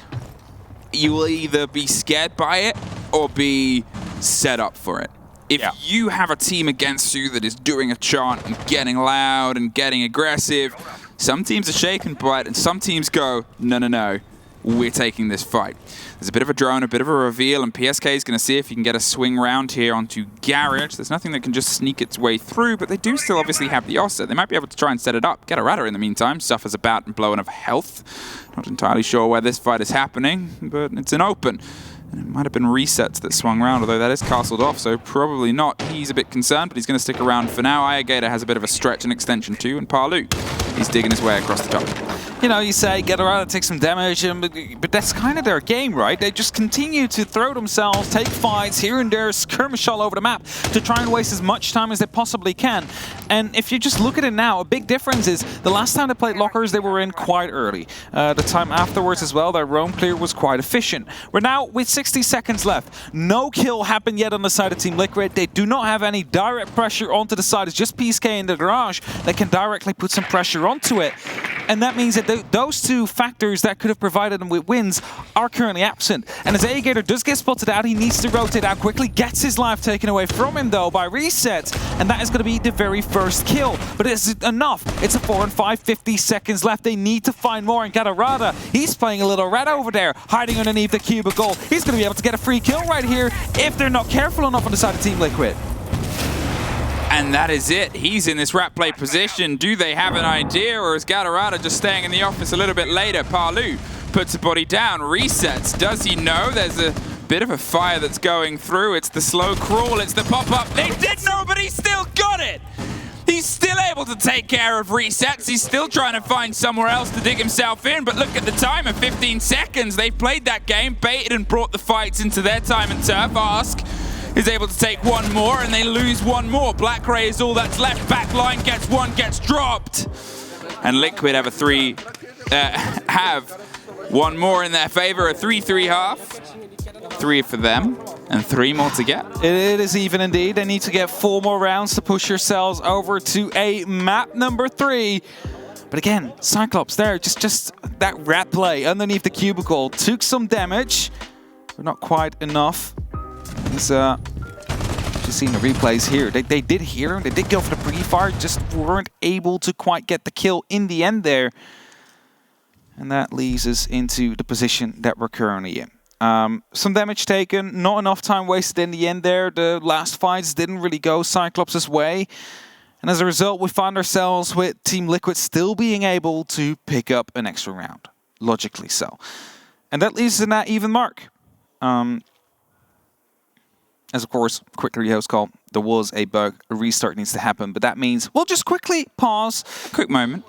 you will either be scared by it or be set up for it. If you have a team against you that is doing a chant and getting loud and getting aggressive, some teams are shaken by it and some teams go, no, we're taking this fight. There's a bit of a drone, a bit of a reveal, and PSK is going to see if he can get a swing round here onto Garrett. There's nothing that can just sneak its way through, but they do still obviously have the offset. They might be able to try and set it up. Gatorada, in the meantime, suffers a bout and blow enough health. Not entirely sure where this fight is happening, but it's an open. And it might have been resets that swung around, although that is castled off, so probably not. He's a bit concerned, but he's going to stick around for now. Ayagator has a bit of a stretch and extension too, and Palu, he's digging his way across the top. You know, you say get around, take some damage, but that's kind of their game, right? They just continue to throw themselves, take fights here and there, skirmish all over the map to try and waste as much time as they possibly can. And if you just look at it now, a big difference is the last time they played lockers, they were in quite early. The time afterwards as well, their roam clear was quite efficient. We're now with 60 seconds left. No kill happened yet on the side of Team Liquid. They do not have any direct pressure onto the side. It's just PSK in the garage that can directly put some pressure onto it. And that means that those two factors that could have provided them with wins are currently absent. And as Ayagator does get spotted out, he needs to rotate out quickly, gets his life taken away from him though by resets, and that is going to be the very first kill. But is it enough? It's a 4 and 5, 50 seconds left. They need to find more, and Gatorada, he's playing a little rat over there, hiding underneath the cubicle. He's going to be able to get a free kill right here if they're not careful enough on the side of Team Liquid. And that is it. He's in this rat play position. Do they have an idea, or is Gatorada just staying in the office a little bit later? Palu puts a body down, resets. Does he know there's a bit of a fire that's going through? It's the slow crawl, it's the pop-up. They did know, but he still got it. He's still able to take care of resets. He's still trying to find somewhere else to dig himself in, but look at the time of 15 seconds. They've played that game, baited and brought the fights into their time and turf. Ask is able to take one more, and they lose one more. Black Ray is all that's left. Backline gets one, gets dropped. And Liquid have have one more in their favor, a 3-3 half. 3 for them, and 3 more to get. It is even indeed. They need to get 4 more rounds to push yourselves over to a map number 3. But again, Cyclops there, just that rat play underneath the cubicle. Took some damage, but not quite enough. He's just seeing the replays here. They did hear him. They did go for the pre-fire, just weren't able to quite get the kill in the end there. And that leads us into the position that we're currently in. Some damage taken, not enough time wasted in the end there. The last fights didn't really go Cyclops' way. And as a result, we find ourselves with Team Liquid still being able to pick up an extra round. Logically so. And that leaves us in that even mark. As of course, quick rehost call. There was a bug. A restart needs to happen. But that means we'll just quickly pause. Quick moment.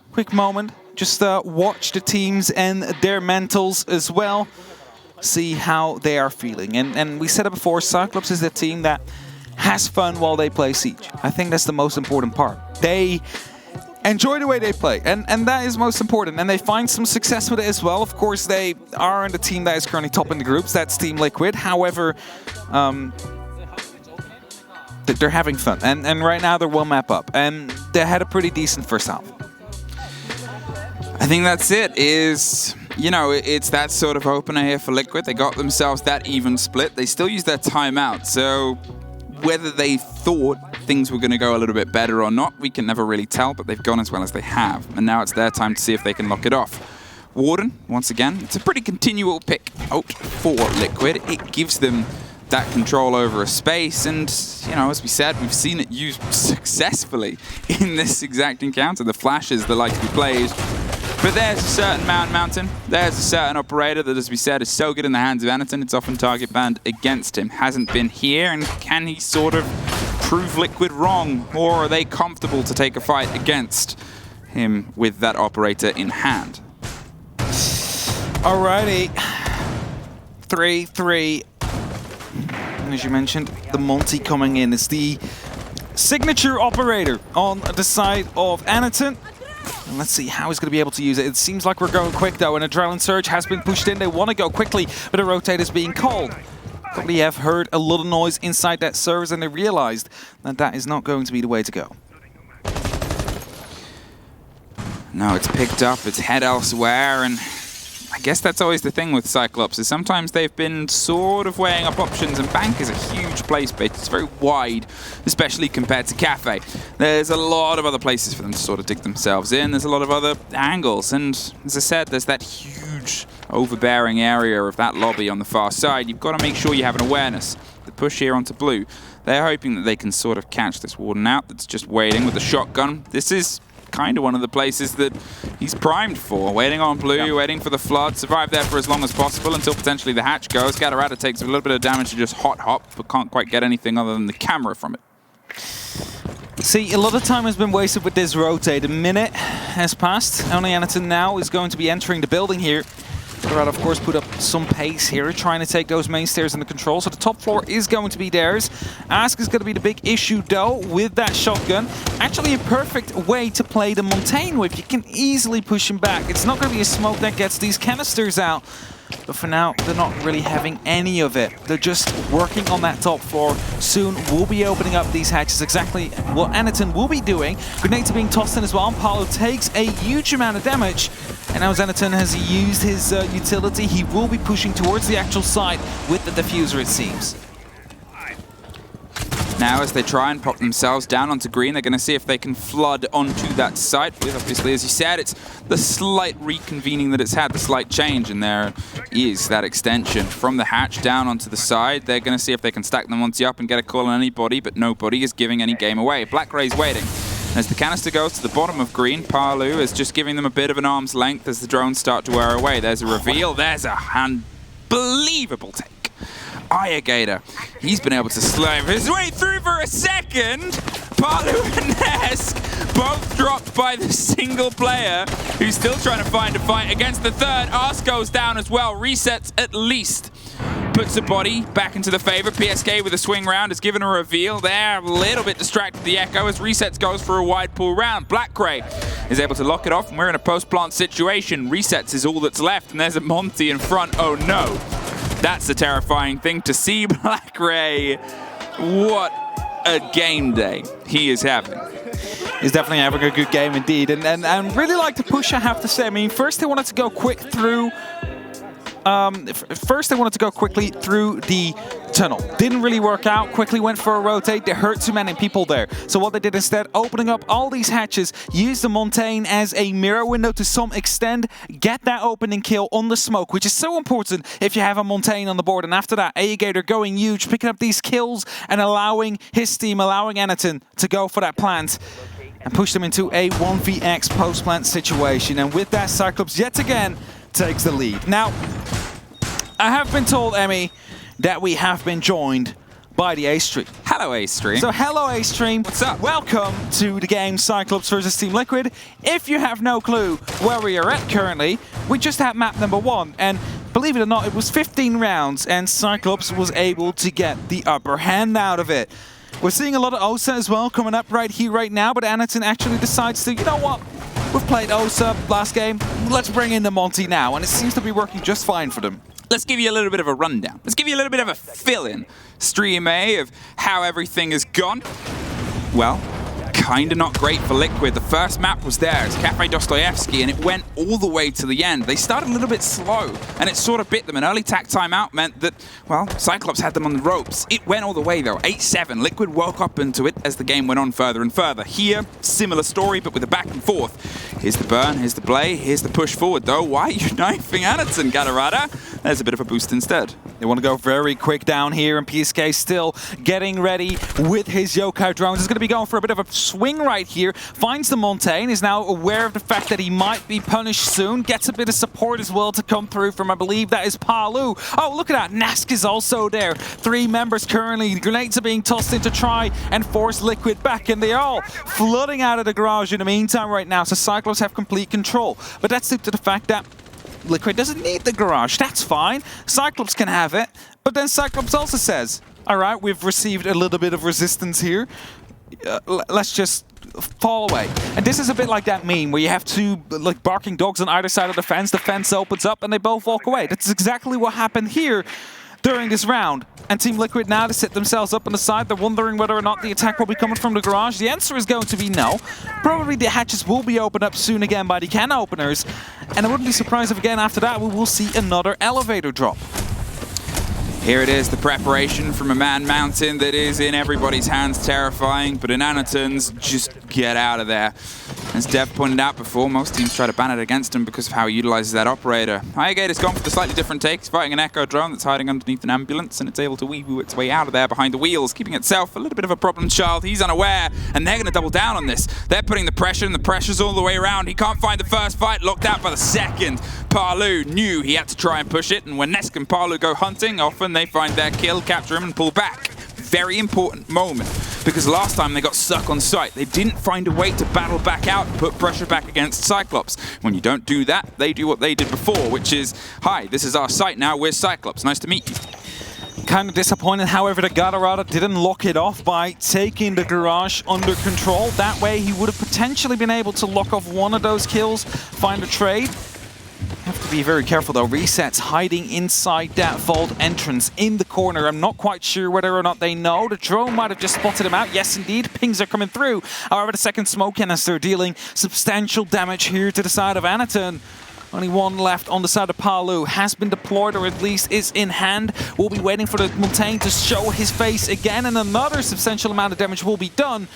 Just watch the teams and their mentals as well. See how they are feeling. And we said it before, Cyclops is the team that has fun while they play Siege. I think that's the most important part. They enjoy the way they play, and that is most important. And they find some success with it as well. Of course, they are in the team that is currently top in the groups. That's Team Liquid. However, they're having fun. And right now they're one map up. And they had a pretty decent first half. I think that's it. You know, it's that sort of opener here for Liquid. They got themselves that even split. They still use their timeout, so whether they thought things were going to go a little bit better or not, we can never really tell, but they've gone as well as they have. And now it's their time to see if they can lock it off. Warden, once again, it's a pretty continual pick out for Liquid. It gives them that control over a space, and, you know, as we said, we've seen it used successfully in this exact encounter. The flashes, the like we played. But there's a certain Mountain. There's a certain operator that, as we said, is so good in the hands of Anaton, it's often target banned against him. Hasn't been here, and can he sort of prove Liquid wrong? Or are they comfortable to take a fight against him with that operator in hand? Alrighty. 3-3. And as you mentioned, the Monty coming in is the signature operator on the side of Anaton. And let's see how he's going to be able to use it. It seems like we're going quick, though. An Adrenaline Surge has been pushed in. They want to go quickly, but a rotate is being called. Probably have heard a lot of noise inside that servers, and they realized that that is not going to be the way to go. No, it's picked up. It's head elsewhere, and I guess that's always the thing with Cyclops, is sometimes they've been sort of weighing up options, and Bank is a huge play space. It's very wide, especially compared to Kafe. There's a lot of other places for them to sort of dig themselves in. There's a lot of other angles, and as I said, there's that huge huge overbearing area of that lobby on the far side, you've got to make sure you have an awareness. The push here onto blue, they're hoping that they can sort of catch this Warden out that's just waiting with the shotgun. This is kind of one of the places that he's primed for. Waiting on blue, waiting for the flood, survive there for as long as possible until potentially the hatch goes. Gatorada takes a little bit of damage to just hot hop, but can't quite get anything other than the camera from it. See, a lot of time has been wasted with this rotate. A minute has passed. Only Anaton now is going to be entering the building here. Gatorada, of course, put up some pace here, trying to take those main stairs into control. So the top floor is going to be theirs. Ask is going to be the big issue, though, with that shotgun. Actually, a perfect way to play the Montaigne whip. You can easily push him back. It's not going to be a smoke that gets these canisters out. But for now, they're not really having any of it. They're just working on that top floor. Soon, we'll be opening up these hatches. Exactly what Anaton will be doing. Grenades are being tossed in as well. Paulo takes a huge amount of damage. And now as Anaton has used his utility, he will be pushing towards the actual site with the diffuser, it seems. Now, as they try and pop themselves down onto green, they're going to see if they can flood onto that site. With, obviously, as you said, it's the slight reconvening that it's had, the slight change, and there is that extension from the hatch down onto the side. They're going to see if they can stack them onto up and get a call on anybody, but nobody is giving any game away. Black Ray's waiting. As the canister goes to the bottom of green, Palu is just giving them a bit of an arm's length as the drones start to wear away. There's a reveal. There's a unbelievable take. Gator, he's been able to slave his way through for a second. Palu and Nesk both dropped by the single player who's still trying to find a fight against the third. Arse goes down as well. Resets at least. Puts a body back into the favor. PSK with a swing round has given a reveal. They're a little bit distracted, the Echo, as Resets goes for a wide pull round. Black Gray is able to lock it off, and we're in a post-plant situation. Resets is all that's left, and there's a Monty in front. Oh no. That's a terrifying thing to see. Black Ray, what a game day he is having. He's definitely having a good game indeed. And really like the push, I have to say. I mean, first they wanted to go quick through... First they wanted to go quickly through the tunnel. Didn't really work out. Quickly went for a rotate. They hurt too many people there. So what they did instead, opening up all these hatches, use the Montaigne as a mirror window to some extent, get that opening kill on the smoke, which is so important if you have a Montaigne on the board. And after that, Gator going huge, picking up these kills and allowing his team, allowing Anaton to go for that plant and push them into a 1vx post-plant situation. And with that, Cyclops yet again takes the lead. Now, I have been told, Emmy, that we have been joined by the A-Stream. Hello, A-Stream. So, hello, A-Stream. What's up? Welcome to the game Cyclops versus Team Liquid. If you have no clue where we are at currently, we just had map number 1, and believe it or not, it was 15 rounds, and Cyclops was able to get the upper hand out of it. We're seeing a lot of Osa as well coming up right here, right now, but Anaton actually decides to, you know what? We've played Osa last game, let's bring in the Monty now, and it seems to be working just fine for them. Let's give you a little bit of a rundown. Let's give you a little bit of a fill-in, Stream A, of how everything has gone. Well, kinda not great for Liquid. The first map was theirs, Kafe Dostoyevsky, and it went all the way to the end. They started a little bit slow, and it sort of bit them. An early tack timeout meant that, well, Cyclops had them on the ropes. It went all the way, though. 8-7. Liquid woke up into it as the game went on further and further. Here, similar story, but with a back and forth. Here's the burn, here's the play, here's the push forward, though. Why are you knifing Anaton, Gatorada? There's a bit of a boost instead. They want to go very quick down here, and PSK still getting ready with his Yokai drones. He's going to be going for a bit of a swing right here. Finds the Montaigne, is now aware of the fact that he might be punished soon. Gets a bit of support as well to come through from, I believe that is Palu. Oh, look at that. Nask is also there. 3 members currently. Grenades are being tossed in to try and force Liquid back, and they're all flooding out of the garage in the meantime right now. So Cyclops have complete control. But that's due to the fact that Liquid doesn't need the garage. That's fine. Cyclops can have it. But then Cyclops also says, all right, we've received a little bit of resistance here. Let's just fall away. And this is a bit like that meme where you have 2 like barking dogs on either side of the fence opens up and they both walk away. That's exactly what happened here during this round. And Team Liquid now to sit themselves up on the side. They're wondering whether or not the attack will be coming from the garage. The answer is going to be no. Probably the hatches will be opened up soon again by the can openers. And I wouldn't be surprised if again after that we will see another elevator drop. Here it is, the preparation from a man mountain that is in everybody's hands, terrifying, but in Anaton's, just get out of there. As Dev pointed out before, most teams try to ban it against him because of how he utilizes that operator. Highgator's gone for the slightly different take. He's fighting an Echo drone that's hiding underneath an ambulance, and it's able to weave its way out of there behind the wheels, keeping itself a little bit of a problem child. He's unaware, and they're going to double down on this. They're putting the pressure, and the pressure's all the way around. He can't find the first fight, locked out by the second. Palu knew he had to try and push it, and when Nesk and Palu go hunting, often they find their kill, capture him, and pull back. Very important moment, because last time they got stuck on site. They didn't find a way to battle back out and put pressure back against Cyclops. When you don't do that, they do what they did before, which is, hi, this is our site now, we're Cyclops, nice to meet you. Kind of disappointed, however, that Galarada didn't lock it off by taking the garage under control. That way he would have potentially been able to lock off one of those kills, find a trade. Have to be very careful though. Reset's hiding inside that vault entrance in the corner. I'm not quite sure whether or not they know. The drone might have just spotted him out. Yes, indeed, pings are coming through. However, the second smoke canister dealing substantial damage here to the side of Anaton. Only one left on the side of Palu. Has been deployed, or at least is in hand. We'll be waiting for the Montaigne to show his face again, and another substantial amount of damage will be done.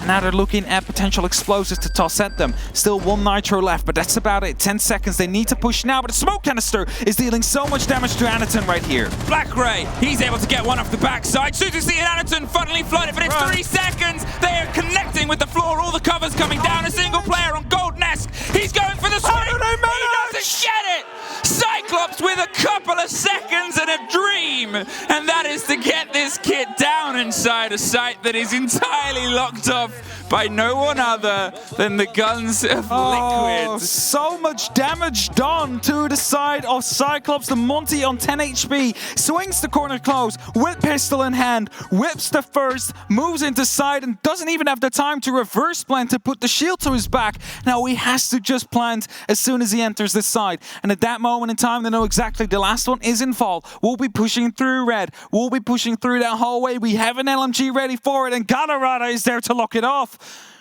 Now they're looking at potential explosives to toss at them. Still one nitro left, but that's about it. 10 seconds, they need to push now, but the smoke canister is dealing so much damage to Anaton right here. Black Ray, he's able to get one off the backside. Suzuki and Anaton funnily flooded, but it's 3 seconds. They are connecting with the floor, all the covers coming down. A single player on Gold Nesk. He's going for the swing. He doesn't get it. Cyclops with a couple of seconds and a dream, and that is to get this kid down inside a site that is entirely locked off by no one other than the guns of Liquid. So much damage done to the side of Cyclops. The Monty on 10 HP swings the corner close with pistol in hand, whips the first, moves into side, and doesn't even have the time to reverse plant to put the shield to his back. Now he has to just plant as soon as he enters this side, and at that moment in time they know exactly the last one is in fall. We'll be pushing through red, we'll be pushing through that hallway. We have an LMG ready for it, and Galarada is there to lock it off.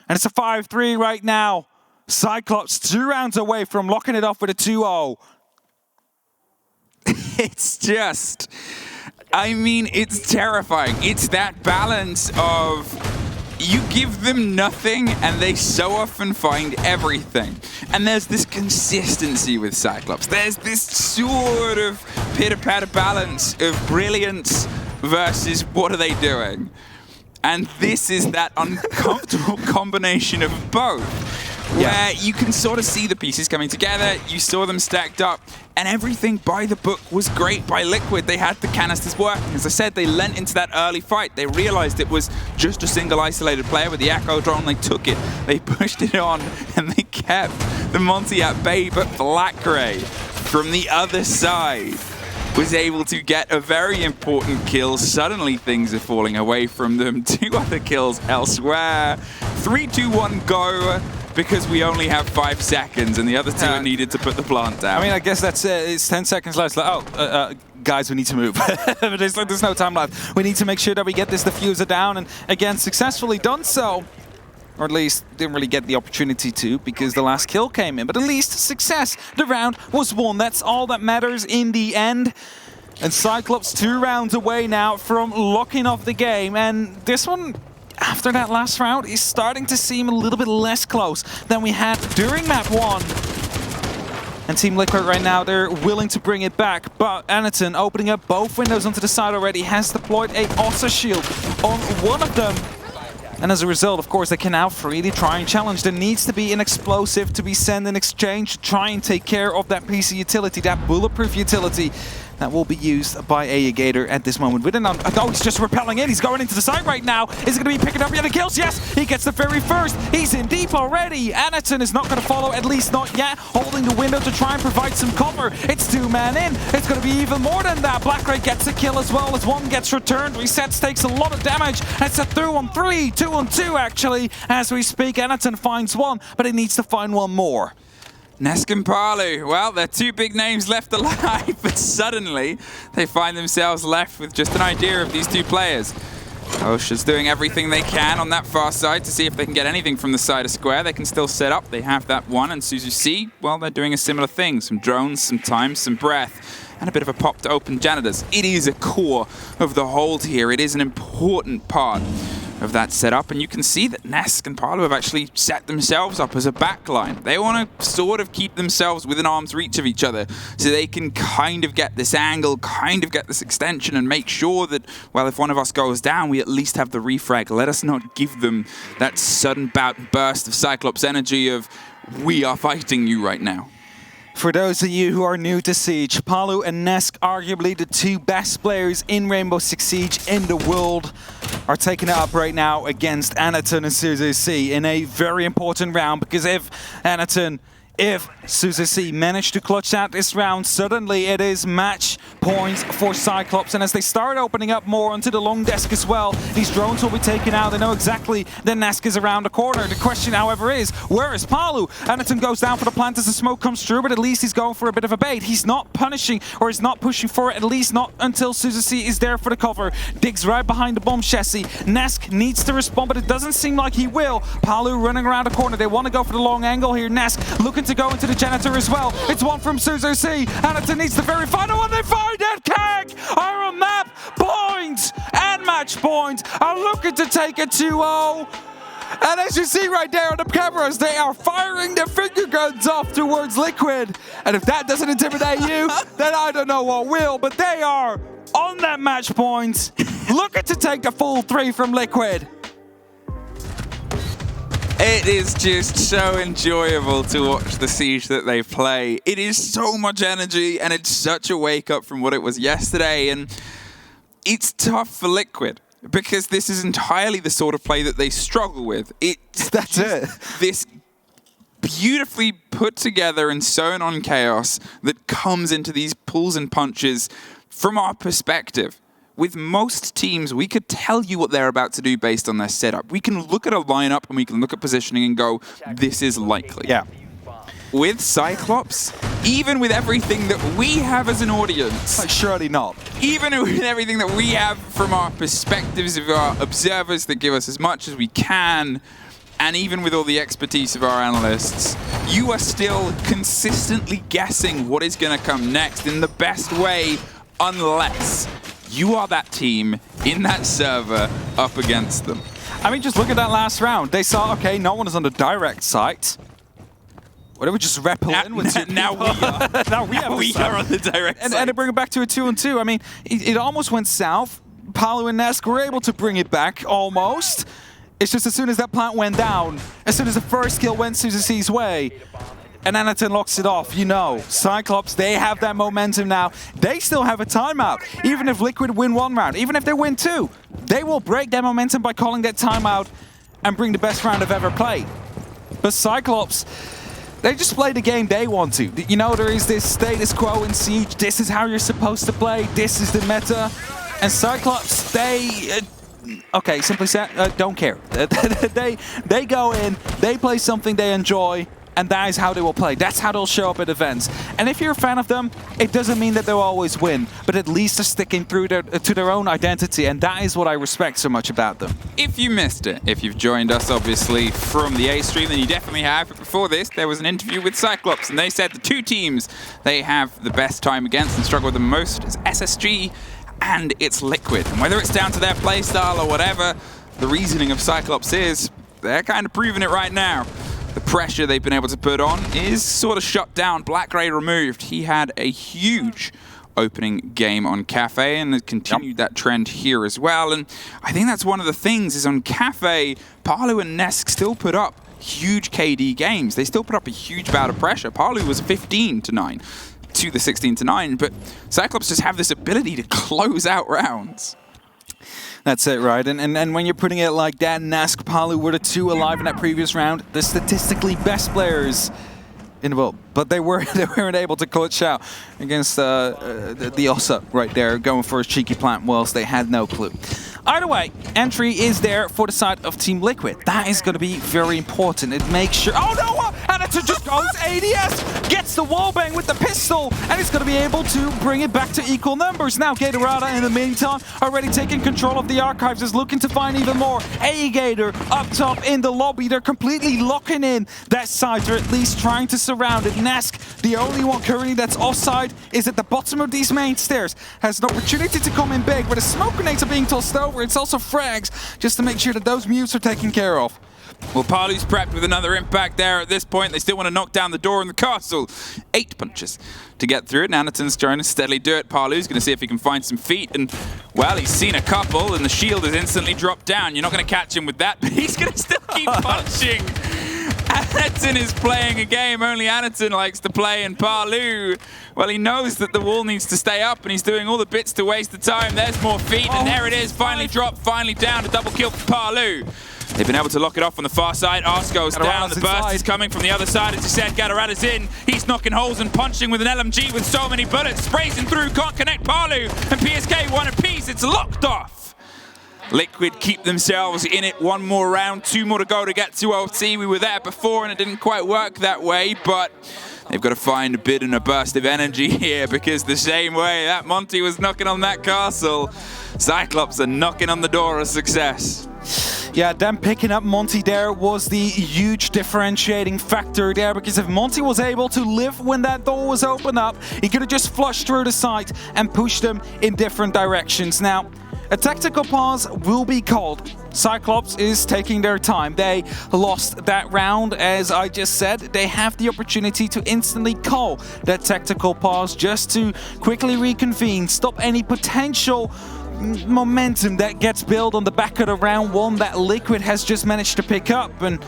And it's a 5-3 right now. Cyclops 2 rounds away from locking it off with a 2-0. It's just, I mean, it's terrifying. It's that balance of you give them nothing and they so often find everything. And there's this consistency with Cyclops. There's this sort of pitter-patter balance of brilliance versus what are they doing? And this is that uncomfortable combination of both, where you can sort of see the pieces coming together, you saw them stacked up, and everything by the book was great by Liquid. They had the canisters working. As I said, they lent into that early fight. They realized it was just a single isolated player with the Echo drone. They took it, they pushed it on, and they kept the Monty at bay. But Black Ray, from the other side, was able to get a very important kill. Suddenly things are falling away from them. 2 other kills elsewhere. 3, 2, 1, go, because we only have 5 seconds and the other 2 are needed to put the plant down. I mean, I guess that's it's 10 seconds left. Like, guys, we need to move. There's no time left. We need to make sure that we get this diffuser down, and again, successfully done so. Or at least didn't really get the opportunity to, because the last kill came in. But at least success. The round was won. That's all that matters in the end. And Cyclops 2 rounds away now from locking off the game. And this one, after that last round, is starting to seem a little bit less close than we had during map 1. And Team Liquid right now, they're willing to bring it back. But Anaton, opening up both windows onto the side already, has deployed a Ossa shield on one of them. And as a result, of course, they can now freely try and challenge. There needs to be an explosive to be sent in exchange to try and take care of that PC utility, that bulletproof utility that will be used by Gator at this moment. Oh, he's just repelling in. He's going into the side right now. Is it going to be picking up the other kills? Yes, he gets the very first. He's in deep already. Anaton is not going to follow, at least not yet. Holding the window to try and provide some cover. It's 2 man in. It's going to be even more than that. Black Ray gets a kill as well as one gets returned. Resets takes a lot of damage. It's a 3-on-3, 2-on-2 actually. As we speak, Anaton finds one, but he needs to find one more. Nesk and Palu, well, they're 2 big names left alive, but suddenly they find themselves left with just an idea of these 2 players. Osha's doing everything they can on that far side to see if they can get anything from the side of Square. They can still set up, they have that one, and Suzuki, well, they're doing a similar thing. Some drones, some time, some breath, and a bit of a pop to open janitors. It is a core of the hold here. It is an important part of that setup, and you can see that Nesk and Palu have actually set themselves up as a backline. They want to sort of keep themselves within arm's reach of each other so they can kind of get this angle, kind of get this extension, and make sure that, well, if one of us goes down, we at least have the refrag. Let us not give them that sudden burst of Cyclops energy of, we are fighting you right now. For those of you who are new to Siege, Palu and Nesk, arguably the two best players in Rainbow Six Siege in the world, are taking it up right now against Anaton and SuZeC in a very important round, because if SuZeC manage to clutch out this round, suddenly it is match points for Cyclops. And as they start opening up more onto the long desk as well, these drones will be taken out. They know exactly that Nesk is around the corner. The question, however, is, where is Palu? Anaton goes down for the plant as the smoke comes through, but at least he's going for a bit of a bait. He's not punishing, or he's not pushing for it, at least not until SuZeC is there for the cover. Digs right behind the bomb chassis. Nesk needs to respond, but it doesn't seem like he will. Palu running around the corner. They want to go for the long angle here. Nesk looking to go into the janitor as well. It's one from SuZeC. Anaton needs the very final one. They find it. Keg are on map point and match point are looking to take it 2-0. And as you see right there on the cameras, they are firing their finger guns off towards Liquid. And if that doesn't intimidate you, then I don't know what will. But they are on that match point, looking to take the full 3 from Liquid. It is just so enjoyable to watch the Siege that they play. It is so much energy, and it's such a wake-up from what it was yesterday. And it's tough for Liquid, because this is entirely the sort of play that they struggle with. That's it. This beautifully put together and sewn on chaos that comes into these pulls and punches from our perspective. With most teams, we could tell you what they're about to do based on their setup. We can look at a lineup and we can look at positioning and go, this is likely. Yeah. With Cyclops, even with everything that we have as an audience, Surely not. even with everything that we have from our perspectives of our observers that give us as much as we can, and even with all the expertise of our analysts, you are still consistently guessing what is going to come next in the best way, unless you are that team in that server up against them. I mean, just look at that last round. They saw, okay, no one is on the direct site. Why don't we just rappel in with two now we are. Now we are on the direct site. And they bring it back to a 2-on-2. I mean, it almost went south. Palu and Nesk were able to bring it back, almost. It's just as soon as that plant went down, as soon as the first kill went SuZeC's way, and Anaton locks it off, you know, Cyclops, they have that momentum now. They still have a timeout. Even if Liquid win 1 round, even if they win 2, they will break that momentum by calling that timeout and bring the best round they've ever played. But Cyclops, they just play the game they want to. You know, there is this status quo in Siege. This is how you're supposed to play. This is the meta. And Cyclops, they... okay, simply said, don't care. They go in, they play something they enjoy, and that is how they will play. That's how they'll show up at events. And if you're a fan of them, it doesn't mean that they'll always win, but at least they're sticking through to their own identity, and that is what I respect so much about them. If you missed it, if you've joined us, obviously, from the A stream, then you definitely have. But before this, there was an interview with Cyclops, and they said the 2 teams they have the best time against and struggle with the most is SSG and it's Liquid. And whether it's down to their playstyle or whatever, the reasoning of Cyclops is they're kind of proving it right now. The pressure they've been able to put on is sort of shut down. Black Ray removed. He had a huge opening game on Kafe and has continued that trend here as well. And I think that's one of the things is on Kafe, Palu and Nesk still put up huge KD games. They still put up a huge bout of pressure. Palu was 15-9 to the 16-9, but Cyclops just have this ability to close out rounds. That's it, right? And when you're putting it like that, Nesk, Palu were the 2 alive in that previous round, the statistically best players in the world, but they weren't able to clutch out against the Ossa right there, going for a cheeky plant whilst they had no clue. Either way, entry is there for the side of Team Liquid. That is going to be very important. It makes sure... oh no! Anaton just goes ADS, gets the wallbang with the pistol, and he's going to be able to bring it back to equal numbers. Now Gatorada in the meantime already taking control of the archives, is looking to find even more. A-Gator up top in the lobby. They're completely locking in that side, or at least trying to surround it. Nesk the only one currently that's offside, is at the bottom of these main stairs. Has an opportunity to come in big, but the smoke grenades are being tossed over. It's also frags, just to make sure that those mutes are taken care of. Well, Palu's prepped with another impact there at this point. They still want to knock down the door in the castle. 8 punches to get through it. Anaton's trying to steadily do it. Palu's going to see if he can find some feet. And, well, he's seen a couple, and the shield has instantly dropped down. You're not going to catch him with that, but he's going to still keep punching. Anaton is playing a game only Anaton likes to play, and Palu, well, he knows that the wall needs to stay up, and he's doing all the bits to waste the time. There's more feet, and there it is. Finally dropped, finally down. A double kill for Palu. They've been able to lock it off on the far side. Arsko's down. The burst is coming from the other side. As you said, Gadarada's in. He's knocking holes and punching with an LMG with so many bullets. Sprays him through. Can't connect Palu. And PSK one apiece. It's locked off. Liquid keep themselves in it. One more round. 2 more to go to get to OT. We were there before and it didn't quite work that way. But they've got to find a bit and a burst of energy here, because the same way that Monty was knocking on that castle, Cyclops are knocking on the door of success. Yeah, them picking up Monty there was the huge differentiating factor there, because if Monty was able to live when that door was opened up, he could have just flushed through the site and pushed them in different directions. Now, a tactical pause will be called. Cyclops is taking their time. They lost that round, as I just said. They have the opportunity to instantly call that tactical pause just to quickly reconvene, stop any potential momentum that gets built on the back of the round 1 that Liquid has just managed to pick up. And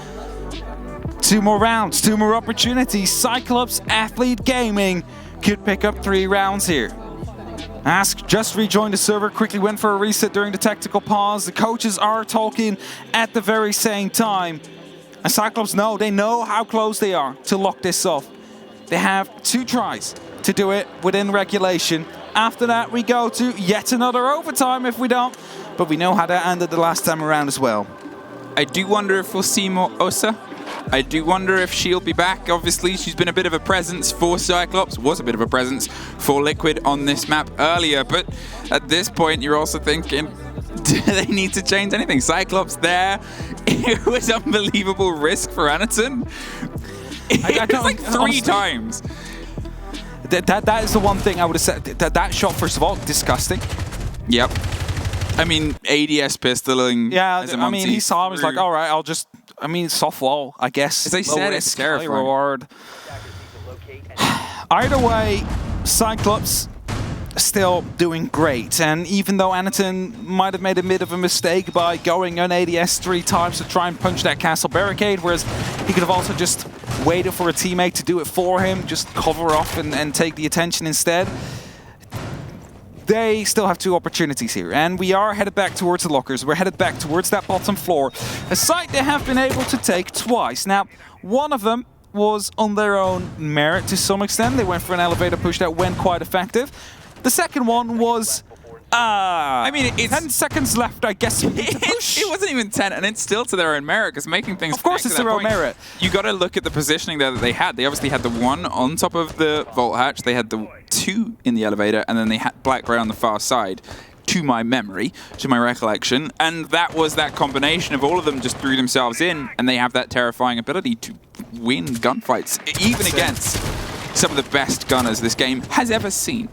2 more rounds, 2 more opportunities. Cyclops Athlete Gaming could pick up 3 rounds here. Ask just rejoined the server, quickly went for a reset during the tactical pause. The coaches are talking at the very same time. And Cyclops they know how close they are to lock this off. They have 2 tries to do it within regulation. After that, we go to yet another overtime if we don't. But we know how that ended the last time around as well. I do wonder if we'll see more Osa. I do wonder if she'll be back. Obviously, she's been a bit of a presence for Cyclops, was a bit of a presence for Liquid on this map earlier. But at this point, you're also thinking, do they need to change anything? Cyclops there, it was unbelievable risk for Anaton. It was like 3 times. That is the one thing I would have said. That shot, first of all, disgusting. Yep. I mean, ADS pistoling. Yeah, I mean, he saw him. He's like, all right, I'll just. I mean, soft wall, I guess. As I said, it's terrifying. Reward. Either way, Cyclops still doing great. And even though Anaton might have made a bit of a mistake by going on ADS 3 times to try and punch that castle barricade, whereas he could have also just waited for a teammate to do it for him, just cover off and take the attention instead. They still have 2 opportunities here, and we are headed back towards the lockers. We're headed back towards that bottom floor, a site they have been able to take twice. Now, one of them was on their own merit to some extent. They went for an elevator push that went quite effective. The second one was I mean, it's 10 seconds left, I guess. It wasn't even 10, and it's still to their own merit, because making things... Of course it's their own merit. You got to look at the positioning there that they had. They obviously had the 1 on top of the vault hatch, they had the 2 in the elevator, and then they had Black Gray on the far side, to my memory, to my recollection, and that was that combination of all of them just threw themselves in, and they have that terrifying ability to win gunfights, even against some of the best gunners this game has ever seen.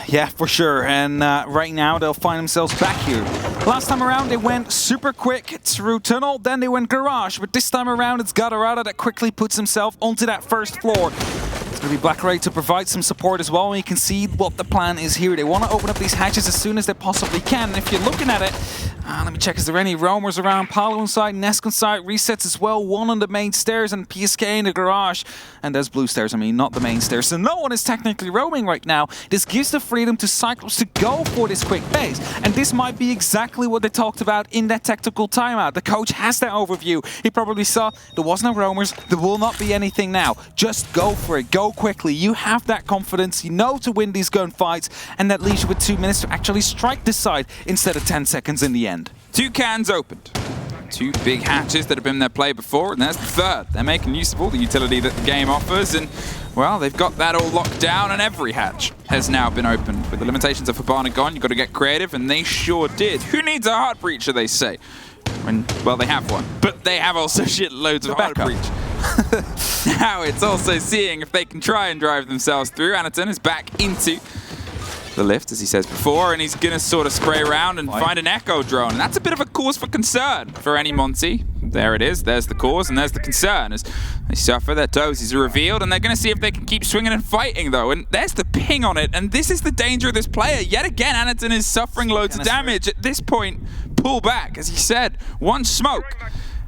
Yeah, for sure. And right now they'll find themselves back here. Last time around they went super quick through tunnel, then they went garage. But this time around it's Gadarada that quickly puts himself onto that first floor. It's going to be Black Ray to provide some support as well. And you can see what the plan is here. They want to open up these hatches as soon as they possibly can. And if you're looking at it, let me check, is there any roamers around? Paolo inside, Nesk inside, resets as well. 1 on the main stairs and PSK in the garage. And there's blue stairs, I mean, not the main stairs. So no one is technically roaming right now. This gives the freedom to Cyclops to go for this quick base. And this might be exactly what they talked about in that tactical timeout. The coach has that overview. He probably saw there was no roamers. There will not be anything now. Just go for it. Go quickly. You have that confidence. You know to win these gunfights. And that leaves you with 2 minutes to actually strike this side instead of 10 seconds in the end. 2 cans opened. 2 big hatches that have been their play before, and there's the 3rd. They're making use of all the utility that the game offers, and, well, they've got that all locked down, and every hatch has now been opened. With the limitations of Hibana gone, you've got to get creative, and they sure did. Who needs a heart breacher, they say? Well, they have one, but they have also shitloads of heart breach. Now it's also seeing if they can try and drive themselves through. Anaton is back into the lift, as he says before, and he's going to sort of spray around and find an echo drone. And that's a bit of a cause for concern for any Monty. There it is. There's the cause, and there's the concern. As they suffer, their doses are revealed, and they're going to see if they can keep swinging and fighting, though. And there's the ping on it, and this is the danger of this player. Yet again, Anaton is suffering loads of damage. At this point, pull back, as he said. One smoke,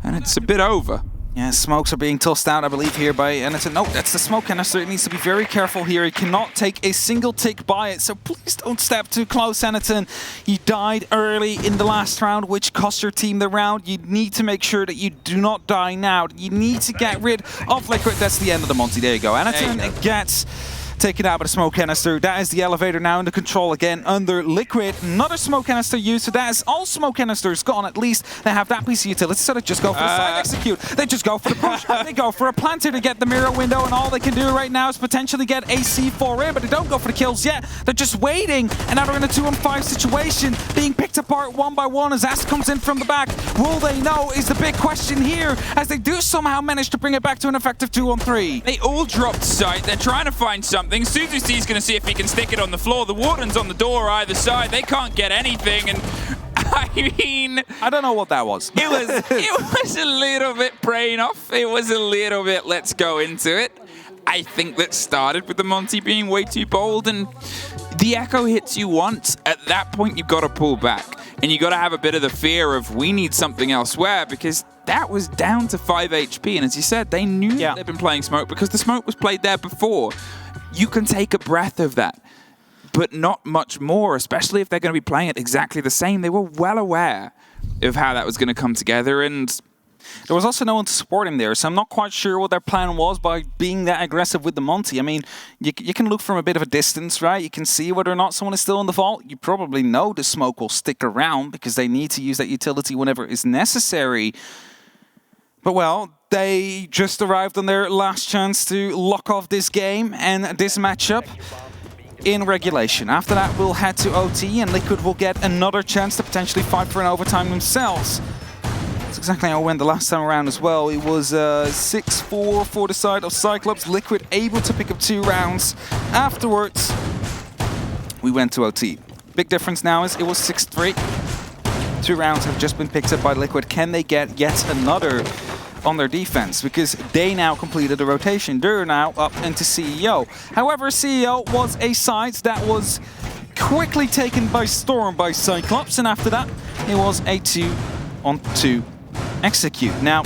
and it's a bit over. Yeah, smokes are being tossed out, I believe, here by Anaton. No, that's the smoke canister. It needs to be very careful here. He cannot take a single tick by it, so please don't step too close, Anaton. You died early in the last round, which cost your team the round. You need to make sure that you do not die now. You need to get rid of Liquid. That's the end of the Monty. There you go. Anaton gets taken out by the smoke canister. That is the elevator now under control again under Liquid. Another smoke canister used, so that is all smoke canisters gone. At least they have that piece of utility, so they just go for the side execute. They just go for the push. They go for a planter to get the mirror window, and all they can do right now is potentially get a C4 in, but they don't go for the kills yet. They're just waiting, and now they're in a 2-on-5 situation, being picked apart one by one as Ast comes in from the back. Will they know is the big question here, as they do somehow manage to bring it back to an effective 2-on-3. They all dropped sight. They're trying to find something. Suzuki's going to see if he can stick it on the floor. The Warden's on the door either side. They can't get anything, and I mean, I don't know what that was. It was a little bit praying off. It was a little bit let's go into it. I think that started with the Monty being way too bold, and the echo hits you once. At that point, you've got to pull back, and you got to have a bit of the fear of we need something elsewhere, because that was down to 5 HP, and as you said, they knew that they'd been playing smoke because the smoke was played there before. You can take a breath of that, but not much more, especially if they're going to be playing it exactly the same. They were well aware of how that was going to come together, and there was also no one to support him there, so I'm not quite sure what their plan was by being that aggressive with the Monty. I mean, you can look from a bit of a distance, right? You can see whether or not someone is still in the vault. You probably know the smoke will stick around because they need to use that utility whenever is necessary. But, well, they just arrived on their last chance to lock off this game and this matchup in regulation. After that, we'll head to OT, and Liquid will get another chance to potentially fight for an overtime themselves. That's exactly how it went the last time around as well. It was 6-4 for the side of Cyclops. Liquid able to pick up 2 rounds. Afterwards, we went to OT. Big difference now is it was 6-3. 2 rounds have just been picked up by Liquid. Can they get yet another on their defense? Because they now completed the rotation. They're now up into CEO. However, CEO was a side that was quickly taken by storm by Cyclops, and after that, it was a 2-on-2 execute. Now,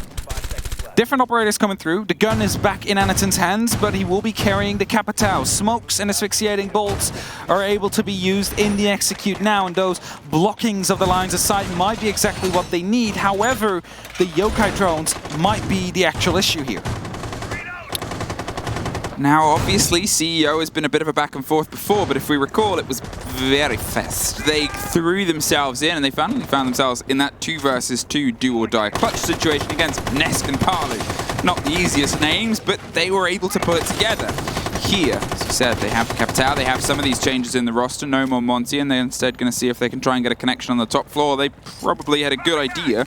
different operators coming through. The gun is back in Anaton's hands, but he will be carrying the Capitao. Smokes and asphyxiating bolts are able to be used in the execute now, and those blockings of the lines of sight might be exactly what they need. However, the yokai drones might be the actual issue here. Now, obviously, CEO has been a bit of a back and forth before, but if we recall, it was very fast. They threw themselves in, and they finally found themselves in that 2 versus 2 do-or-die clutch situation against Nesk and Palu. Not the easiest names, but they were able to pull it together. Here, as you said, they have the Capitao, they have some of these changes in the roster, no more Monty, and they're instead going to see if they can try and get a connection on the top floor. They probably had a good idea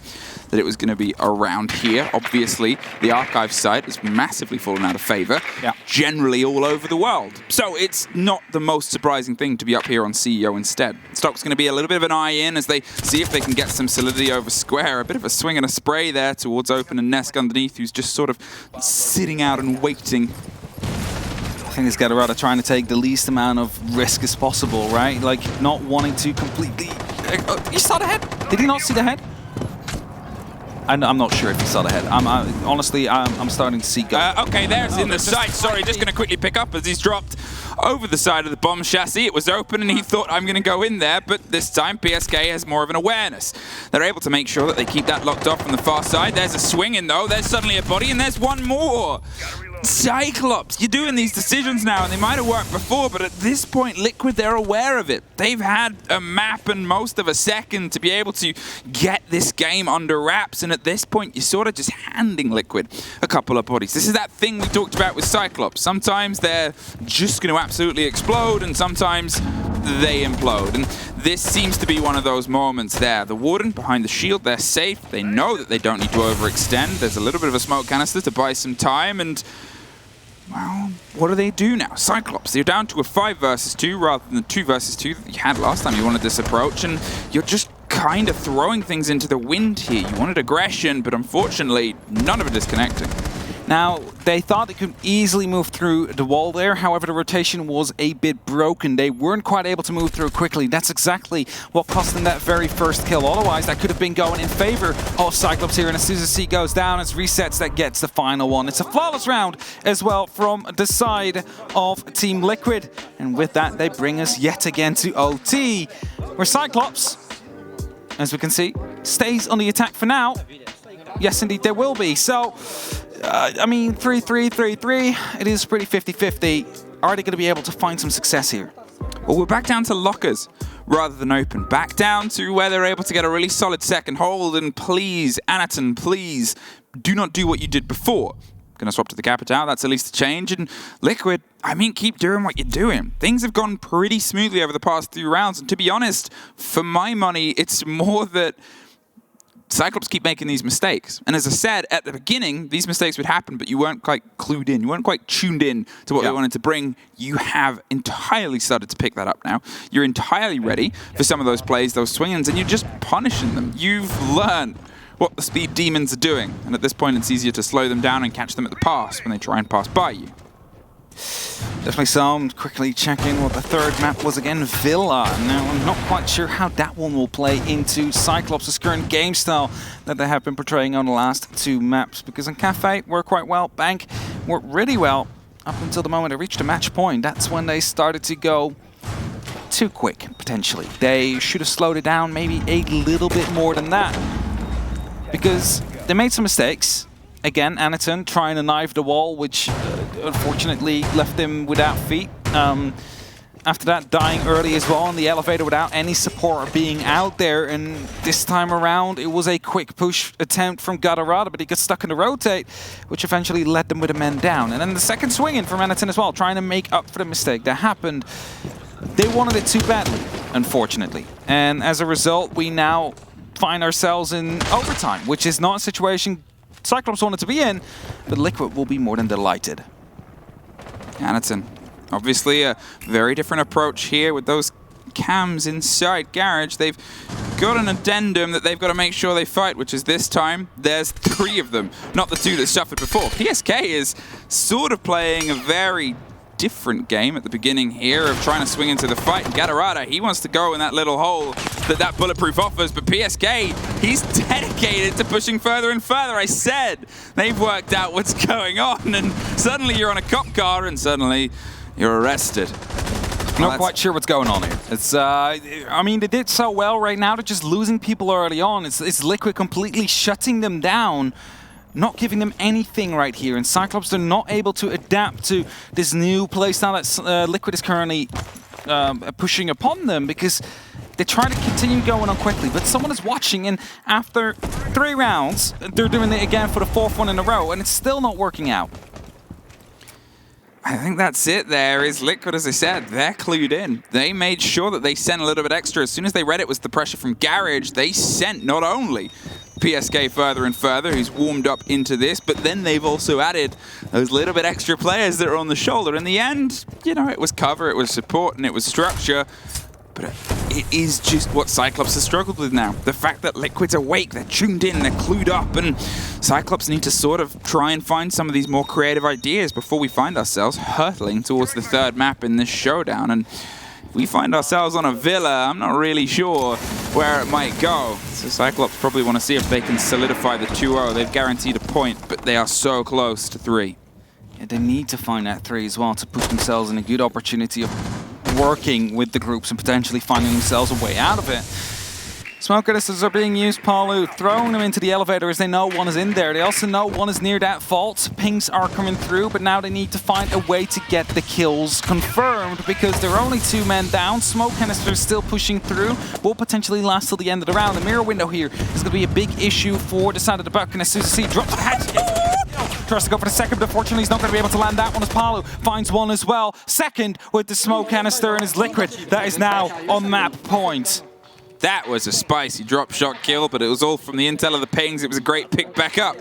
that it was going to be around here. Obviously, the archive site has massively fallen out of favor, generally all over the world. So it's not the most surprising thing to be up here on CEO instead. Stock's going to be a little bit of an eye in as they see if they can get some solidity over square. A bit of a swing and a spray there towards Open and Nesk underneath, who's just sort of sitting out and waiting. I think he's got to rather trying to take the least amount of risk as possible, right? Like, not wanting to completely... He saw the head! Did he not see the head? I'm not sure if he saw the head. Honestly, I'm starting to see go. Okay, there's in the sight. Sorry, just going to quickly pick up as he's dropped over the side of the bomb chassis. It was open and he thought, I'm going to go in there, but this time PSK has more of an awareness. They're able to make sure that they keep that locked off from the far side. There's a swing in though. There's suddenly a body and there's one more. Cyclops, you're doing these decisions now, and they might have worked before, but at this point, Liquid, they're aware of it. They've had a map and most of a second to be able to get this game under wraps, and at this point, you're sort of just handing Liquid a couple of bodies. This is that thing we talked about with Cyclops. Sometimes they're just going to absolutely explode, and sometimes they implode. And this seems to be one of those moments there. The Warden behind the shield, they're safe. They know that they don't need to overextend. There's a little bit of a smoke canister to buy some time, and well, what do they do now? Cyclops, they're down to a 5 versus 2 rather than the 2 versus 2 that you had last time you wanted this approach, and you're just kind of throwing things into the wind here. You wanted aggression, but unfortunately, none of it is connecting. Now, they thought they could easily move through the wall there. However, the rotation was a bit broken. They weren't quite able to move through quickly. That's exactly what cost them that very first kill. Otherwise, that could have been going in favor of Cyclops here. And as soon as C goes down, it's Resets that gets the final one. It's a flawless round as well from the side of Team Liquid. And with that, they bring us yet again to OT, where Cyclops, as we can see, stays on the attack for now. Yes, indeed, there will be. So, I mean, 3-3, 3-3. It is pretty 50-50. Are they going to be able to find some success here? Well, we're back down to lockers rather than open. Back down to where they're able to get a really solid second hold. And please, Anaton, please, do not do what you did before. Going to swap to the Capitao. That's at least a change. And Liquid, I mean, keep doing what you're doing. Things have gone pretty smoothly over the past 3 rounds. And to be honest, for my money, it's more that Cyclops keep making these mistakes. And as I said, at the beginning, these mistakes would happen, but you weren't quite clued in. You weren't quite tuned in to what they wanted to bring. You have entirely started to pick that up now. You're entirely ready for some of those plays, those swing-ins, and you're just punishing them. You've learned what the speed demons are doing. And at this point, it's easier to slow them down and catch them at the pass when they try and pass by you. Definitely so. I'm quickly checking what the third map was again. Villa. Now, I'm not quite sure how that one will play into Cyclops' current game style that they have been portraying on the last 2 maps. Because in Kafe worked quite well. Bank worked really well up until the moment they reached a match point. That's when they started to go too quick, potentially. They should have slowed it down maybe a little bit more than that. Because they made some mistakes. Again, Anaton trying to knife the wall, which unfortunately left him without feet. After that, dying early as well on the elevator without any support being out there. And this time around, it was a quick push attempt from Gadarada, but he got stuck in the rotate, which eventually led them with a man down. And then the second swing in from Anaton as well, trying to make up for the mistake that happened. They wanted it too badly, unfortunately. And as a result, we now find ourselves in overtime, which is not a situation Cyclops wanted to be in, but Liquid will be more than delighted. Anaton, obviously a very different approach here with those cams inside Garage. They've got an addendum that they've got to make sure they fight, which is this time there's 3 of them, not the 2 that suffered before. PSK is sort of playing a very different game at the beginning here of trying to swing into the fight. And Gadarada, he wants to go in that little hole that Bulletproof offers, but PSK, he's dedicated to pushing further and further. I said they've worked out what's going on, and suddenly you're on a cop car and suddenly you're arrested. Not quite sure what's going on here. It's, I mean, they did so well right now. They're just losing people early on. It's Liquid completely shutting them down, not giving them anything right here. And Cyclops, they're not able to adapt to this new playstyle that Liquid is currently pushing upon them, because they try to continue going on quickly, but someone is watching, and after 3 rounds, they're doing it again for the 4th one in a row, and it's still not working out. I think that's it there, is Liquid, as I said, they're clued in. They made sure that they sent a little bit extra. As soon as they read it was the pressure from Garage, they sent not only PSK further and further, who's warmed up into this, but then they've also added those little bit extra players that are on the shoulder. In the end, you know, it was cover, it was support, and it was structure. But it is just what Cyclops has struggled with now. The fact that Liquid's awake, they're tuned in, they're clued up, and Cyclops need to sort of try and find some of these more creative ideas before we find ourselves hurtling towards the 3rd map in this showdown. And if we find ourselves on a Villa, I'm not really sure where it might go. So Cyclops probably want to see if they can solidify the 2-0. They've guaranteed a point, but they are so close to 3. Yeah, they need to find that 3 as well to put themselves in a good opportunity of working with the groups and potentially finding themselves a way out of it. Smoke canisters are being used, Palu, throwing them into the elevator as they know one is in there. They also know one is near that vault. Pings are coming through, but now they need to find a way to get the kills confirmed, because they're only 2 men down. Smoke canisters still pushing through, will potentially last till the end of the round. The mirror window here is going to be a big issue for the side of the buck, and as soon as he drops the hatchet, tries to go for the second, but unfortunately he's not going to be able to land that one as Palu finds one as well. Second with the smoke canister and his Liquid that is now on map point. That was a spicy drop shot kill, but it was all from the intel of the pings. It was a great pick back up.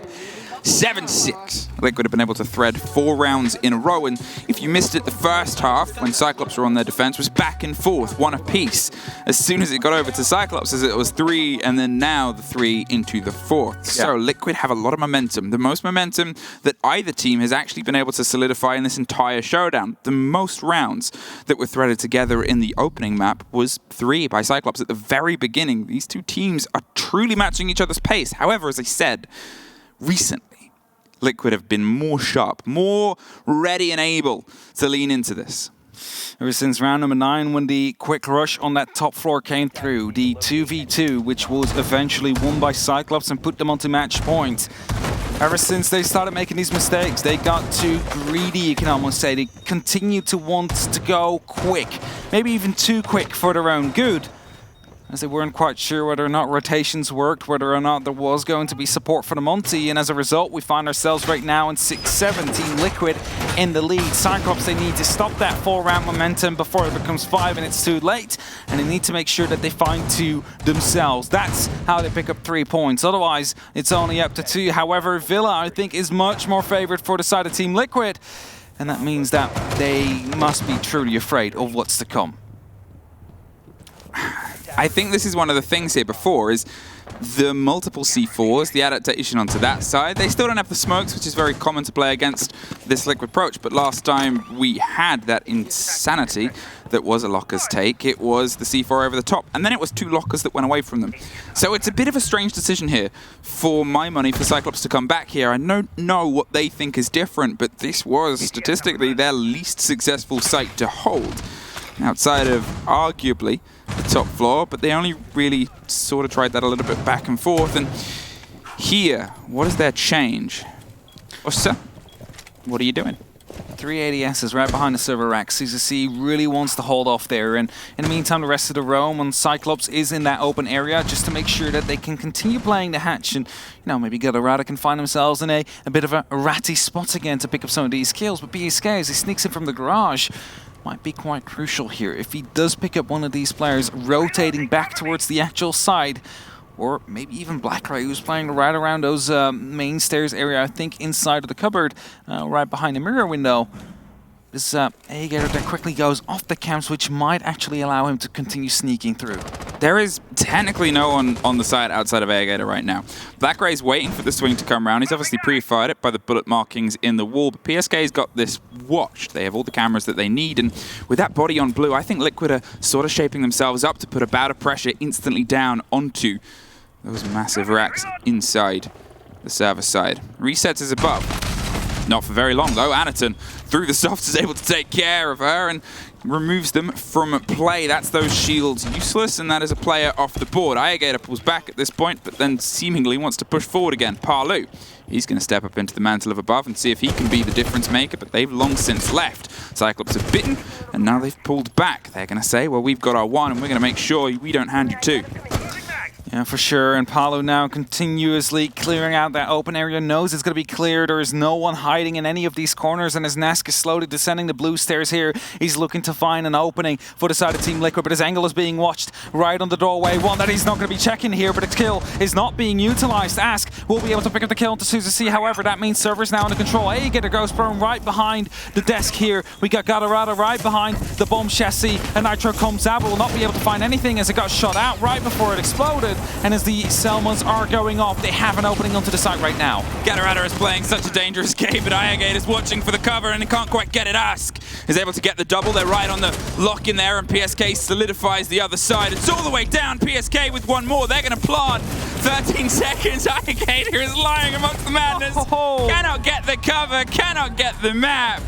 7-6. Liquid have been able to thread 4 rounds in a row, and if you missed it, the first half, when Cyclops were on their defense, was back and forth, 1 apiece. As soon as it got over to Cyclops, as it was 3, and then now the 3 into the 4th. So Liquid have a lot of momentum. The most momentum that either team has actually been able to solidify in this entire showdown. The most rounds that were threaded together in the opening map was 3 by Cyclops at the very beginning. These two teams are truly matching each other's pace. However, as I said, recently, Liquid have been more sharp, more ready and able to lean into this. Ever since round number 9, when the quick rush on that top floor came through, the 2v2, which was eventually won by Cyclops and put them onto match point. Ever since they started making these mistakes, they got too greedy, you can almost say. They continued to want to go quick, maybe even too quick for their own good, as they weren't quite sure whether or not rotations worked, whether or not there was going to be support for the Monty, and as a result, we find ourselves right now in 6-7, Team Liquid in the lead. Cyclops, they need to stop that 4-round momentum before it becomes 5 and it's too late, and they need to make sure that they find 2 themselves. That's how they pick up 3 points. Otherwise, it's only up to 2. However, Villa, I think, is much more favored for the side of Team Liquid, and that means that they must be truly afraid of what's to come. I think this is one of the things here before is the multiple C4s, the adaptation onto that side. They still don't have the smokes, which is very common to play against this Liquid approach, but last time we had that insanity that was a Locker's take, it was the C4 over the top, and then it was 2 Lockers that went away from them. So it's a bit of a strange decision here for my money for Cyclops to come back here. I don't know what they think is different, but this was statistically their least successful site to hold, outside of arguably the top floor, but they only really sort of tried that a little bit back and forth. And here, what is their change? Ossa, what are you doing? 3 ADSs right behind the server rack. CZC really wants to hold off there, and in the meantime, the rest of the roam on Cyclops is in that open area just to make sure that they can continue playing the hatch, and maybe Galarada can find themselves in a bit of a ratty spot again to pick up some of these kills. But BSK, as he sneaks in from the garage, might be quite crucial here. If he does pick up one of these players rotating back towards the actual side, or maybe even Blackray, who's playing right around those main stairs area, I think inside of the cupboard, right behind the mirror window. This A-Gator that quickly goes off the camps, which might actually allow him to continue sneaking through. There is technically no one on the side outside of A-Gator right now. Blackray's waiting for the swing to come around. He's obviously pre-fired it by the bullet markings in the wall, but PSK's got this watched. They have all the cameras that they need, and with that body on blue, I think Liquid are sort of shaping themselves up to put a bout of pressure instantly down onto those massive racks inside the server side. Resets is above. Not for very long, though. Anaton, through the softs, is able to take care of her and removes them from play. That's those shields useless, and that is a player off the board. Ayagator pulls back at this point, but then seemingly wants to push forward again. Palu, he's going to step up into the mantle of above and see if he can be the difference maker, but they've long since left. Cyclops have bitten, and now they've pulled back. They're going to say, well, we've got our 1, and we're going to make sure we don't hand you 2. Yeah, for sure, and Palu now continuously clearing out that open area, knows it's going to be clear. There is no one hiding in any of these corners, and as Nask is slowly descending the blue stairs here, he's looking to find an opening for the side of Team Liquid, but his angle is being watched right on the doorway. One that he's not going to be checking here, but its kill is not being utilized. Ask will be able to pick up the kill into CZC, however, that means server's now under control. A-Gator goes prone right behind the desk here. We got Galarada right behind the bomb chassis, and Nitro comes out, but will not be able to find anything as it got shot out right before it exploded. And as the Selmas are going off, they have an opening onto the site right now. Galarada is playing such a dangerous game, but Ayagate is watching for the cover and he can't quite get it. Ask is able to get the double. They're right on the lock in there, and PSK solidifies the other side. It's all the way down. PSK with 1 more. They're going to plant. 13 seconds. Ayagate is lying amongst the madness. Cannot get the cover. Cannot get the map.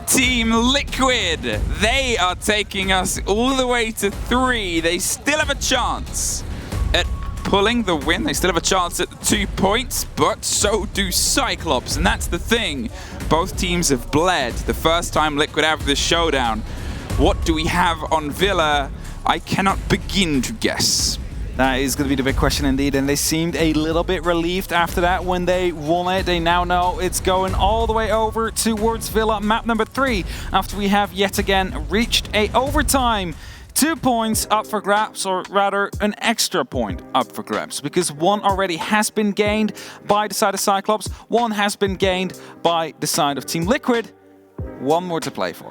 Team Liquid, they are taking us all the way to 3. They still have a chance at pulling the win. They still have a chance at the 2 points, but so do Cyclops, and that's the thing. Both teams have bled. The first time Liquid have this showdown. What do we have on Villa? I cannot begin to guess. That is going to be the big question indeed, and they seemed a little bit relieved after that when they won it. They now know it's going all the way over towards Villa, map number 3, after we have yet again reached a overtime. 2 points up for grabs, or rather an extra point up for grabs, because one already has been gained by the side of Cyclops, one has been gained by the side of Team Liquid. One more to play for.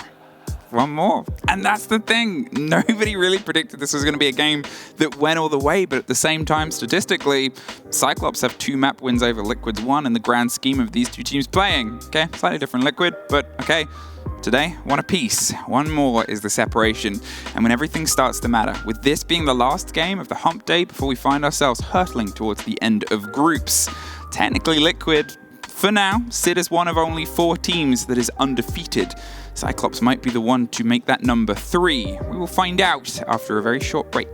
One more. And that's the thing. Nobody really predicted this was going to be a game that went all the way, but at the same time, statistically, Cyclops have 2 map wins over Liquid's 1 in the grand scheme of these 2 teams playing. Okay, slightly different Liquid, but okay. Today, 1 apiece. 1 more is the separation. And when everything starts to matter, with this being the last game of the hump day before we find ourselves hurtling towards the end of groups, technically Liquid, for now, sit as one of only 4 teams that is undefeated. Cyclops might be the one to make that number 3. We will find out after a very short break.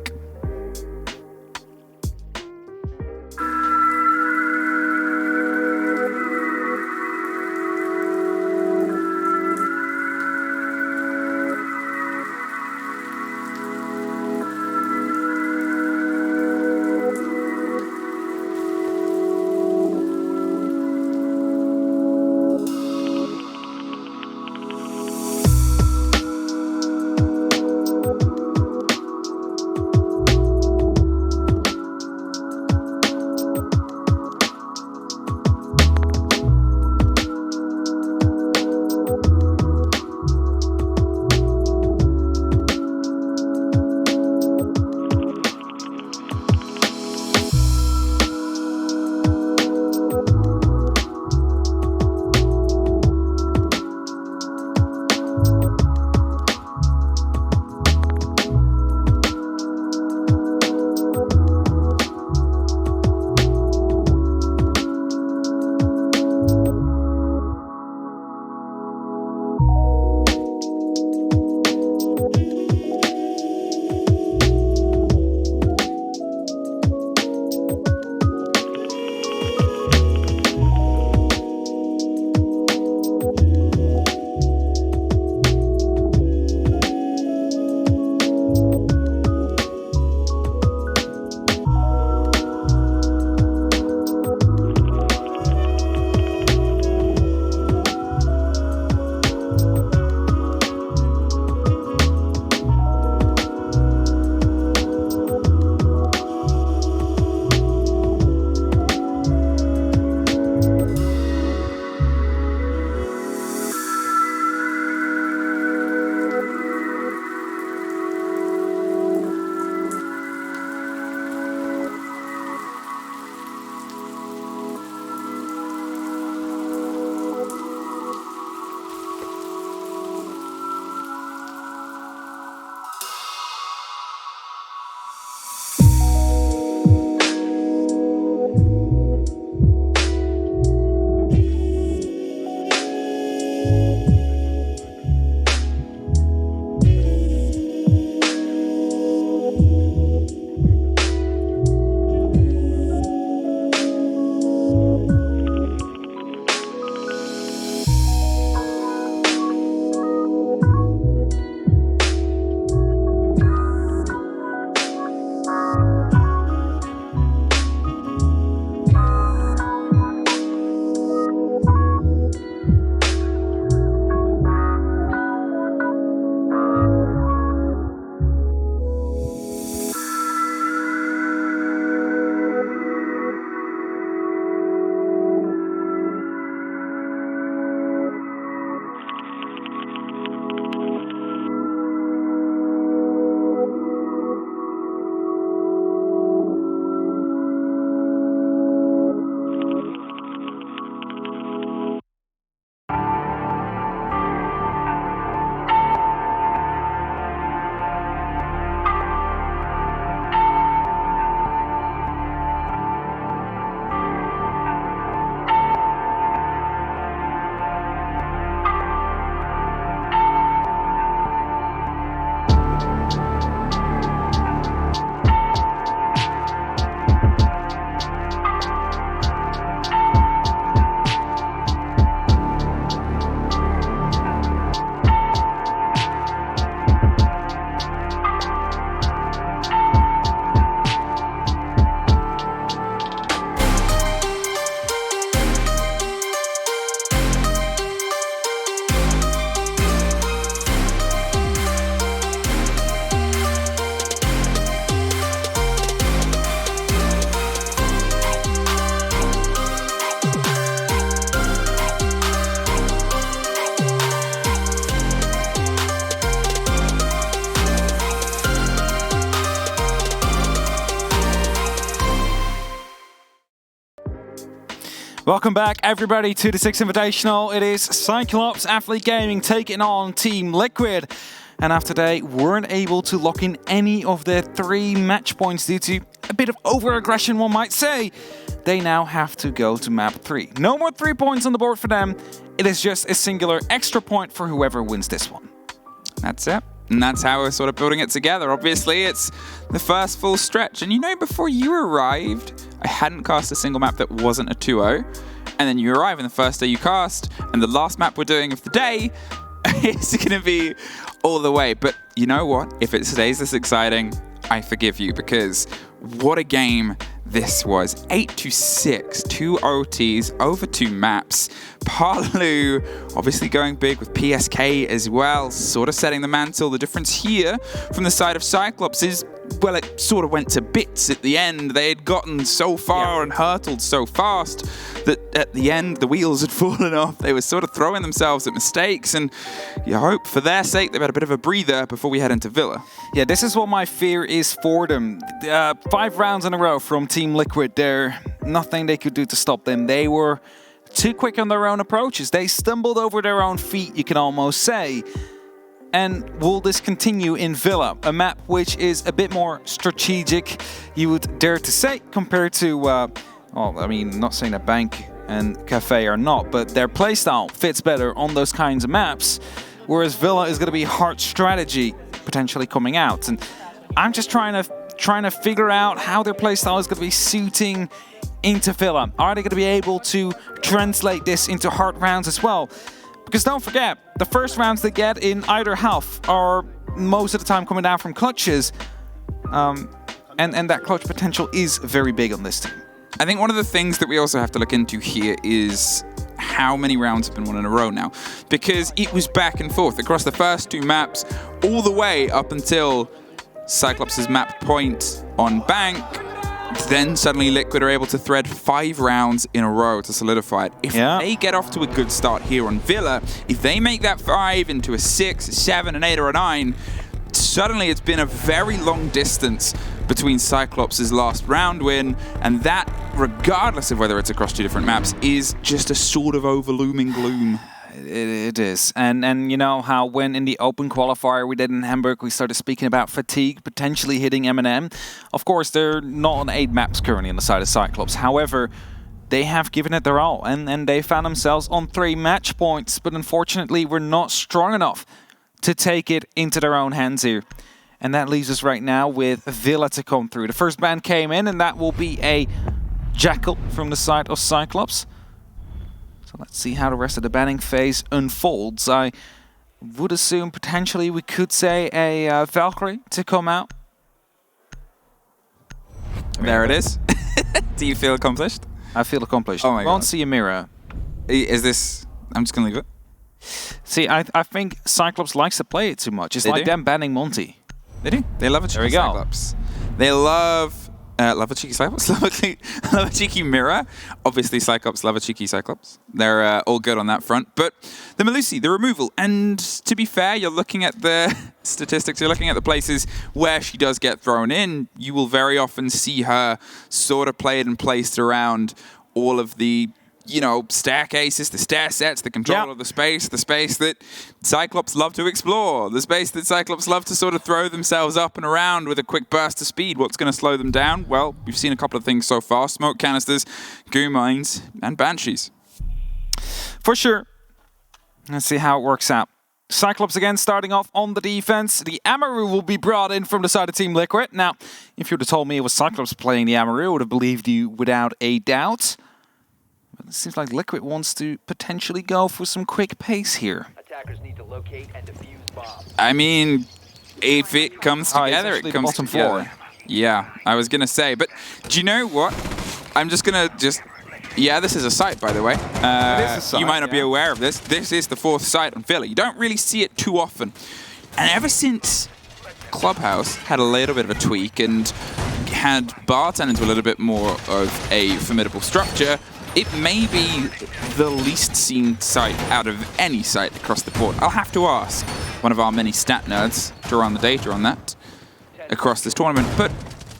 Welcome back, everybody, to the Six Invitational. It is Cyclops Athlete Gaming taking on Team Liquid. And after they weren't able to lock in any of their 3 match points due to a bit of over-aggression, one might say, they now have to go to map 3. No more 3 points on the board for them. It is just a singular extra point for whoever wins this one. That's it. And that's how we're sort of building it together. Obviously, it's the first full stretch. And you know, before you arrived, I hadn't cast a single map that wasn't a 2-0. And then you arrive and the first day you cast, and the last map we're doing of the day is going to be all the way. But you know what? If it stays this exciting, I forgive you, because what a game this was. 8-6, 2 OTs over 2 maps. Palu obviously going big with PSK as well, sort of setting the mantle. The difference here from the side of Cyclops is, well, it sort of went to bits at the end. They had gotten so far and hurtled so fast that at the end the wheels had fallen off. They were sort of throwing themselves at mistakes, and you hope for their sake they've had a bit of a breather before we head into Villa. Yeah, this is what my fear is for them. 5 rounds in a row from Team Liquid. There, nothing they could do to stop them. They were too quick on their own approaches. They stumbled over their own feet, you can almost say. And will this continue in Villa, a map which is a bit more strategic, you would dare to say, compared to, well, I mean, not saying that Bank and Kafe are not, but their playstyle fits better on those kinds of maps, whereas Villa is going to be hard strategy potentially coming out. And I'm just trying to figure out how their playstyle is going to be suiting into Villa. Are they going to be able to translate this into hard rounds as well? Because don't forget, the first rounds they get in either half are most of the time coming down from clutches. And that clutch potential is very big on this team. I think one of the things that we also have to look into here is how many rounds have been won in a row now. Because it was back and forth across the first 2 maps, all the way up until Cyclops' map point on Bank. Then suddenly Liquid are able to thread 5 rounds in a row to solidify it. If they get off to a good start here on Villa, if they make that 5 into a 6, a 7, an 8, or a 9, suddenly it's been a very long distance between Cyclops' last round win, and that, regardless of whether it's across 2 different maps, is just a sort of overlooming gloom. It is. And you know how when in the open qualifier we did in Hamburg, we started speaking about fatigue potentially hitting M&M. Of course, they're not on 8 maps currently on the side of Cyclops. However, they have given it their all, and they found themselves on 3 match points, but unfortunately we're not strong enough to take it into their own hands here. And that leaves us right now with Villa to come through. The first ban came in, and that will be a Jackal from the side of Cyclops. So let's see how the rest of the banning phase unfolds. I would assume potentially we could say a Valkyrie to come out. There it is. Do you feel accomplished? I feel accomplished. Oh my God. Won't see a mirror. Is this... I'm just going to leave it. See, I think Cyclops likes to play it too much. It's like them banning Monty. They do. They love a cheeky Cyclops. They love a cheeky Cyclops. love a cheeky mirror. Obviously, Cyclops love a cheeky Cyclops. They're all good on that front. But the Melusi, the removal. And to be fair, you're looking at the statistics. You're looking at the places where she does get thrown in. You will very often see her sort of played and placed around all of the, you know, staircases, the stair sets, the control of the space that Cyclops love to explore, the space that Cyclops love to sort of throw themselves up and around with a quick burst of speed. What's going to slow them down? Well, we've seen a couple of things so far. Smoke canisters, goo mines, and banshees. For sure. Let's see how it works out. Cyclops again starting off on the defense. The Amaru will be brought in from the side of Team Liquid. Now, if you would have told me it was Cyclops playing the Amaru, I would have believed you without a doubt. But it seems like Liquid wants to potentially go for some quick pace here. Attackers need to locate and defuse bombs. I mean, if it comes together, it comes bottom together. floor. Yeah, I was going to say. But do you know what? I'm just going to Yeah, this is a site, by the way. It is a site, you might not be aware of this. This is the 4th site on Villa. You don't really see it too often. And ever since Clubhouse had a little bit of a tweak and had bar turned into a little bit more of a formidable structure, it may be the least seen site out of any site across the board. I'll have to ask one of our many stat nerds to run the data on that across this tournament, but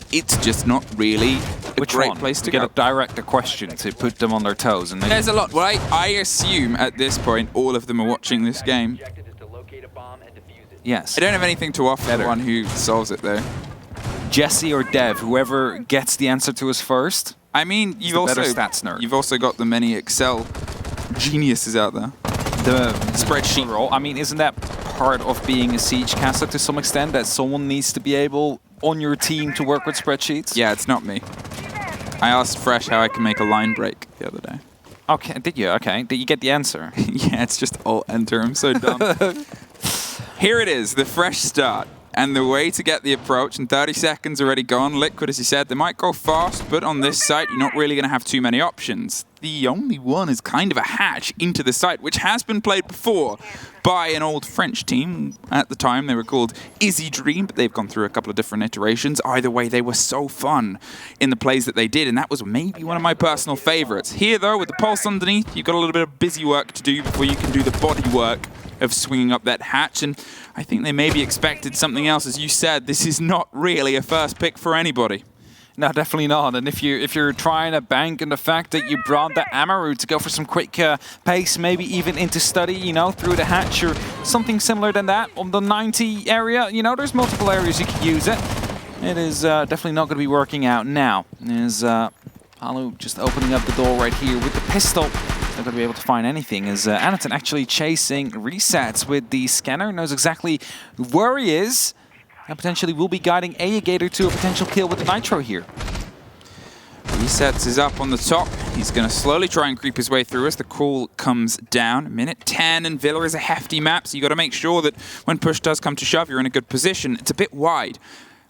it's just not really Which great one? place to get go. a direct question to put them on their toes. And then There's a lot. Well, I assume at this point all of them are watching this game. Objective is to locate a bomb and defuse it. yes, I don't have anything to offer the one who solves it though. Jesse or Dev, whoever gets the answer to us first. I mean, you've the also better stats nerd. you've also got the many Excel geniuses out there. The Spreadsheet role. I mean, isn't that part of being a siege caster to some extent, that someone needs to be able on your team to work with spreadsheets? Yeah, it's not me. I asked Fresh how I can make a line break the other day. Okay, did you? Okay, did you get the answer? Yeah, it's just Alt-Enter. I'm so dumb. Here it is, the fresh start. And the way to get the approach, and 30 seconds already gone. Liquid, as you said, they might go fast, but on this site, you're not really going to have too many options. The only one is kind of a hatch into the site, which has been played before by an old French team. At the time, they were called Izzy Dream, but they've gone through a couple of different iterations. Either way, they were so fun in the plays that they did, and that was maybe one of my personal favorites. Here, though, with the pulse underneath, you've got a little bit of busy work to do before you can do the body work of swinging up that hatch, and I think they maybe expected something else. As you said, this is not really a first pick for anybody. No, definitely not. And if you're trying to bank on the fact that you brought the Amaru to go for some quick pace, maybe even into study, you know, through the hatch or something similar than that on the 90 area, you know, there's multiple areas you could use it. It is definitely not going to be working out now. Is Palu just opening up the door right here with the pistol. Not going to be able to find anything, as Anaton actually chasing resets with the scanner, knows exactly where he is, and potentially will be guiding Gator to a potential kill with the Nitro here. Resets is up on the top. He's going to slowly try and creep his way through as the call comes down. Minute 10, and Villa is a hefty map, so you got to make sure that when push does come to shove, you're in a good position. It's a bit wide.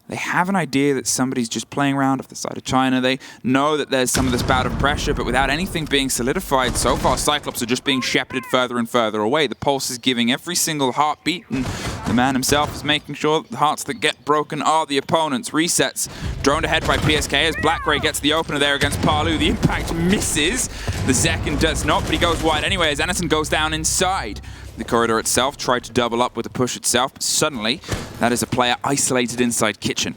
They have an idea that somebody's just playing around off the side of China. They know that there's some of this bout of pressure, but without anything being solidified, so far Cyclops are just being shepherded further and further away. The pulse is giving every single heartbeat, and the man himself is making sure that the hearts that get broken are the opponents. Resets, droned ahead by PSK as Blackray gets the opener there against Palu. The impact misses. The second does not, but he goes wide anyway as Anaton goes down inside. The corridor itself tried to double up with the push itself, but suddenly that is a player isolated inside kitchen.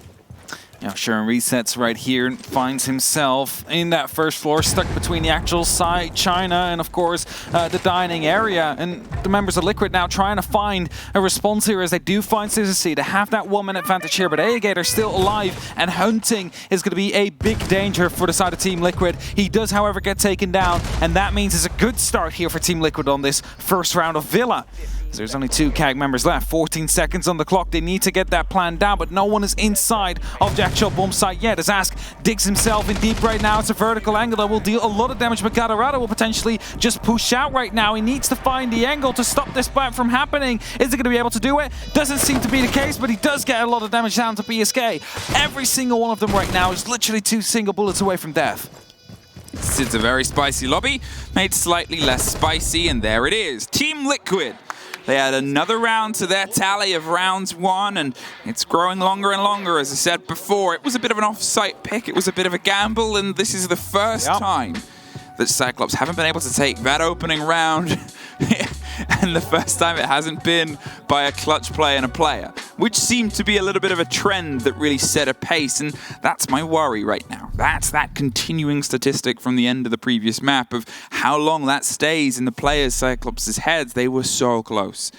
Yeah, Sharon resets right here and finds himself in that first floor, stuck between the actual site, China, and of course the dining area. And the members of Liquid now trying to find a response here as they do find Scissor C. They have that 1 minute advantage here, but Gator still alive, and hunting is going to be a big danger for the side of Team Liquid. He does, however, get taken down, and that means it's a good start here for Team Liquid on this first round of Villa. There's only 2 CAG members left, 14 seconds on the clock. They need to get that plan down, but no one is inside of the actual bomb site yet. As Ask digs himself in deep right now. It's a vertical angle that will deal a lot of damage, but Gatorado will potentially just push out right now. He needs to find the angle to stop this fight from happening. Is he going to be able to do it? Doesn't seem to be the case, but he does get a lot of damage down to PSK. Every single one of them right now is literally 2 single bullets away from death. It's a very spicy lobby, made slightly less spicy, and there it is. Team Liquid. They had another round to their tally of rounds 1, and it's growing longer and longer. As I said before, it was a bit of an off-site pick. It was a bit of a gamble, and this is the first time that Cyclops haven't been able to take that opening round. And the first time it hasn't been by a clutch play and a player, which seemed to be a little bit of a trend that really set a pace, and that's my worry right now. That's that continuing statistic from the end of the previous map of how long that stays in the players' Cyclops' heads. They were so close,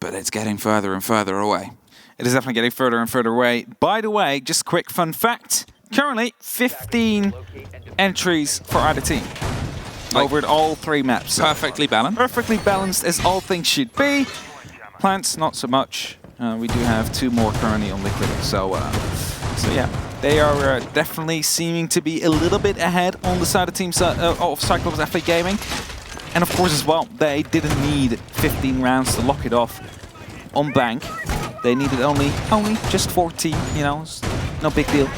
but it's getting further and further away. It is definitely getting further and further away. By the way, just a quick fun fact. Currently, 15 entries for either team. Over all 3 maps. Perfectly balanced. Perfectly balanced as all things should be. Plants, not so much. We do have 2 more currently on Liquid. So yeah, they are definitely seeming to be a little bit ahead on the side of Team of Cyclops FA Gaming. And of course as well, they didn't need 15 rounds to lock it off on Bank. They needed only just 14, you know, it's no big deal.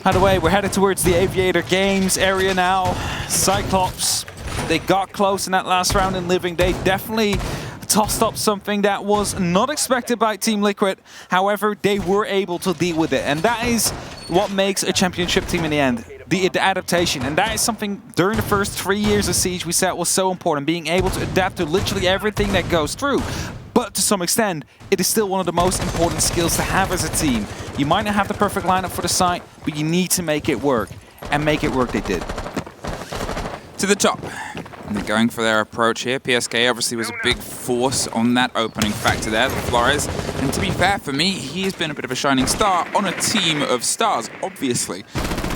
By the way, we're headed towards the Aviator Games area now. Cyclops, they got close in that last round in Living. They definitely tossed up something that was not expected by Team Liquid. However, they were able to deal with it. And that is what makes a championship team in the end. The adaptation. And that is something during the first 3 years of Siege we said was so important. Being able to adapt to literally everything that goes through. But to some extent, it is still one of the most important skills to have as a team. You might not have the perfect lineup for the site, but you need to make it work. And make it work they did. To the top. And they're going for their approach here. PSK obviously was a big force on that opening factor there, the Flores. And to be fair for me, he has been a bit of a shining star on a team of stars, obviously.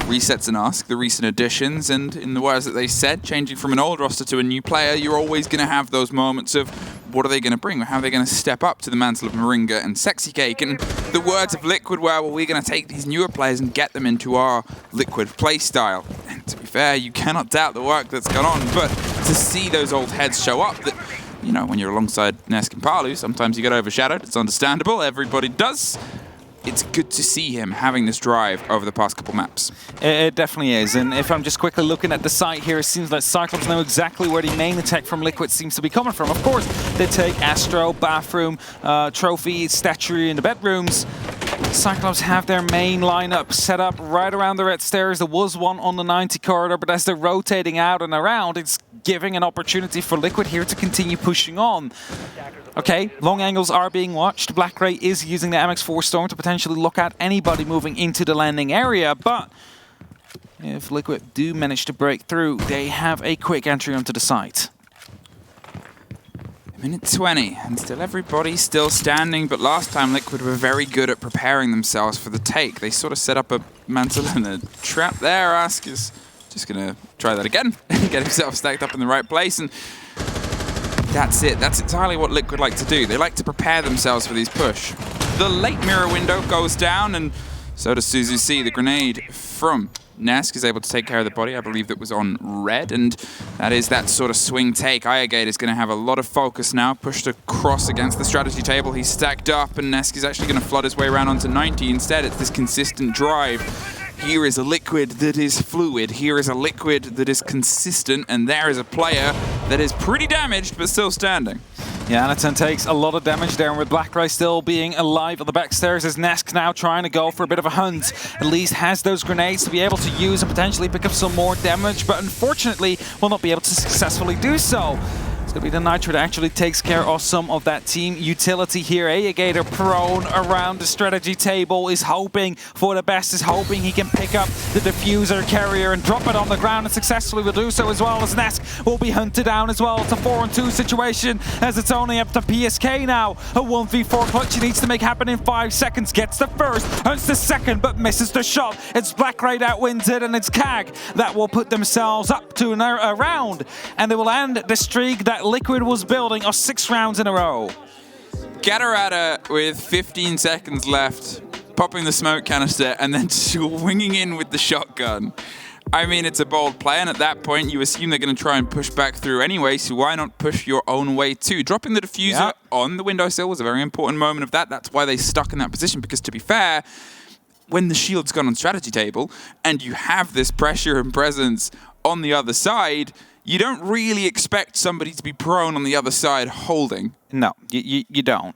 Resets and Ask, the recent additions, and in the words that they said, changing from an old roster to a new player, you're always going to have those moments of what are they going to bring? How are they going to step up to the mantle of Moringa and Sexy Cake? And the words of Liquid were, well, we're going to take these newer players and get them into our Liquid play style. And to be fair, you cannot doubt the work that's gone on, but to see those old heads show up that, you know, when you're alongside Nesk and Palu, sometimes you get overshadowed. It's understandable. Everybody does. It's good to see him having this drive over the past couple maps. It definitely is, and if I'm just quickly looking at the site here, it seems like Cyclops know exactly where the main attack from Liquid seems to be coming from. Of course, they take Astro, Bathroom, Trophy, Statuary in the bedrooms. Cyclops have their main lineup set up right around the red stairs. There was one on the 90 corridor, but as they're rotating out and around, it's giving an opportunity for Liquid here to continue pushing on. Okay, long angles are being watched. Black Ray is using the MX4 Storm to potentially look at anybody moving into the landing area, but if Liquid do manage to break through, they have a quick entry onto the site. Minute 20, and still everybody's still standing, but last time Liquid were very good at preparing themselves for the take. They sort of set up a mantle and a trap there. Ask is just going to try that again, get himself stacked up in the right place, and that's it. That's entirely what Liquid like to do. They like to prepare themselves for these push. The late mirror window goes down, and so does Suzu C. The grenade from Nesk is able to take care of the body. I believe that was on red, and that is that sort of swing take. Iagate is going to have a lot of focus now, pushed across against the strategy table. He's stacked up, and Nesk is actually going to flood his way around onto 90. Instead, it's this consistent drive. Here is a Liquid that is fluid. Here is a Liquid that is consistent, and there is a player that is pretty damaged but still standing. Yeah, Anaton takes a lot of damage there, and with Black Ray still being alive on the back stairs, is Nesk now trying to go for a bit of a hunt. At least has those grenades to be able to use and potentially pick up some more damage, but unfortunately will not be able to successfully do so. It's going to be the Nitro that actually takes care of some of that team utility here. Ayagator prone around the strategy table, is hoping for the best, is hoping he can pick up the diffuser carrier and drop it on the ground, and successfully will do so, as well as Nesk will be hunted down as well. It's a 4-on-2 situation, as it's only up to PSK now. A 1v4 clutch he needs to make happen in 5 seconds. Gets the first, hunts the second, but misses the shot. It's Black Ray that wins it, and it's KAG that will put themselves up to a round, and they will end the streak that Liquid was building of 6 rounds in a row. Gatarada with 15 seconds left, popping the smoke canister and then swinging in with the shotgun. I mean, it's a bold play, and at that point you assume they're going to try and push back through anyway, so why not push your own way too? Dropping the diffuser on the windowsill was a very important moment of that. That's why they stuck in that position, because to be fair, when the shield's gone on strategy table and you have this pressure and presence on the other side, you don't really expect somebody to be prone on the other side holding. No, you don't.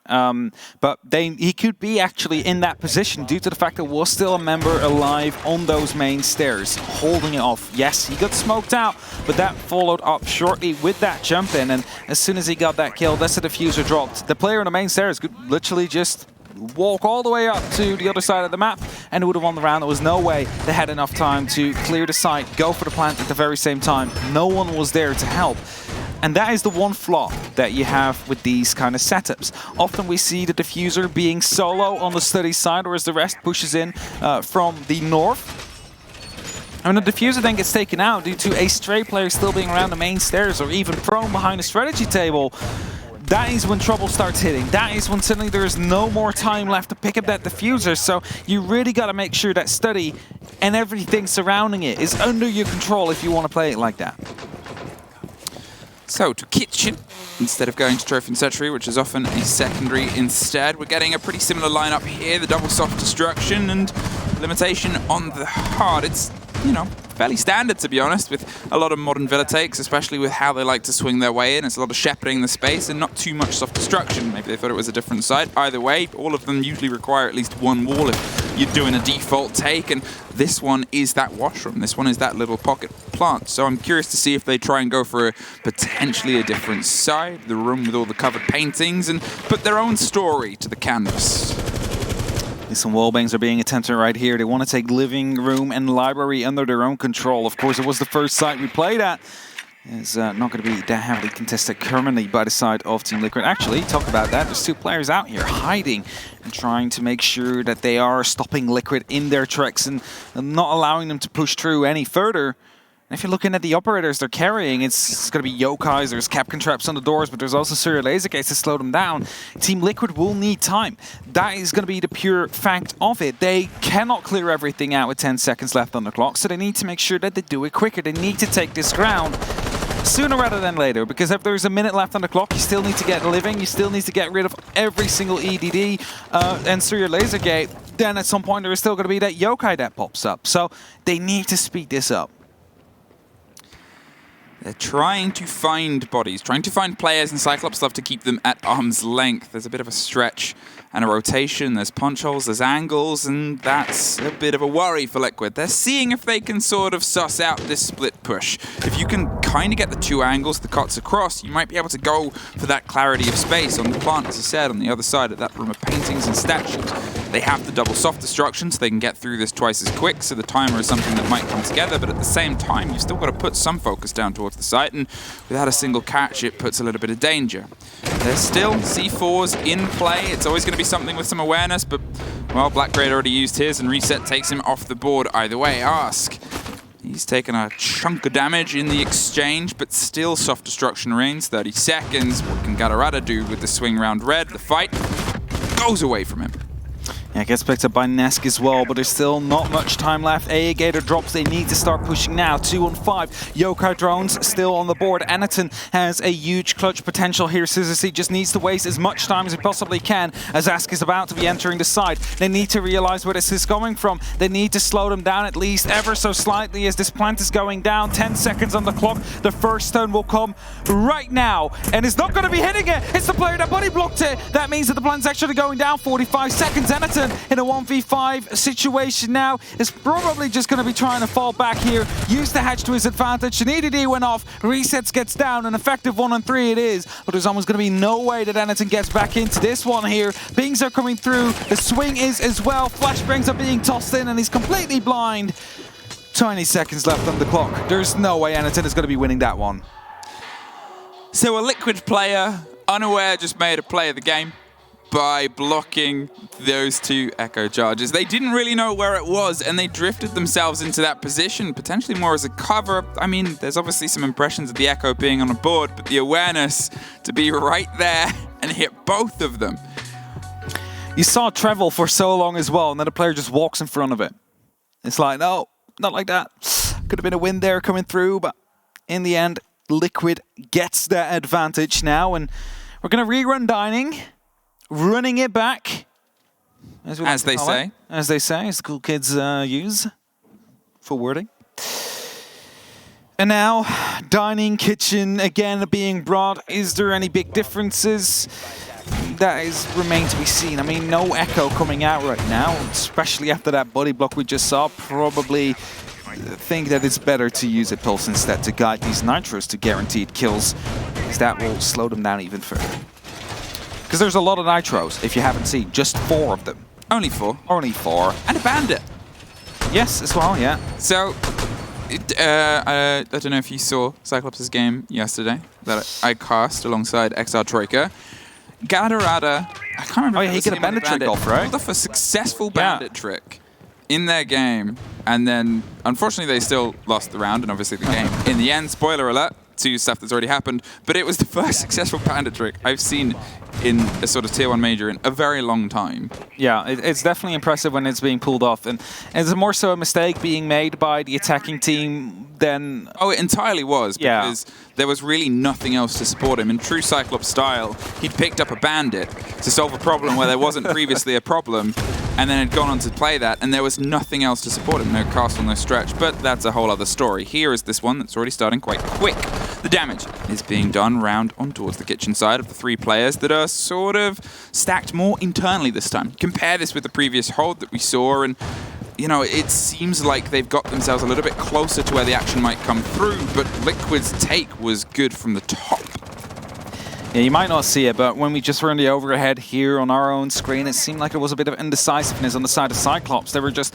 But he could be actually in that position due to the fact there was still a member alive on those main stairs, holding it off. Yes, he got smoked out, but that followed up shortly with that jump in, and as soon as he got that kill, that's the diffuser dropped. The player on the main stairs could literally just walk all the way up to the other side of the map and would have won the round. There was no way they had enough time to clear the site, go for the plant at the very same time. No one was there to help. And that is the one flaw that you have with these kind of setups. Often we see the diffuser being solo on the study side, whereas the rest pushes in from the north. And the diffuser then gets taken out due to a stray player still being around the main stairs or even prone behind the strategy table. That is when trouble starts hitting. That is when suddenly there is no more time left to pick up that diffuser. So you really got to make sure that study and everything surrounding it is under your control if you want to play it like that. So to Kitchen, instead of going to Trophy and Statuary, which is often a secondary instead, we're getting a pretty similar lineup here. The double soft destruction and limitation on the hard. It's, you know, fairly standard, to be honest, with a lot of modern Villa takes, especially with how they like to swing their way in. It's a lot of shepherding the space and not too much soft destruction. Maybe they thought it was a different side. Either way, all of them usually require at least one wall if you're doing a default take, and this one is that washroom. This one is that little pocket plant. So I'm curious to see if they try and go for potentially a different side, the room with all the covered paintings, and put their own story to the canvas. Some wallbangs are being attempted right here. They want to take living room and library under their own control. Of course, it was the first site we played at. It's not going to be that heavily contested currently by the side of Team Liquid. Actually, talk about that. There's 2 players out here hiding and trying to make sure that they are stopping Liquid in their tracks and not allowing them to push through any further. And if you're looking at the operators they're carrying, it's going to be Yokais, there's Capcan Traps on the doors, but there's also Serial Laser Gates to slow them down. Team Liquid will need time. That is going to be the pure fact of it. They cannot clear everything out with 10 seconds left on the clock, so they need to make sure that they do it quicker. They need to take this ground sooner rather than later, because if there's a minute left on the clock, you still need to get living, you still need to get rid of every single EDD and Serial Laser Gate. Then at some point there is still going to be that Yokai that pops up. So they need to speed this up. They're trying to find bodies, trying to find players, and Cyclops love to keep them at arm's length. There's a bit of a stretch and a rotation, there's punch holes, there's angles, and that's a bit of a worry for Liquid. They're seeing if they can sort of suss out this split push. If you can kind of get the 2 angles, the cuts across, you might be able to go for that clarity of space on the plant, as I said, on the other side of that room of paintings and statues. They have the double soft destruction, so they can get through this twice as quick, so the timer is something that might come together, but at the same time, you've still got to put some focus down towards the site, and without a single catch, it puts a little bit of danger. There's still C4s in play. It's always going to be something with some awareness, but, well, Blackgrade already used his, and Reset takes him off the board either way. Ask. He's taken a chunk of damage in the exchange, but still soft destruction reigns. 30 seconds. What can Galarada do with the swing round red? The fight goes away from him. Yeah, gets picked up by Nesk as well, but there's still not much time left. Gator drops, they need to start pushing now. 2 on 5. Yokai drones still on the board. Anaton has a huge clutch potential here. Scissorseed just needs to waste as much time as he possibly can as Ask is about to be entering the side. They need to realize where this is coming from. They need to slow them down at least ever so slightly as this plant is going down. 10 seconds on the clock. The first stone will come right now, and it's not going to be hitting it. It's the player that body blocked it. That means that the plant's actually going down. 45 seconds. Anaton in a 1v5 situation now is probably just going to be trying to fall back here, use the hatch to his advantage. An EDD went off, Resets gets down, an effective 1 on 3 it is, but there's almost going to be no way that Anaton gets back into this one here. Pings are coming through, the swing is as well, flashbangs are being tossed in, and he's completely blind. 20 seconds left on the clock. There's no way Anaton is going to be winning that one. So a Liquid player, unaware, just made a play of the game by blocking those 2 Echo charges. They didn't really know where it was, and they drifted themselves into that position, potentially more as a cover. I mean, there's obviously some impressions of the Echo being on a board, but the awareness to be right there and hit both of them. You saw Trevel for so long as well, and then the player just walks in front of it. It's like, no, not like that. Could have been a win there coming through, but in the end, Liquid gets that advantage now, and we're going to rerun Dining. Running it back, as they say, as cool kids use for wording. And now, Dining Kitchen again being brought. Is there any big differences? That is remain to be seen. I mean, no Echo coming out right now, especially after that body block we just saw. Probably think that it's better to use a Pulse instead to guide these Nitros to guaranteed kills, because that will slow them down even further. Because there's a lot of Nitros, if you haven't seen, just 4 of them. Only 4. Only 4. And a Bandit. Yes, as well, yeah. So, I don't know if you saw Cyclops' game yesterday that I cast alongside XR Troika. Galarada, I can't remember. Oh yeah, he got a Bandit trick off, right? Pulled off a successful Bandit trick in their game, and then unfortunately they still lost the round and obviously the game. In the end, spoiler alert, to stuff that's already happened, but it was the first successful Bandit trick I've seen in a sort of tier 1 major in a very long time. Yeah, it's definitely impressive when it's being pulled off, and it's more so a mistake being made by the attacking team than... Oh, it entirely was, because there was really nothing else to support him. In true Cyclops style, he'd picked up a Bandit to solve a problem where there wasn't previously a problem, and then had gone on to play that, and there was nothing else to support him. No castle, no stretch, but that's a whole other story. Here is this one that's already starting quite quick. The damage is being done round on towards the kitchen side of the 3 players that are sort of stacked more internally this time. Compare this with the previous hold that we saw, and you know, it seems like they've got themselves a little bit closer to where the action might come through, but Liquid's take was good from the top. Yeah, you might not see it, but when we just were in the overhead here on our own screen, it seemed like there was a bit of indecisiveness on the side of Cyclops. They were just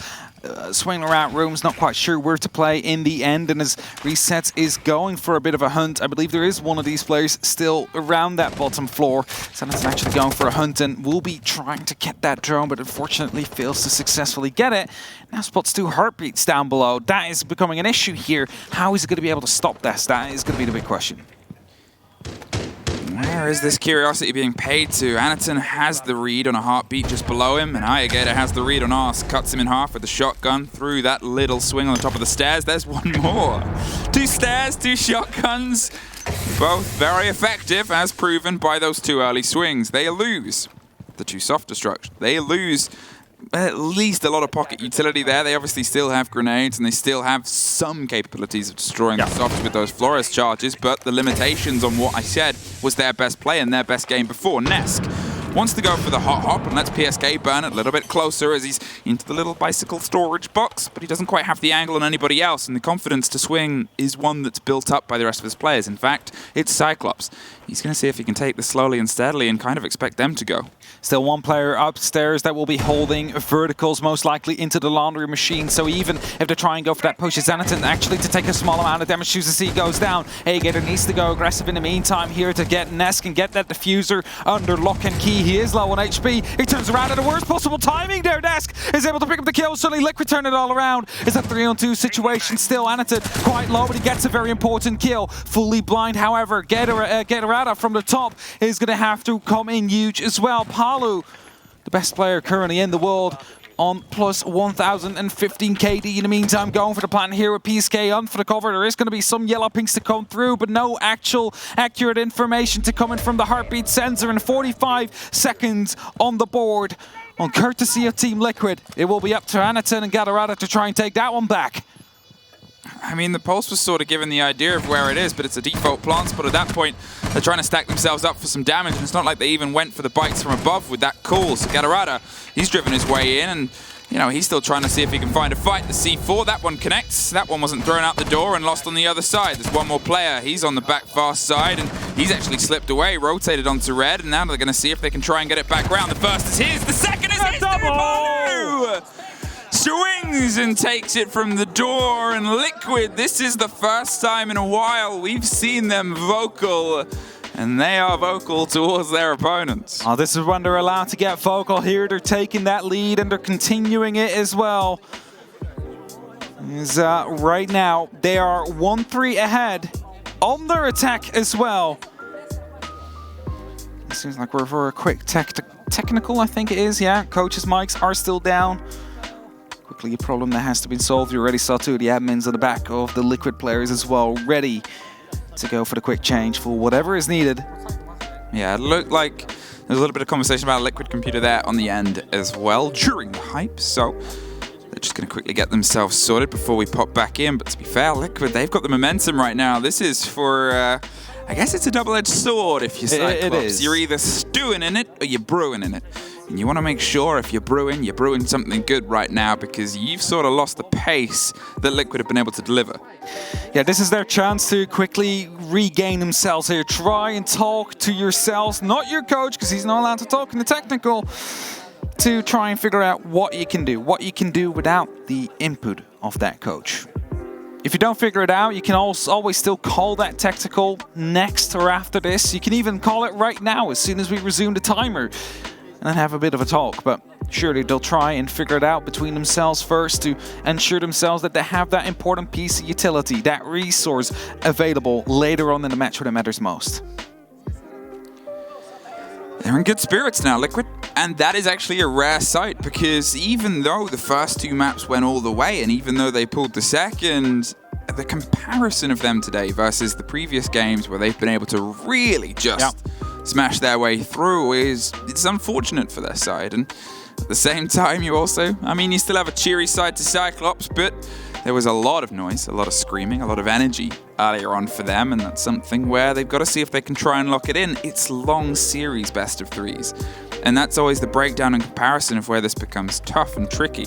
swinging around rooms, not quite sure where to play in the end, and as Resets is going for a bit of a hunt, I believe there is one of these players still around that bottom floor. Sanderson's actually going for a hunt and will be trying to get that drone, but unfortunately fails to successfully get it. Now spots 2 heartbeats down below. That is becoming an issue here. How is he going to be able to stop this? That is going to be the big question. Where is this curiosity being paid to? Anaton has the read on a heartbeat just below him, and Ayagator has the read on Ars. Cuts him in half with the shotgun through that little swing on the top of the stairs. There's one more. 2 stairs, 2 shotguns. Both very effective, as proven by those 2 early swings. They lose the 2 soft destruct. They lose at least a lot of pocket utility there. They obviously still have grenades and they still have some capabilities of destroying the softs with those Flores charges, but the limitations on what I said was their best play and their best game before. Nesk wants to go for the hot hop and lets PSK burn it a little bit closer as he's into the little bicycle storage box, but he doesn't quite have the angle on anybody else, and the confidence to swing is one that's built up by the rest of his players. In fact, it's Cyclops. He's going to see if he can take this slowly and steadily and kind of expect them to go. Still one player upstairs that will be holding verticals, most likely into the laundry machine. So even if they try and go for that push, it's Anaton actually to take a small amount of damage as he goes down. Ayagator needs to go aggressive in the meantime here to get Nesk and get that diffuser under lock and key. He is low on HP. He turns around at the worst possible timing there. Nesk is able to pick up the kill. Suddenly Liquid turn it all around. It's a 3-on-2 situation. Still Anaton quite low, but he gets a very important kill. Fully blind, however. Gatorada from the top is going to have to come in huge as well. Palu, the best player currently in the world, on plus 1,015 KD. In the meantime, going for the plant here with PSK on for the cover. There is going to be some yellow pinks to come through, but no actual accurate information to come in from the heartbeat sensor. In 45 seconds on the board, on courtesy of Team Liquid, it will be up to Anaton and Gatorada to try and take that one back. I mean, the Pulse was sort of given the idea of where it is, but it's a default plant spot at that point. They're trying to stack themselves up for some damage, and it's not like they even went for the bites from above with that call. So Gatorada, he's driven his way in, and you know, he's still trying to see if he can find a fight. The C4, that one connects. That one wasn't thrown out the door and lost on the other side. There's one more player. He's on the back fast side, and he's actually slipped away, rotated onto red, and now they're going to see if they can try and get it back round. The first is his, the second is his. Double! Swings and takes it from the door, and Liquid, this is the first time in a while we've seen them vocal, and they are vocal towards their opponents. Oh, this is when they're allowed to get vocal here. They're taking that lead and they're continuing it as well. Right now, they are 1-3 ahead on their attack as well. It seems like we're for a quick technical, I think it is, yeah. Coaches' mics are still down. Quickly a problem that has to be solved. You already saw 2 of the admins on the back of the Liquid players as well, ready to go for the quick change for whatever is needed. Yeah, it looked like there's a little bit of conversation about a Liquid computer there on the end as well during the hype, so they're just going to quickly get themselves sorted before we pop back in. But to be fair, Liquid, they've got the momentum right now. This is for, I guess it's a double-edged sword if you're Cyclops. It is. You're either stewing in it or you're brewing in it. And you want to make sure if you're brewing something good right now, because you've sort of lost the pace that Liquid have been able to deliver. Yeah, this is their chance to quickly regain themselves here. Try and talk to yourselves, not your coach, because he's not allowed to talk in the technical, to try and figure out what you can do without the input of that coach. If you don't figure it out, you can always still call that tactical next or after this. You can even call it right now as soon as we resume the timer, and then have a bit of a talk. But surely they'll try and figure it out between themselves first to ensure themselves that they have that important piece of utility, that resource available later on in the match when it matters most. They're in good spirits now, Liquid. And that is actually a rare sight, because even though the first 2 maps went all the way, and even though they pulled the second, the comparison of them today versus the previous games where they've been able to really just smash their way through it's unfortunate for their side. And at the same time, you still have a cheery side to Cyclops, but there was a lot of noise, a lot of screaming, a lot of energy earlier on for them, and that's something where they've got to see if they can try and lock it in. It's long series best of 3s, and that's always the breakdown and comparison of where this becomes tough and tricky.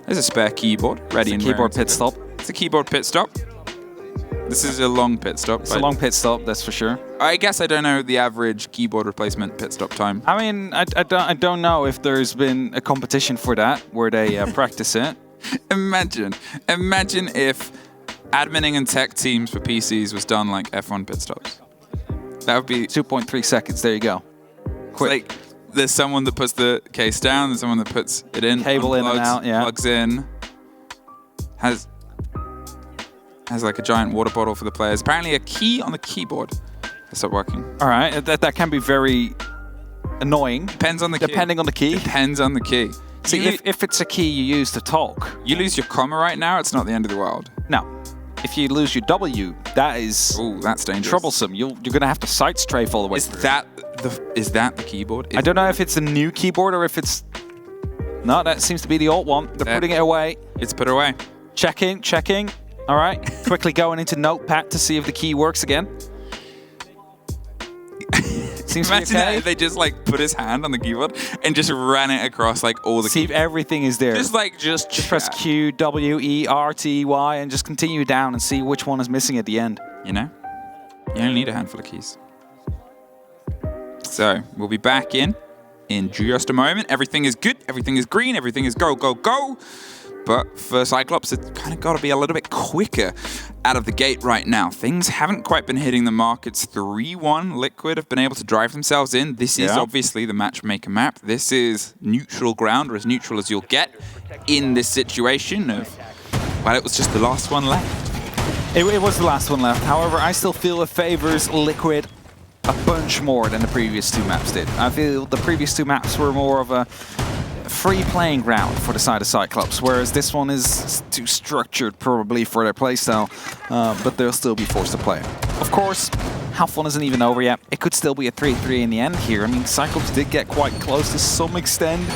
There's a spare keyboard ready and keyboard pit stop. It's a keyboard pit stop. This is a long pit stop. It's a long pit stop, that's for sure. I guess I don't know the average keyboard replacement pit stop time. I mean, I don't know if there's been a competition for that where they practice it. Imagine if adminning and tech teams for PCs was done like F1 pit stops. That would be 2.3 seconds. There you go. Quick. Like, there's someone that puts the case down. There's someone that puts it in. Cable in and out. Yeah. Plugs in. Has like a giant water bottle for the players. Apparently, a key on the keyboard has stopped working. All right. That can be very annoying. Depends on the key. Depending on the key. Depends on the key. See, if it's a key you use to talk. You lose your comma right now, it's not the end of the world. No. If you lose your W, that is that's dangerous. Troublesome. You're going to have to side strafe all the way Is through. Is that the keyboard? I don't know if it's a new keyboard or if it's... No, that seems to be the old one. They're putting it away. It's put away. Checking. All right. Quickly going into Notepad to see if the key works again. Seems to be Imagine okay. if they just like put his hand on the keyboard and just ran it across like all the See if everything is there. Just press Q, W, E, R, T, Y, and just continue down and see which one is missing at the end. You know? You only need a handful of keys. So, we'll be back in just a moment. Everything is good, everything is green, everything is go, go, go. But for Cyclops, it's kind of got to be a little bit quicker out of the gate right now. Things haven't quite been hitting the mark. It's 3-1. Liquid have been able to drive themselves in. This is obviously the matchmaker map. This is neutral ground, or as neutral as you'll get in this situation of, well, it was just the last one left. It was the last one left. However, I still feel it favors Liquid a bunch more than the previous two maps did. I feel the previous two maps were more of a free playing ground for the side of Cyclops, whereas this one is too structured probably for their playstyle, but they'll still be forced to play. Of course, how fun isn't even over yet. It could still be a 3-3 in the end here. I mean, Cyclops did get quite close to some extent.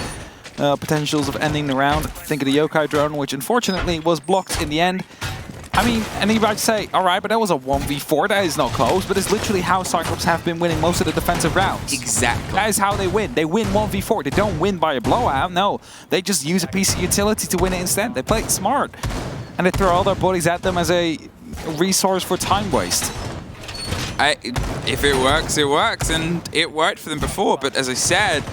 Potentials of ending the round. Think of the yokai drone, which unfortunately was blocked in the end. I mean, and you might say, all right, but that was a 1v4. That is not close, but it's literally how Cyclops have been winning most of the defensive rounds. Exactly. That is how they win. They win 1v4. They don't win by a blowout. No, they just use a piece of utility to win it instead. They play it smart. And they throw all their buddies at them as a resource for time waste. If it works, it works. And it worked for them before. But as I said,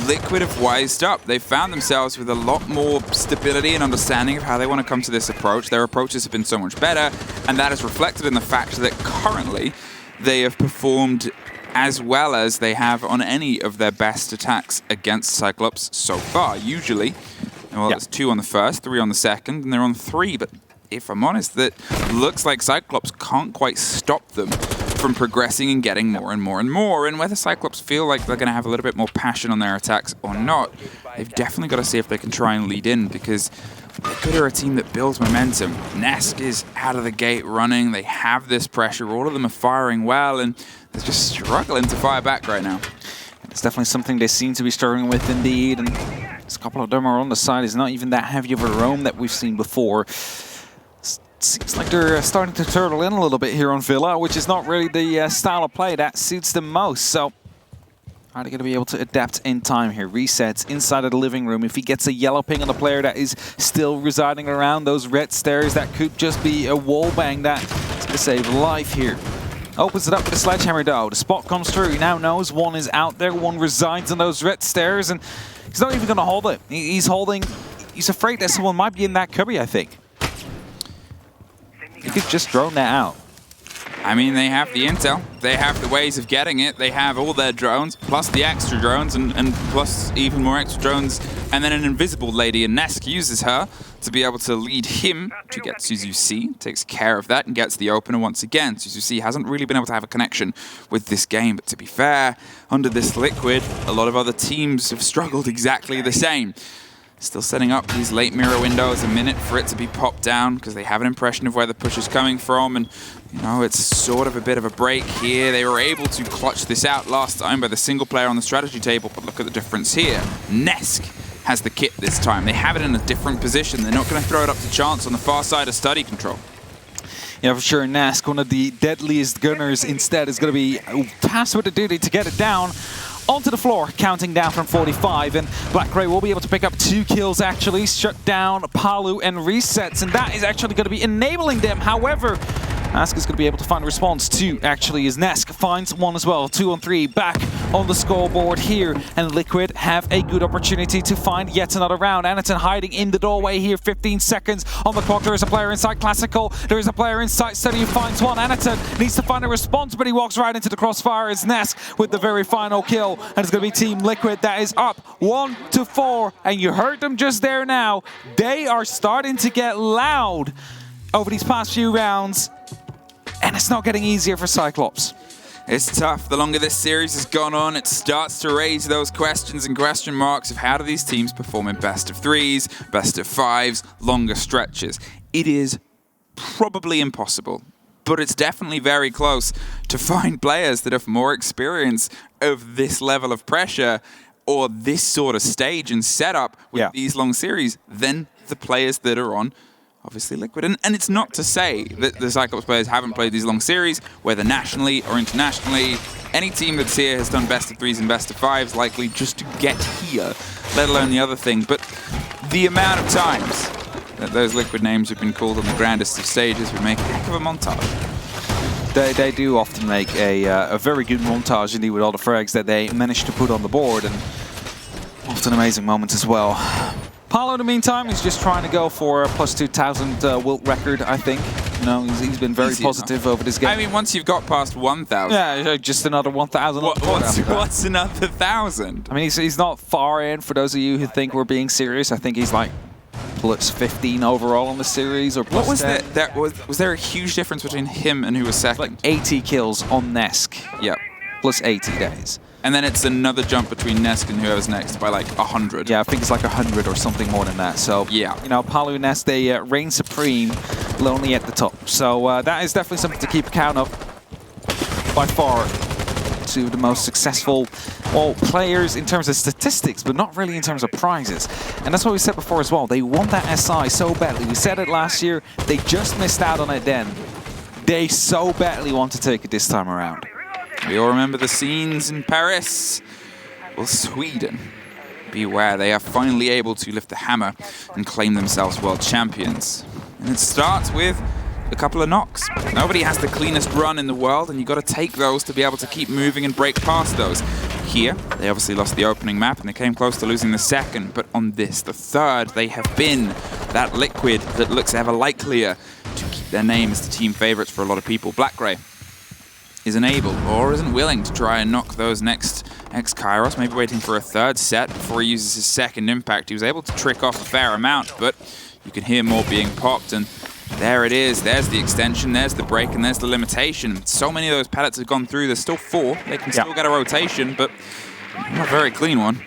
Liquid have wised up. They found themselves with a lot more stability and understanding of how they want to come to this approach. Their approaches have been so much better, and that is reflected in the fact that currently they have performed as well as they have on any of their best attacks against Cyclops so far. Usually, well, it's 2 on the first, 3 on the second, and they're on 3, but if I'm honest, that looks like Cyclops can't quite stop them from progressing and getting more and more and more. And whether Cyclops feel like they're going to have a little bit more passion on their attacks or not, they've definitely got to see if they can try and lead in, because Liquid are a team that builds momentum. Nesk is out of the gate running. They have this pressure. All of them are firing well, and they're just struggling to fire back right now. It's definitely something they seem to be struggling with indeed. And a couple of them are on the side. It's not even that heavy of a roam that we've seen before. Seems like they're starting to turtle in a little bit here on Villa, which is not really the style of play that suits them most. So are they going to be able to adapt in time here? Resets inside of the living room. If he gets a yellow ping on the player that is still residing around those red stairs, that could just be a wall bang that's going to save life here. Opens it up with a sledgehammer though. The spot comes through. He now knows one is out there. One resides on those red stairs, and he's not even going to hold it. He's holding. He's afraid that someone might be in that cubby, I think. You could just drone that out. I mean, they have the intel. They have the ways of getting it. They have all their drones, plus the extra drones, and plus even more extra drones. And then an invisible lady, and Nesk uses her to be able to lead him to get Suzu C. Takes care of that and gets the opener once again. Suzu C hasn't really been able to have a connection with this game. But to be fair, under this Liquid, a lot of other teams have struggled exactly the same. Still setting up these late mirror windows, a minute for it to be popped down because they have an impression of where the push is coming from, and you know, it's sort of a bit of a break here. They were able to clutch this out last time by the single player on the strategy table, but look at the difference here. Nesk has the kit this time. They have it in a different position. They're not going to throw it up to chance on the far side of study control. Yeah, for sure. Nesk, one of the deadliest gunners, instead is going to be tasked with the duty to get it down. Onto the floor, counting down from 45, and Black Gray will be able to pick up 2 kills actually, shut down Palu and resets, and that is actually going to be enabling them. However, Ask is going to be able to find a response. 2 actually is Nesk. Finds 1 as well. 2 on 3 back on the scoreboard here. And Liquid have a good opportunity to find yet another round. Anaton hiding in the doorway here. 15 seconds on the clock. There is a player inside Classical. There is a player inside Steady who finds 1. Anaton needs to find a response, but he walks right into the crossfire. It's Nesk with the very final kill. And it's going to be Team Liquid that is up 1-4. And you heard them just there now. They are starting to get loud over these past few rounds. And it's not getting easier for Cyclops. It's tough. The longer this series has gone on, it starts to raise those questions and question marks of how do these teams perform in best of 3s, best of 5s, longer stretches. It is probably impossible, but it's definitely very close to find players that have more experience of this level of pressure or this sort of stage and setup with these long series than the players that are on obviously Liquid. And it's not to say that the Cyclops players haven't played these long series, whether nationally or internationally. Any team that's here has done best of 3s and best of 5s, likely just to get here, let alone the other thing. But the amount of times that those Liquid names have been called on the grandest of stages would make a heck of a montage. They do often make a very good montage indeed with all the frags that they manage to put on the board, and often amazing moments as well. Paolo, in the meantime, is just trying to go for a plus 2,000 wilt record, I think. You know, he's been very positive over this game. I mean, once you've got past 1,000. Yeah, just another 1,000. What's another 1,000? I mean, he's not far in. For those of you who think we're being serious, I think he's like plus 15 overall on the series, or plus what was 10. that? Was there a huge difference between him and who was second? Like 80 kills on Nesk. Yep. Plus 80 days. And then it's another jump between Nesk and whoever's next by like 100. Yeah, I think it's like 100 or something more than that. So, yeah, you know, Palu and Nesk, they reign supreme, lonely at the top. So that is definitely something to keep account of. By far, two of the most successful, well, players in terms of statistics, but not really in terms of prizes. And that's what we said before as well. They want that SI so badly. We said it last year. They just missed out on it then. They so badly want to take it this time around. We all remember the scenes in Paris. Well, Sweden, beware, they are finally able to lift the hammer and claim themselves world champions. And it starts with a couple of knocks. Nobody has the cleanest run in the world, and you've got to take those to be able to keep moving and break past those. Here, they obviously lost the opening map, and they came close to losing the second, but on this, the third, they have been that Liquid that looks ever likelier to keep their name as the team favorites for a lot of people. Blackgray isn't able or isn't willing to try and knock those next ex-Kairos, maybe waiting for a third set before he uses his second impact. He was able to trick off a fair amount, but you can hear more being popped, and there it is. There's the extension, there's the break, and there's the limitation. So many of those pellets have gone through. There's still 4. They can still get a rotation, but not a very clean one.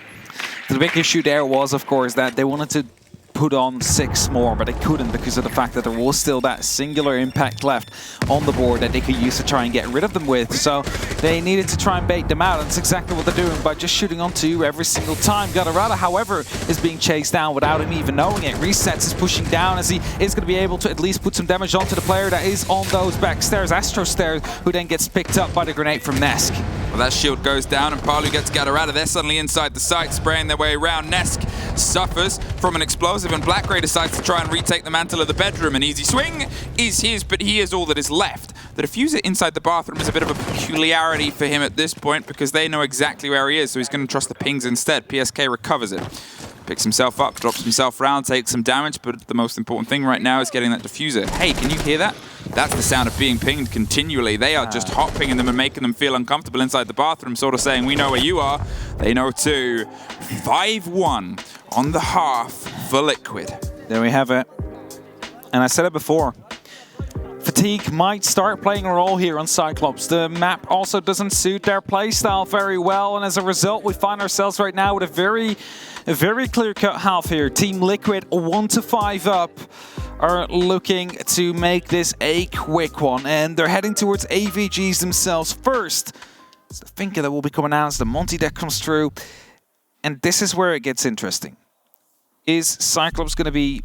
The big issue there was, of course, that they wanted to put on 6 more, but they couldn't because of the fact that there was still that singular impact left on the board that they could use to try and get rid of them with. So they needed to try and bait them out, and that's exactly what they're doing by just shooting on 2 every single time. Gadarada, however, is being chased down without him even knowing it. Resets is pushing down as he is going to be able to at least put some damage onto the player that is on those back stairs, Astro Stairs, who then gets picked up by the grenade from Nesk. Well, that shield goes down, and Palu gets Gadarada. They're suddenly inside the site, spraying their way around. Nesk suffers from an explosive, and Blackgray decides to try and retake the mantle of the bedroom. An easy swing is his, but he is all that is left. The diffuser inside the bathroom is a bit of a peculiarity for him at this point because they know exactly where he is, so he's going to trust the pings instead. PSK recovers it. Picks himself up, drops himself round, takes some damage, but the most important thing right now is getting that diffuser. Hey, can you hear that? That's the sound of being pinged continually. They are just hot pinging them and making them feel uncomfortable inside the bathroom, sort of saying, we know where you are. They know too. 5-1 on the half for Liquid. There we have it. And I said it before. Fatigue might start playing a role here on Cyclops. The map also doesn't suit their playstyle very well, and as a result, we find ourselves right now with a very clear-cut half here. Team Liquid 1-5 up are looking to make this a quick one, and they're heading towards AVGs themselves first. It's the Finca that will be coming out as the Monty deck comes through, and this is where it gets interesting. Is Cyclops going to be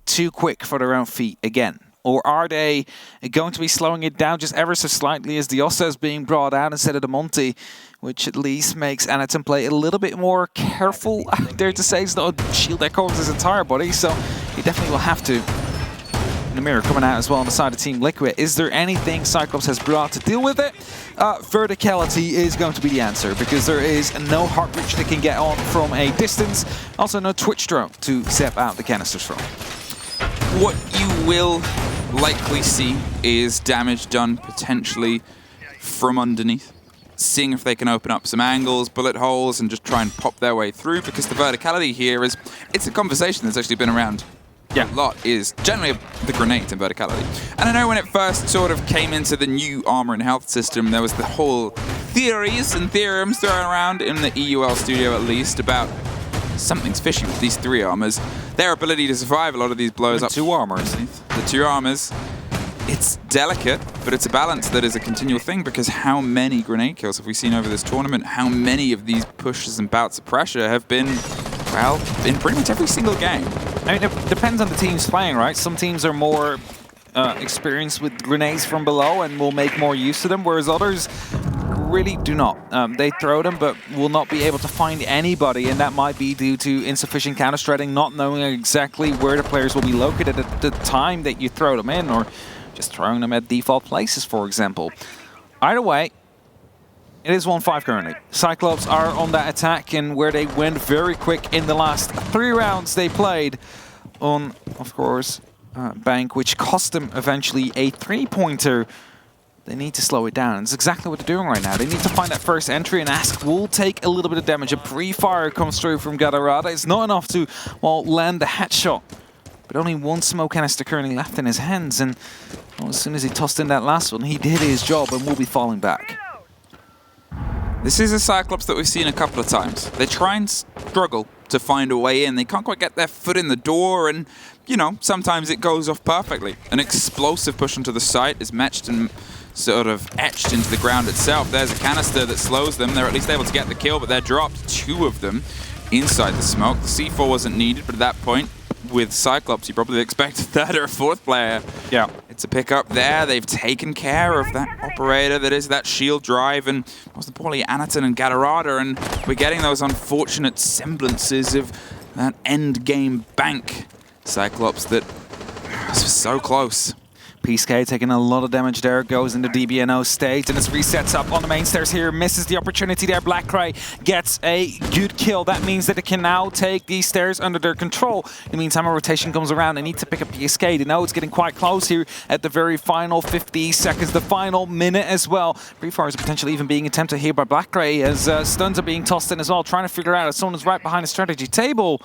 too quick for their own feet again? Or are they going to be slowing it down just ever so slightly as the Ossa is being brought out instead of the Monty, which at least makes Anaton play a little bit more careful. I dare to say it's not a shield that covers his entire body, so he definitely will have to. And the mirror coming out as well on the side of Team Liquid. Is there anything Cyclops has brought to deal with it? Verticality is going to be the answer, because there is no heart bridge they can get on from a distance. Also no Twitch drone to zap out the canisters from. What you will likely see is damage done potentially from underneath. Seeing if they can open up some angles, bullet holes, and just try and pop their way through, because the verticality here is, it's a conversation that's actually been around a lot, is generally the grenades and verticality. And I know when it first sort of came into the new armor and health system, there was the whole theories and theorems thrown around in the EUL studio at least about something's fishy with these 3 armors. Their ability to survive a lot of these blows up. 2 armors. The 2 armors. It's delicate, but it's a balance that is a continual thing, because how many grenade kills have we seen over this tournament? How many of these pushes and bouts of pressure have been, well, in pretty much every single game? I mean, it depends on the teams playing, right? Some teams are more experienced with grenades from below and will make more use of them, whereas others really do not. They throw them, but will not be able to find anybody, and that might be due to insufficient counter-strutting, not knowing exactly where the players will be located at the time that you throw them in, or just throwing them at default places, for example. Either way, it is 1-5 currently. Cyclops are on that attack, and where they went very quick in the last 3 rounds they played on, of course, Bank, which cost them eventually a 3-pointer. They need to slow it down. It's exactly what they're doing right now. They need to find that first entry, and Ask will take a little bit of damage. A pre-fire comes through from Gadarada. It's not enough to, well, land the headshot. But only 1 smoke canister currently left in his hands, and well, as soon as he tossed in that last one, he did his job and will be falling back. This is a Cyclops that we've seen a couple of times. They try and struggle to find a way in. They can't quite get their foot in the door, and, you know, sometimes it goes off perfectly. An explosive push onto the site is matched and sort of etched into the ground itself. There's a canister that slows them. They're at least able to get the kill, but they're dropped. 2 of them inside the smoke. The C4 wasn't needed, but at that point, with Cyclops, you probably expect a 3rd or a 4th player. Yeah. It's a pickup there. They've taken care of that operator that is that shield drive, and most importantly, Anaton and Gadarada, and we're getting those unfortunate semblances of that end game Bank Cyclops that was so close. PSK taking a lot of damage there, goes into DBNO state, and it resets up on the main stairs here, misses the opportunity there. Blackray gets a good kill. That means that they can now take these stairs under their control. In the meantime, a rotation comes around. They need to pick up PSK. They know it's getting quite close here at the very final 50 seconds, the final minute as well. Pre-fire is potentially even being attempted here by Blackray as stuns are being tossed in as well, trying to figure out if someone's right behind the strategy table.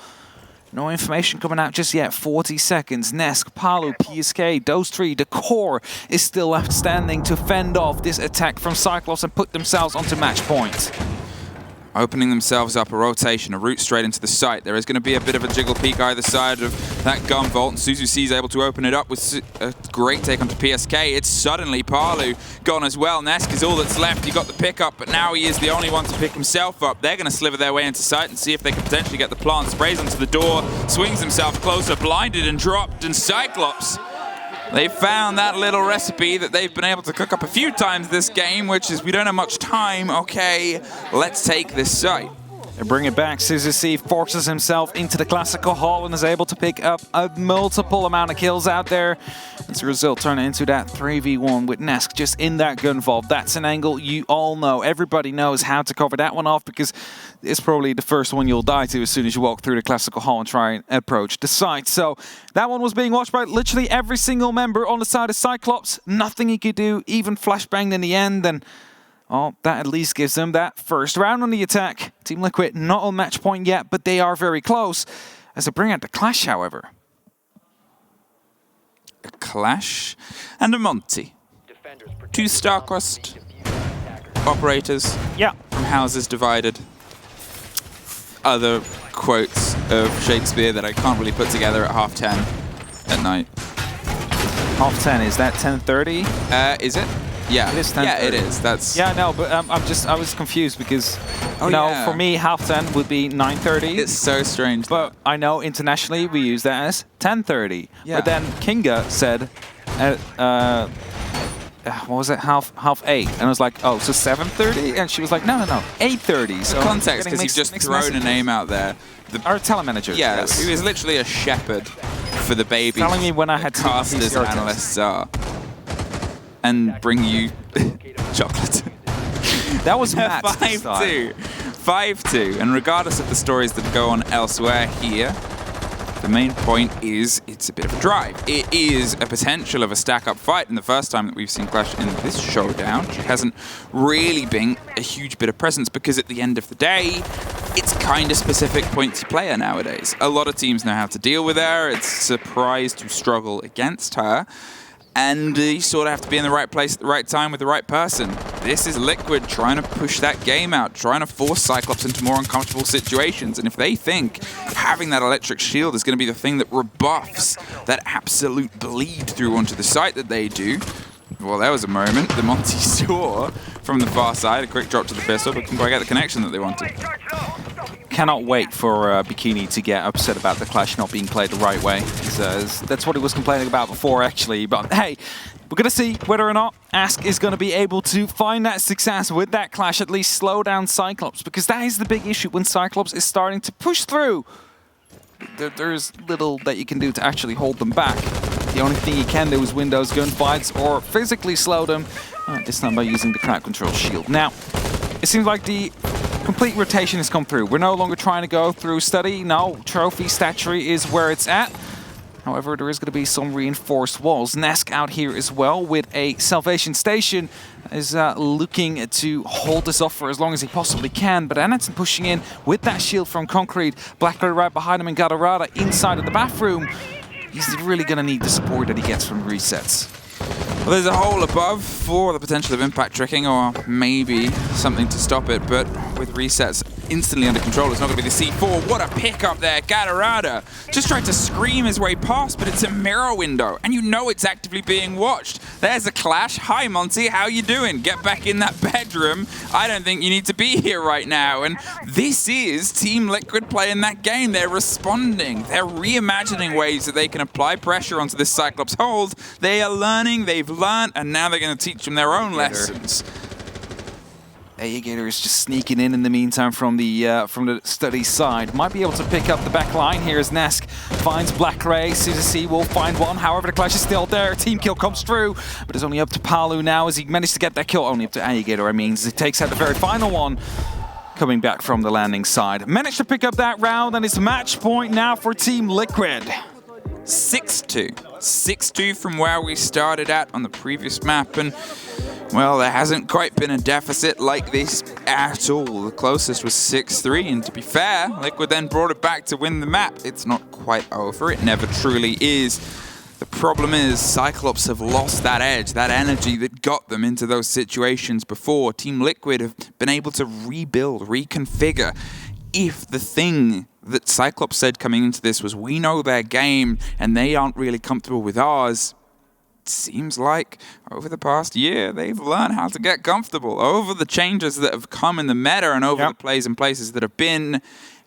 No information coming out just yet. 40 seconds. Nesk, Palu, PSK, those 3. The core is still left standing to fend off this attack from Cyclops and put themselves onto match point. Opening themselves up a rotation, a route straight into the site. There is going to be a bit of a jiggle peek either side of that gun vault, and Suzu C is able to open it up with a great take onto PSK. It's suddenly Palu gone as well. Nesk is all that's left. He got the pickup, but now he is the only one to pick himself up. They're going to sliver their way into sight and see if they can potentially get the plant. Sprays onto the door, swings himself closer, blinded and dropped, and Cyclops, they found that little recipe that they've been able to cook up a few times this game, which is, we don't have much time. Okay, let's take this site. They bring it back. Suzu C forces himself into the classical hall and is able to pick up a multiple amount of kills out there. As a result, turn it into that 3v1 with Nesk just in that gun vault. That's an angle you all know. Everybody knows how to cover that one off, because it's probably the first one you'll die to as soon as you walk through the classical hall and try and approach the site. So that one was being watched by literally every single member on the side of Cyclops. Nothing he could do, even flashbanged in the end, and well, that at least gives them that first round on the attack. Team Liquid not on match point yet, but they are very close as they bring out the clash, however. A clash and a Monty. 2 StarCrust operators from houses divided. Other quotes of Shakespeare that I can't really put together at 10:30 at night. 10:30, is that 10:30? Is it? Yeah. It is 10:30. Yeah, it is. That's. Yeah, no, but I was confused because, for me, 10:30 would be 9:30. It's so strange. But I know internationally we use that as 10:30. Yeah. But then Kinga said, what was it, half 8? And I was like, oh, so 7:30? And she was like, no, 8:30. So context, because you've just thrown a name out there. Our talent manager. Yes. He was literally a shepherd for the baby. Telling me when I had casters and analysts are. And bring you chocolate. That was Matt. 5-2. 5-2. And regardless of the stories that go on elsewhere here, the main point is it's a bit of a drive. It is a potential of a stack-up fight, and the first time that we've seen Clash in this showdown, she hasn't really been a huge bit of presence because at the end of the day, it's kind of specific points player nowadays. A lot of teams know how to deal with her. It's a surprise to struggle against her. And you sort of have to be in the right place at the right time with the right person. This is Liquid trying to push that game out, trying to force Cyclops into more uncomfortable situations. And if they think having that electric shield is going to be the thing that rebuffs that absolute bleed through onto the site that they do, well, there was a moment the Monty saw from the far side, a quick drop to the pistol, but couldn't quite get the connection that they wanted. Cannot wait for Bikini to get upset about the Clash not being played the right way. That's what he was complaining about before, actually. But hey, we're going to see whether or not Ask is going to be able to find that success with that Clash, at least slow down Cyclops, because that is the big issue when Cyclops is starting to push through. There's little that you can do to actually hold them back. The only thing you can do is win those gunfights or physically slow them, this time by using the crowd control shield. Now, it seems like the complete rotation has come through. We're no longer trying to go through study. No, trophy statuary is where it's at. However, there is going to be some reinforced walls. Nesk out here as well with a salvation station is looking to hold this off for as long as he possibly can. But Anetson pushing in with that shield from Concrete. Blackberry right behind him and Gadarada inside of the bathroom. He's really going to need the support that he gets from resets. Well, there's a hole above for the potential of impact tricking or maybe something to stop it, but with resets instantly under control, it's not going to be the C4. What a pickup there. Gadarada just tried to scream his way past, but it's a mirror window, and you know it's actively being watched. There's a Clash. Hi, Monty. How you doing? Get back in that bedroom. I don't think you need to be here right now. And this is Team Liquid playing that game. They're responding. They're reimagining ways that they can apply pressure onto this Cyclops hold. They are learning. They've learned, and now they're going to teach them their own lessons. Gator is just sneaking in the meantime from the study side. Might be able to pick up the back line here as Nesk finds Black Ray. C2C will find one. However, the Clash is still there. Team kill comes through, but it's only up to Palu now as he managed to get that kill. Only up to Gator, I mean, as he takes out the very final one. Coming back from the landing side. Managed to pick up that round, and it's match point now for Team Liquid. 6-2. 6-2 from where we started at on the previous map, and well, there hasn't quite been a deficit like this at all. The closest was 6-3, and to be fair, Liquid then brought it back to win the map. It's not quite over. It never truly is. The problem is Cyclops have lost that edge, that energy that got them into those situations before. Team Liquid have been able to rebuild, reconfigure. If the thing that Cyclops said coming into this was, we know their game and they aren't really comfortable with ours, seems like over the past year they've learned how to get comfortable. Over the changes that have come in the meta and over the plays and places that have been,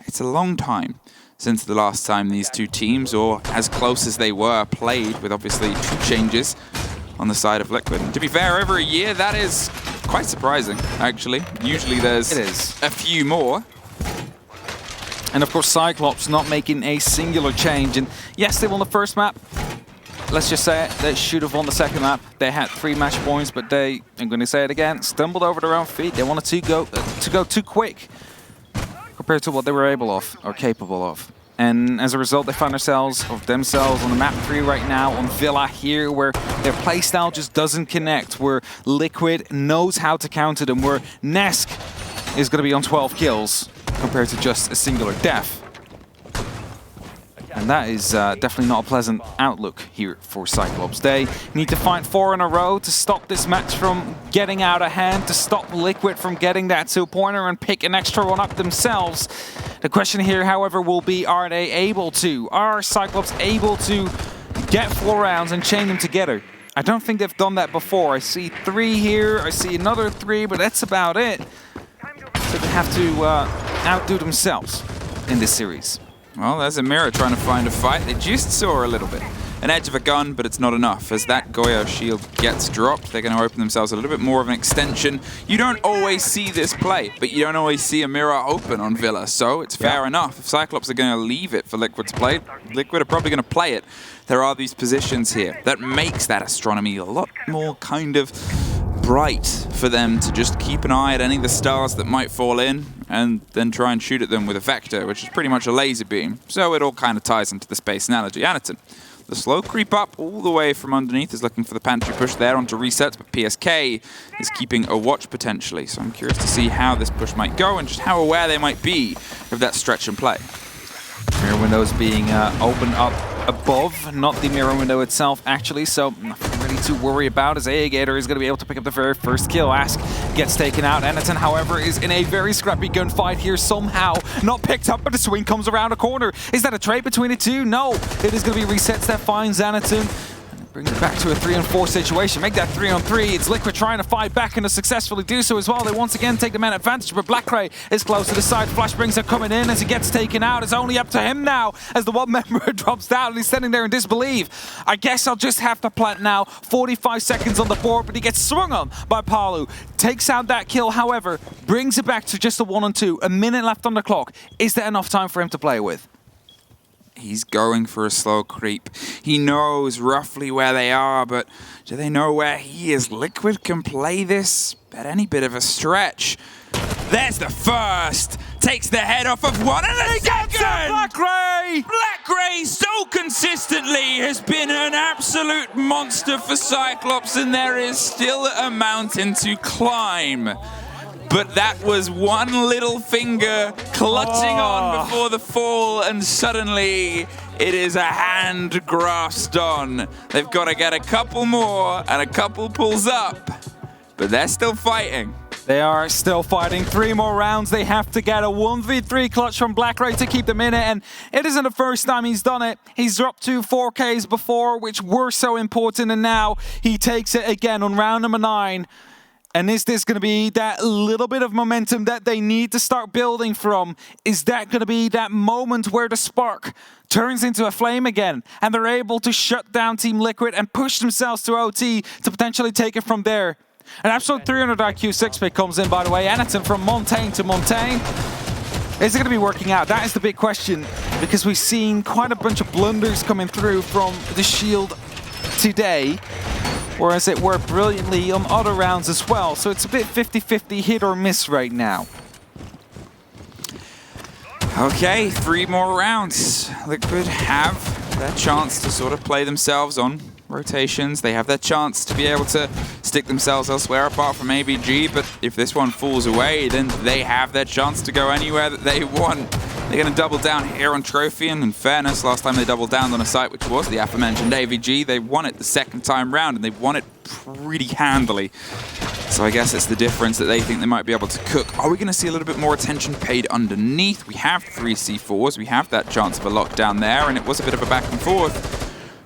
it's a long time since the last time these two teams, or as close as they were, played, with obviously two changes on the side of Liquid. And to be fair, over a year, that is quite surprising, actually. Usually there's a few more. And of course, Cyclops not making a singular change. And yes, they won the first map. Let's just say it, they should have won the second map. They had 3 match points, but they, I'm going to say it again, stumbled over their own feet. They wanted to go too quick compared to what they were able of, or capable of. And as a result, they find themselves on the map 3 right now, on Villa here, where their playstyle just doesn't connect, where Liquid knows how to counter them, where Nesk is going to be on 12 kills compared to just a singular death. And that is definitely not a pleasant outlook here for Cyclops. They need to find 4 in a row to stop this match from getting out of hand, to stop Liquid from getting that 2-pointer and pick an extra one up themselves. The question here, however, will be, are they able to? Are Cyclops able to get 4 rounds and chain them together? I don't think they've done that before. I see 3 here, I see another 3, but that's about it. So they have to outdo themselves in this series. Well, there's a mirror trying to find a fight. They just saw a little bit. an edge of a gun, but it's not enough. As that Goyo shield gets dropped, they're going to open themselves a little bit more of an extension. You don't always see this play, but you don't always see a mirror open on Villa, so it's fair enough. If Cyclops are going to leave it for Liquid to play, Liquid are probably going to play it. There are these positions here that makes that astronomy a lot more kind of bright for them to just keep an eye at any of the stars that might fall in and then try and shoot at them with a vector, which is pretty much a laser beam. So it all kind of ties into the space analogy. Anaton, the slow creep up all the way from underneath is looking for the pantry push there onto resets, but PSK is keeping a watch potentially. So I'm curious to see how this push might go and just how aware they might be of that stretch and play. Mirror windows being opened up above, not the mirror window itself actually, so nothing really to worry about as Gator is going to be able to pick up the very first kill. Ask gets taken out. Anaton, however, is in a very scrappy gunfight here, somehow not picked up, but the swing comes around a corner. Is that a trade between the two? No, it is going to be resets that finds Anaton. Brings it back to a 3-on-4 situation. Make that 3-on-3. It's Liquid trying to fight back and to successfully do so as well. They once again take the man advantage, but Blackray is close to the side. Flashbangs are coming in as he gets taken out. It's only up to him now as the one member drops down and he's standing there in disbelief. I guess I'll just have to plant now. 45 seconds on the board, but he gets swung on by Palu. Takes out that kill, however, brings it back to just a 1-on-2. A minute left on the clock. Is there enough time for him to play with? He's going for a slow creep. He knows roughly where they are, but do they know where he is? Liquid can play this at any bit of a stretch. There's the first. Takes the head off of one and the second! Blackray! Blackray so consistently has been an absolute monster for Cyclops, and there is still a mountain to climb. But that was one little finger clutching on before the fall, and suddenly it is a hand grasped on. They've got to get a couple more and a couple pulls up, but they're still fighting. They are still fighting. 3 more rounds. They have to get a 1v3 clutch from Blackray to keep them in it, and it isn't the first time he's done it. He's dropped 2 4Ks before, which were so important, and now he takes it again on round number 9. And is this going to be that little bit of momentum that they need to start building from? Is that going to be that moment where the spark turns into a flame again and they're able to shut down Team Liquid and push themselves to OT to potentially take it from there? An absolute 300 IQ 6-pick comes in, by the way. Anaton from Montaigne to Montaigne. Is it going to be working out? That is the big question, because we've seen quite a bunch of blunders coming through from the Shield today, whereas it worked brilliantly on other rounds as well. So it's a bit 50-50 hit or miss right now. Okay, 3 more rounds. Liquid have their chance to sort of play themselves on rotations. They have their chance to be able to stick themselves elsewhere apart from AVG, but if this one falls away, then they have their chance to go anywhere that they want. They're going to double down here on Trophy, and in fairness, last time they doubled down on a site which was the aforementioned AVG, they won it the second time round, and they won it pretty handily. So I guess it's the difference that they think they might be able to cook. Are we going to see a little bit more attention paid underneath? We have 3 C4s, we have that chance of a lockdown there, and it was a bit of a back and forth.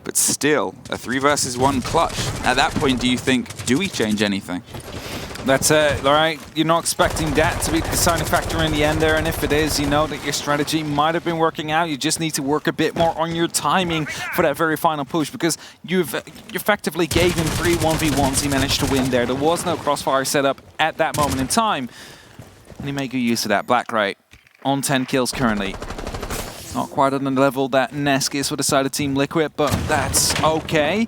But still, a 3 versus 1 clutch. At that point, do you think, do we change anything? That's it, all right? You're not expecting that to be the deciding factor in the end there, and if it is, you know that your strategy might have been working out. You just need to work a bit more on your timing for that very final push, because you effectively gave him 3 1v1s. He managed to win there. There was no crossfire set up at that moment in time, and he made good use of that. Blackray on 10 kills currently. Not quite on the level that Nesk is for the side of Team Liquid, but that's okay.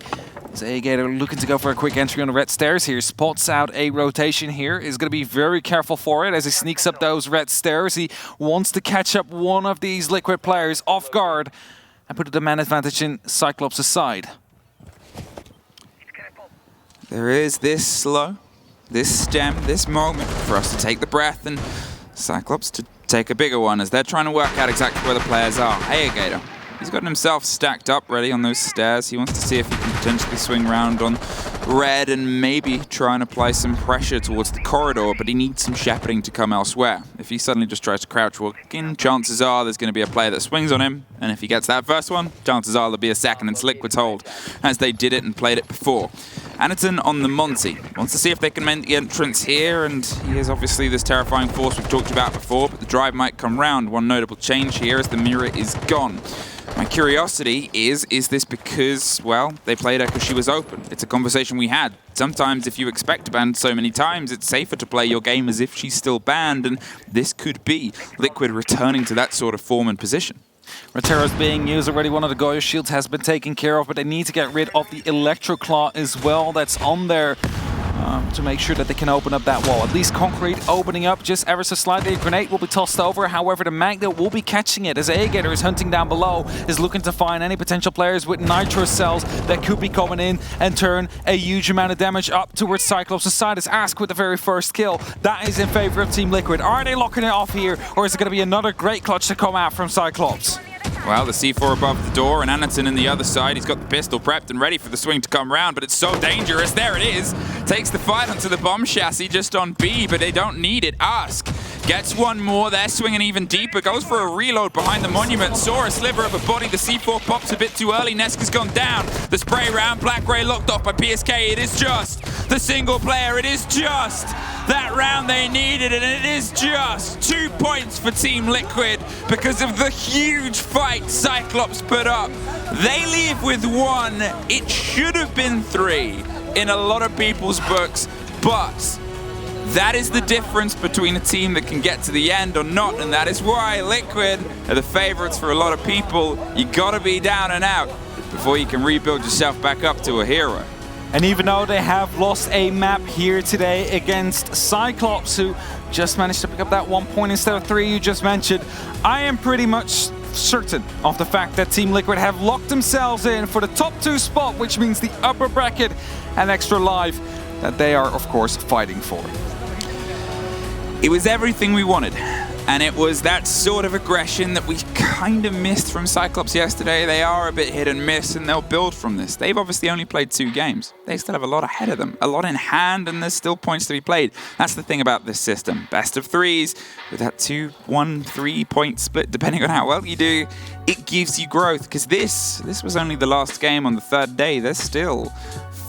Gator looking to go for a quick entry on the red stairs here. Spots out a rotation here. Is going to be very careful for it as he sneaks up those red stairs. He wants to catch up one of these Liquid players off guard and put the man advantage in Cyclops' side. There is this slow, this stem, this moment for us to take the breath and Cyclops to take a bigger one as they're trying to work out exactly where the players are. Hey, Gator. He's gotten himself stacked up ready on those stairs. He wants to see if he can potentially swing around on red and maybe try and apply some pressure towards the corridor, but he needs some shepherding to come elsewhere. If he suddenly just tries to crouch walk in, chances are there's going to be a player that swings on him, and if he gets that first one, chances are there'll be a second, and it's Liquid's hold, as they did it and played it before. Anaton on the Monty. Wants to see if they can mend the entrance here, and he is obviously this terrifying force we've talked about before, but the drive might come round. One notable change here is the mirror is gone. My curiosity is this because, well, they played her because she was open? It's a conversation we had. Sometimes if you expect to ban so many times, it's safer to play your game as if she's still banned, and this could be Liquid returning to that sort of form and position. Rotero's being used already. One of the Goyo shields has been taken care of, but they need to get rid of the Electro Claw as well that's on there to make sure that they can open up that wall. At least Concrete opening up just ever so slightly. A grenade will be tossed over. However, the Magnet will be catching it as Aegator is hunting down below, is looking to find any potential players with Nitro cells that could be coming in and turn a huge amount of damage up towards Cyclops' side. As Ask with the very first kill. That is in favor of Team Liquid. Are they locking it off here, or is it going to be another great clutch to come out from Cyclops? Well, the C4 above the door and Anderson in the other side. He's got the pistol prepped and ready for the swing to come round, but it's so dangerous. There it is. Takes the fight onto the bomb chassis just on B, but they don't need it. Ask gets one more. They're swinging even deeper. Goes for a reload behind the monument. Saw a sliver of a body. The C4 pops a bit too early. Neska's gone down. The spray round. Black Ray locked off by PSK. It is just the single player. It is just that round they needed, and it is just 2 points for Team Liquid because of the huge fight Cyclops put up. They leave with 1. It should have been 3 in a lot of people's books, but that is the difference between a team that can get to the end or not, and that is why Liquid are the favorites for a lot of people. You gotta be down and out before you can rebuild yourself back up to a hero. And even though they have lost a map here today against Cyclops, who just managed to pick up that 1 point instead of 3 you just mentioned, I am pretty much certain of the fact that Team Liquid have locked themselves in for the top 2 spot, which means the upper bracket and extra life that they are, of course, fighting for. It was everything we wanted. And it was that sort of aggression that we kind of missed from Cyclops yesterday. They are a bit hit and miss, and they'll build from this. They've obviously only played 2 games. They still have a lot ahead of them, a lot in hand, and there's still points to be played. That's the thing about this system. Best of 3s, with that 2-1-3 point split, depending on how well you do, it gives you growth. Because this was only the last game on the 3rd day. There's still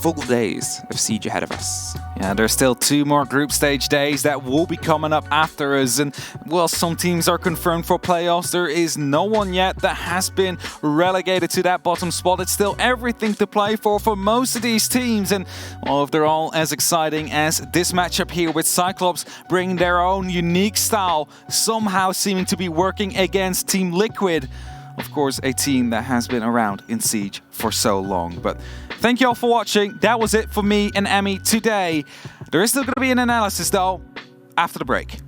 full days of Siege ahead of us. Yeah, there's still 2 more group stage days that will be coming up after us, and while some teams are confirmed for playoffs, there is no one yet that has been relegated to that bottom spot. It's still everything to play for most of these teams, and well, if they're all as exciting as this matchup here with Cyclops bringing their own unique style, somehow seeming to be working against Team Liquid. Of course, a team that has been around in Siege for so long. But thank you all for watching. That was it for me and Emmy today. There is still going to be an analysis, though, after the break.